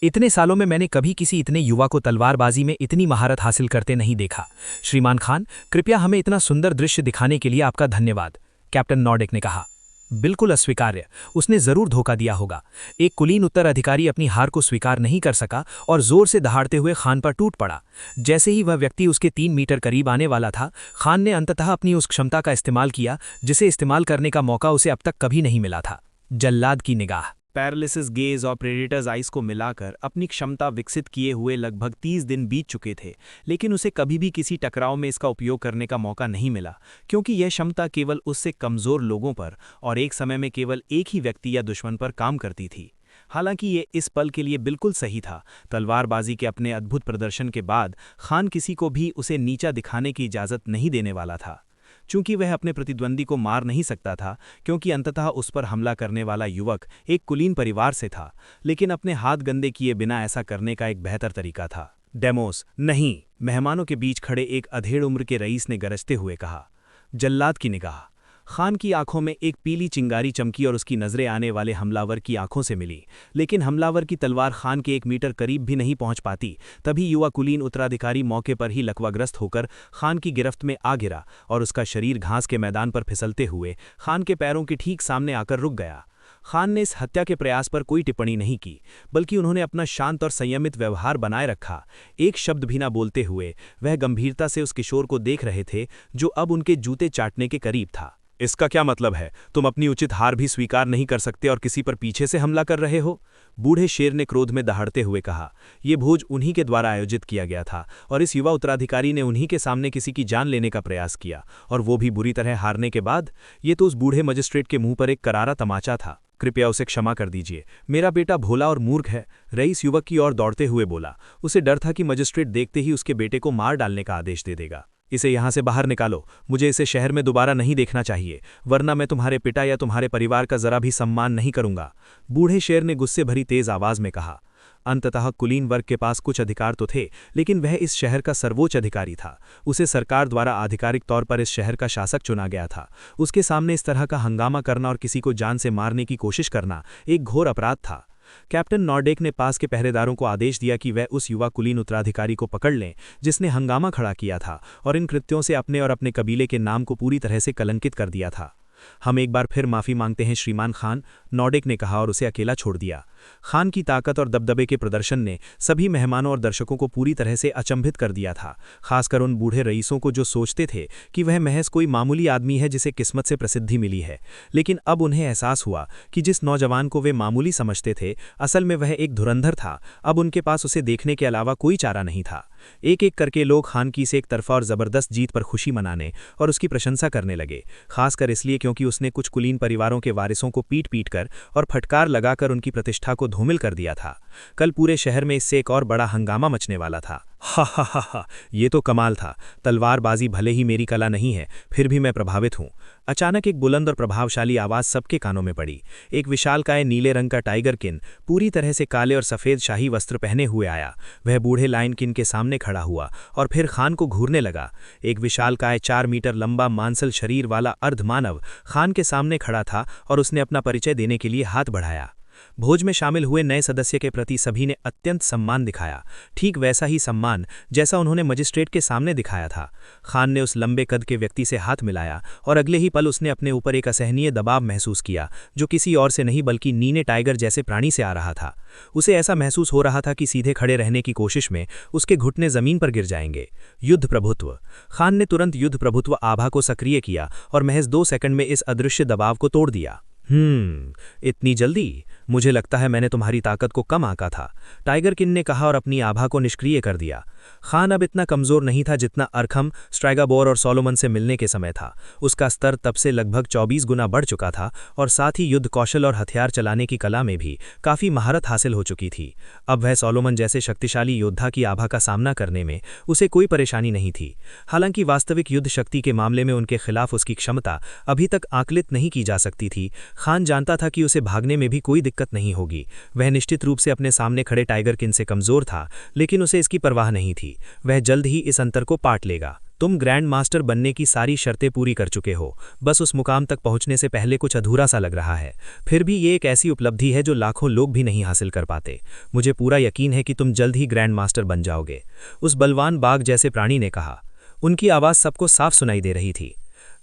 B: इतने सालों में मैंने कभी किसी इतने युवा को तलवारबाजी में इतनी महारत हासिल करते नहीं देखा। श्रीमान खान, कृपया हमें इतना सुंदर दृश्य दिखाने के लिए आपका धन्यवाद, कैप्टन नॉर्डेक ने कहा। बिल्कुल अस्वीकार्य, उसने जरूर धोखा दिया होगा। एक कुलीन उत्तराधिकारी अपनी हार को स्वीकार नहीं कर सका और जोर से दहाड़ते हुए खान पर टूट पड़ा। जैसे ही वह व्यक्ति उसके 3 मीटर करीब आने वाला था, खान ने अंततः अपनी उस क्षमता का इस्तेमाल किया जिसे इस्तेमाल करने का मौका उसे अब तक कभी नहीं मिला था। जल्लाद की निगाह।
C: पैरालिसिस गेज और प्रेडेटर्स आइज को मिलाकर अपनी क्षमता विकसित किए हुए लगभग 30 दिन बीत चुके थे, लेकिन उसे कभी भी किसी टकराव में इसका उपयोग करने का मौका नहीं मिला, क्योंकि यह क्षमता केवल उससे कमज़ोर लोगों पर और एक समय में केवल एक ही व्यक्ति या दुश्मन पर काम करती थी। हालांकि ये इस पल के लिए बिल्कुल सही था। तलवारबाजी के अपने अद्भुत प्रदर्शन के बाद खान किसी को भी उसे नीचा दिखाने की इजाज़त नहीं देने वाला था। चूंकि वह अपने प्रतिद्वंदी को मार नहीं सकता था, क्योंकि अंततः उस पर हमला करने वाला युवक एक कुलीन परिवार से था, लेकिन अपने हाथ गंदे किए बिना ऐसा करने का एक बेहतर तरीका था। डेमोस, नहीं, मेहमानों के बीच खड़े एक अधेड़ उम्र के रईस ने गरजते हुए कहा। जल्लाद की निगाह। खान की आंखों में एक पीली चिंगारी चमकी और उसकी नजरें आने वाले हमलावर की आंखों से मिली, लेकिन हमलावर की तलवार खान के 1 मीटर करीब भी नहीं पहुंच पाती। तभी युवा कुलीन उत्तराधिकारी मौके पर ही लकवाग्रस्त होकर खान की गिरफ्त में आ गिरा और उसका शरीर घास के मैदान पर फिसलते हुए खान के पैरों के ठीक सामने आकर रुक गया। खान ने इस हत्या के प्रयास पर कोई टिप्पणी नहीं की, बल्कि उन्होंने अपना शांत और संयमित व्यवहार बनाए रखा। एक शब्द भी ना बोलते हुए वह गंभीरता से उस किशोर को देख रहे थे जो अब उनके जूते चाटने के करीब था। इसका क्या मतलब है? तुम अपनी उचित हार भी स्वीकार नहीं कर सकते और किसी पर पीछे से हमला कर रहे हो? बूढ़े शेर ने क्रोध में दहाड़ते हुए कहा। यह भोज उन्हीं के द्वारा आयोजित किया गया था और इस युवा उत्तराधिकारी ने उन्हीं के सामने किसी की जान लेने का प्रयास किया, और वो भी बुरी तरह हारने के बाद। ये तो उस बूढ़े मजिस्ट्रेट के मुंह पर एक करारा तमाचा था। कृपया उसे क्षमा कर दीजिए, मेरा बेटा भोला और मूर्ख है, रईस युवक की ओर दौड़ते हुए बोला। उसे डर था कि मजिस्ट्रेट देखते ही उसके बेटे को मार डालने का आदेश दे देगा। इसे यहाँ से बाहर निकालो, मुझे इसे शहर में दोबारा नहीं देखना चाहिए, वरना मैं तुम्हारे पिता या तुम्हारे परिवार का जरा भी सम्मान नहीं करूंगा, बूढ़े शेर ने गुस्से भरी तेज आवाज में कहा। अंततः कुलीन वर्ग के पास कुछ अधिकार तो थे, लेकिन वह इस शहर का सर्वोच्च अधिकारी था। उसे सरकार द्वारा आधिकारिक तौर पर इस शहर का शासक चुना गया था। उसके सामने इस तरह का हंगामा करना और किसी को जान से मारने की कोशिश करना एक घोर अपराध था। कैप्टन नॉर्डेक ने पास के पहरेदारों को आदेश दिया कि वह उस युवा कुलीन उत्तराधिकारी को पकड़ लें जिसने हंगामा खड़ा किया था और इन कृत्यों से अपने और अपने कबीले के नाम को पूरी तरह से कलंकित कर दिया था। हम एक बार फिर माफी मांगते हैं श्रीमान खान, नॉर्डेक ने कहा और उसे अकेला छोड़ दिया। खान की ताकत और दबदबे के प्रदर्शन ने सभी मेहमानों और दर्शकों को पूरी तरह से अचंभित कर दिया था, खासकर उन बूढ़े रईसों को जो सोचते थे कि वह महज कोई मामूली आदमी है जिसे किस्मत से प्रसिद्धि मिली है। लेकिन अब उन्हें एहसास हुआ कि जिस नौजवान को वे मामूली समझते थे, असल में वह एक धुरंधर था। अब उनके पास उसे देखने के अलावा कोई चारा नहीं था। एक एक करके लोग खान की से एक तरफा और जबरदस्त जीत पर खुशी मनाने और उसकी प्रशंसा करने लगे, खासकर इसलिए क्योंकि उसने कुछ कुलीन परिवारों के वारिसों को पीट कर और फटकार लगाकर उनकी प्रतिष्ठा को धूमिल कर दिया था। कल पूरे शहर में इससे एक और बड़ा हंगामा मचने वाला था। हा हा हा हा, ये तो कमाल था। तलवारबाजी भले ही मेरी कला नहीं है, फिर भी मैं प्रभावित हूँ। अचानक एक बुलंद और प्रभावशाली आवाज सबके कानों में पड़ी। एक विशालकाय नीले रंग का टाइगर किन पूरी तरह से काले और सफेद शाही वस्त्र पहने हुए आया। वह बूढ़े लायन किन के सामने खड़ा हुआ और फिर खान को घूरने लगा। एक विशालकाय 4 मीटर लंबा मांसल शरीर वाला अर्धमानव खान के सामने खड़ा था और उसने अपना परिचय देने के लिए हाथ बढ़ाया। भोज में शामिल हुए नए सदस्य के प्रति सभी ने अत्यंत सम्मान दिखाया, ठीक वैसा ही सम्मान जैसा उन्होंने मजिस्ट्रेट के सामने दिखाया था। खान ने उस लंबे कद के व्यक्ति से हाथ मिलाया और अगले ही पल उसने अपने ऊपर एक असहनीय दबाव महसूस किया जो किसी और से नहीं बल्कि नीने टाइगर जैसे प्राणी से आ रहा था। उसे ऐसा महसूस हो रहा था कि सीधे खड़े रहने की कोशिश में उसके घुटने जमीन पर गिर जाएंगे। युद्ध प्रभुत्व। खान ने तुरंत युद्ध प्रभुत्व आभा को सक्रिय किया और महज 2 सेकंड में इस अदृश्य दबाव को तोड़ दिया। इतनी जल्दी? मुझे लगता है मैंने तुम्हारी ताकत को कम आंका था, टाइगर किन ने कहा और अपनी आभा को निष्क्रिय कर दिया। खान अब इतना कमजोर नहीं था जितना अरखम, स्ट्रैगाबोर और सोलोमन से मिलने के समय था। उसका स्तर तब से लगभग 24 गुना बढ़ चुका था और साथ ही युद्ध कौशल और हथियार चलाने की कला में भी काफी महारत हासिल हो चुकी थी। अब वह सोलोमन जैसे शक्तिशाली योद्धा की आभा का सामना करने में उसे कोई परेशानी नहीं थी। हालांकि वास्तविक युद्ध शक्ति के मामले में उनके खिलाफ उसकी क्षमता अभी तक आकलित नहीं की जा सकती थी। खान जानता था कि उसे भागने में भी कोई दिक्कत नहीं होगी। वह निश्चित रूप से अपने सामने खड़े टाइगर किन से कमजोर था, लेकिन उसे इसकी परवाह नहीं थी। वह जल्द ही इस अंतर को पाट लेगा। तुम ग्रैंड मास्टर बनने की सारी शर्तें पूरी कर चुके हो, बस उस मुकाम तक पहुंचने से पहले कुछ अधूरा सा लग रहा है। फिर भी ये एक ऐसी उपलब्धि है जो लाखों लोग भी नहीं हासिल कर पाते। मुझे पूरा यकीन है कि तुम जल्द ही ग्रैंड मास्टर बन जाओगे, उस बलवान बाघ जैसे प्राणी ने कहा। उनकी आवाज सबको साफ सुनाई दे रही थी।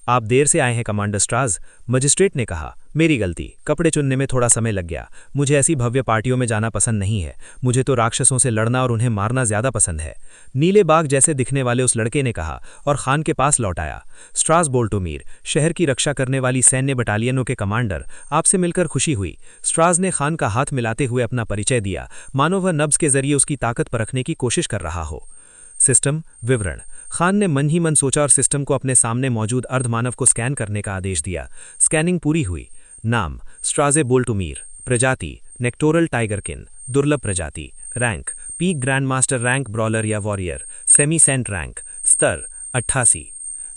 C: आप देर से आए हैं कमांडर स्ट्राज, मजिस्ट्रेट ने कहा। मेरी गलती, कपड़े चुनने में थोड़ा समय लग गया। मुझे ऐसी भव्य पार्टियों में जाना पसंद नहीं है। मुझे तो राक्षसों से लड़ना और उन्हें मारना ज्यादा पसंद है, नीले बाघ जैसे दिखने वाले उस लड़के ने कहा और खान के पास लौट आया। स्ट्रास बोल्टोमीर, शहर की रक्षा करने वाली सैन्य बटालियनों के कमांडर, आपसे मिलकर खुशी हुई। स्ट्रास ने खान का हाथ मिलाते हुए अपना परिचय दिया, मानो वह नब्ज के जरिए उसकी ताकत परखने की कोशिश कर रहा हो। सिस्टम विवरण। खान ने मन ही मन सोचा और सिस्टम को अपने सामने मौजूद अर्धमानव को स्कैन करने का आदेश दिया। स्कैनिंग पूरी हुई। नाम स्ट्राजे बोल्टोमीर, प्रजाति नेक्टोरल टाइगर किन, दुर्लभ प्रजाति, rank peak grand master rank brawler या वॉरियर, सेमी सेंट रैंक, स्तर 88,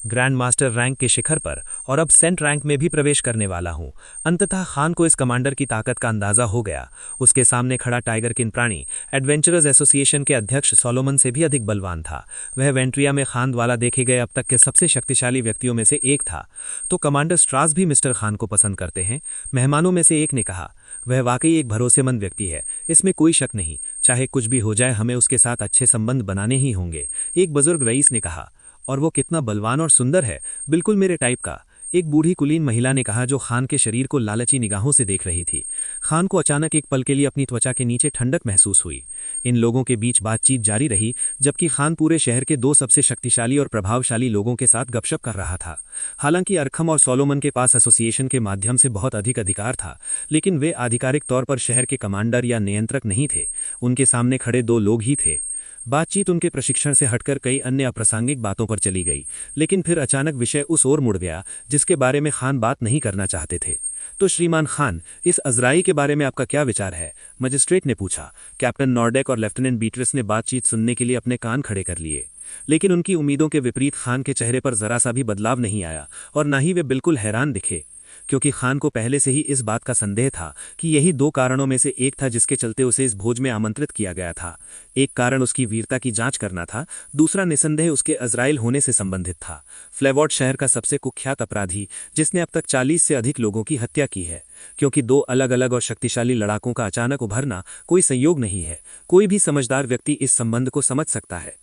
C: ग्रैंड मास्टर रैंक के शिखर पर और अब सेंट रैंक में भी प्रवेश करने वाला हूं। अंततः खान को इस कमांडर की ताकत का अंदाजा हो गया। उसके सामने खड़ा टाइगर किन प्राणी एडवेंचरर्स एसोसिएशन के अध्यक्ष सोलोमन से भी अधिक बलवान था। वह वेंट्रिया में खान द्वारा देखे गए अब तक के सबसे शक्तिशाली व्यक्तियों में से एक था। तो कमांडर स्ट्रास भी मिस्टर खान को पसंद करते हैं, मेहमानों में से एक ने कहा। वह वाकई एक भरोसेमंद व्यक्ति है, इसमें कोई शक नहीं। चाहे कुछ भी हो जाए, हमें उसके साथ अच्छे संबंध बनाने ही होंगे, एक बुजुर्ग रईस ने कहा। और वो कितना बलवान और सुंदर है, बिल्कुल मेरे टाइप का,
E: एक बूढ़ी कुलीन महिला ने कहा, जो खान के शरीर को लालची निगाहों से देख रही थी। खान को अचानक एक पल के लिए अपनी त्वचा के नीचे ठंडक महसूस हुई। इन लोगों के बीच बातचीत जारी रही, जबकि खान पूरे शहर के 2 सबसे शक्तिशाली और प्रभावशाली लोगों के साथ गपशप कर रहा था। हालांकि अरखम और सोलोमन के पास एसोसिएशन के माध्यम से बहुत अधिक अधिकार था, लेकिन वे आधिकारिक तौर पर शहर के कमांडर या नियंत्रक नहीं थे। उनके सामने खड़े 2 लोग ही थे। बातचीत उनके प्रशिक्षण से हटकर कई अन्य अप्रासंगिक बातों पर चली गई, लेकिन फिर अचानक विषय उस ओर मुड़ गया जिसके बारे में खान बात नहीं करना चाहते थे। तो श्रीमान खान, इस अजराई के बारे में आपका क्या विचार है? मजिस्ट्रेट ने पूछा। कैप्टन नॉर्डेक और लेफ्टिनेंट बीट्रिस ने बातचीत सुनने के लिए अपने कान खड़े कर लिए, लेकिन उनकी उम्मीदों के विपरीत खान के चेहरे पर जरा सा भी बदलाव नहीं आया, और न ही वे बिल्कुल हैरान दिखे, क्योंकि खान को पहले से ही इस बात का संदेह था कि यही 2 कारणों में से एक था जिसके चलते उसे इस भोज में आमंत्रित किया गया था। एक कारण उसकी वीरता की जांच करना था, दूसरा निसंदेह उसके अजराइल होने से संबंधित था। फ्लेवॉर्ड शहर का सबसे कुख्यात अपराधी, जिसने अब तक 40 से अधिक लोगों की हत्या की है। क्योंकि 2 अलग अलग और शक्तिशाली लड़ाकों का अचानक उभरना कोई संयोग नहीं है। कोई भी समझदार व्यक्ति इस संबंध को समझ सकता है।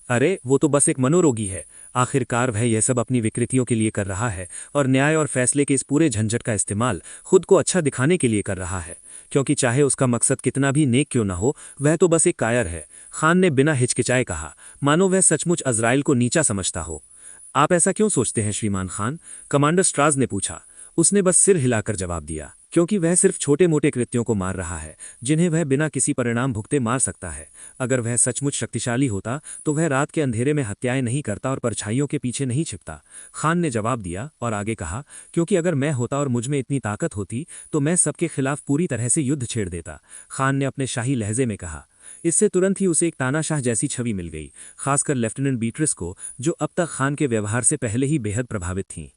E: अरे, वो तो बस एक मनोरोगी है। आखिरकार वह यह सब अपनी विकृतियों के लिए कर रहा है, और न्याय और फैसले के इस पूरे झंझट का इस्तेमाल खुद को अच्छा दिखाने के लिए कर रहा है। क्योंकि चाहे उसका मकसद कितना भी नेक क्यों न हो, वह तो बस एक कायर है। खान ने बिना हिचकिचाए कहा, मानो वह सचमुच अजराइल को नीचा समझता हो। आप ऐसा क्यों सोचते हैं श्रीमान खान? कमांडर स्ट्राज ने पूछा। उसने बस सिर हिलाकर जवाब दिया, क्योंकि वह सिर्फ छोटे मोटे कृत्यों को मार रहा है, जिन्हें वह बिना किसी परिणाम भुगते मार सकता है। अगर वह सचमुच शक्तिशाली होता तो वह रात के अंधेरे में हत्याएं नहीं करता और परछाइयों के पीछे नहीं छिपता। खान ने जवाब दिया और आगे कहा, क्योंकि अगर मैं होता और मुझ में इतनी ताकत होती तो मैं सबके खिलाफ पूरी तरह से युद्ध छेड़ देता। खान ने अपने शाही लहजे में कहा। इससे तुरंत ही उसे एक तानाशाह जैसी छवि मिल गई, खासकर लेफ्टिनेंट बीट्रिस को, जो अब तक खान के व्यवहार से पहले ही बेहद प्रभावित थीं।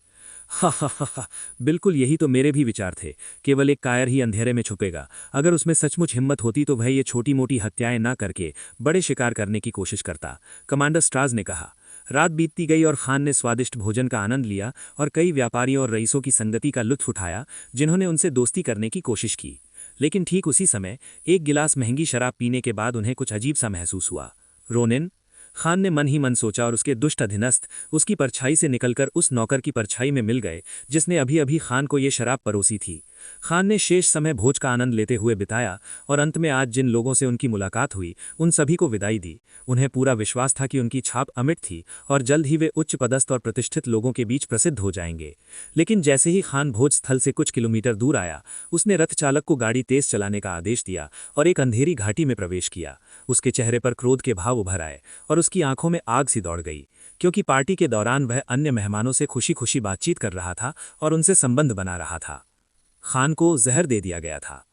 E: हा हा हा हा, बिल्कुल यही तो मेरे भी विचार थे। केवल एक कायर ही अंधेरे में छुपेगा। अगर उसमें सचमुच हिम्मत होती तो वह ये छोटी मोटी हत्याएं ना करके बड़े शिकार करने की कोशिश करता, कमांडर स्ट्राज ने कहा। रात बीतती गई और खान ने स्वादिष्ट भोजन का आनंद लिया और कई व्यापारियों और रईसों की संगति का लुत्फ उठाया, जिन्होंने उनसे दोस्ती करने की कोशिश की। लेकिन ठीक उसी समय एक गिलास महंगी शराब पीने के बाद उन्हें कुछ अजीब सा महसूस हुआ। रोनिन, खान ने मन ही मन सोचा, और उसके दुष्ट अधीनस्थ उसकी परछाई से निकलकर उस नौकर की परछाई में मिल गए जिसने अभी अभी खान को ये शराब परोसी थी। खान ने शेष समय भोज का आनंद लेते हुए बिताया, और अंत में आज जिन लोगों से उनकी मुलाकात हुई उन सभी को विदाई दी। उन्हें पूरा विश्वास था कि उनकी छाप अमिट थी और जल्द ही वे उच्च पदस्थ और प्रतिष्ठित लोगों के बीच प्रसिद्ध हो जाएंगे। लेकिन जैसे ही खान भोज स्थल से कुछ किलोमीटर दूर आया, उसने रथ चालक को गाड़ी तेज चलाने का आदेश दिया और एक अंधेरी घाटी में प्रवेश किया। उसके चेहरे पर क्रोध के भाव उभर आए और उसकी आंखों में आग सी दौड़ गई, क्योंकि पार्टी के दौरान वह अन्य मेहमानों से खुशी खुशी बातचीत कर रहा था और उनसे संबंध बना रहा था। खान को जहर दे दिया गया था।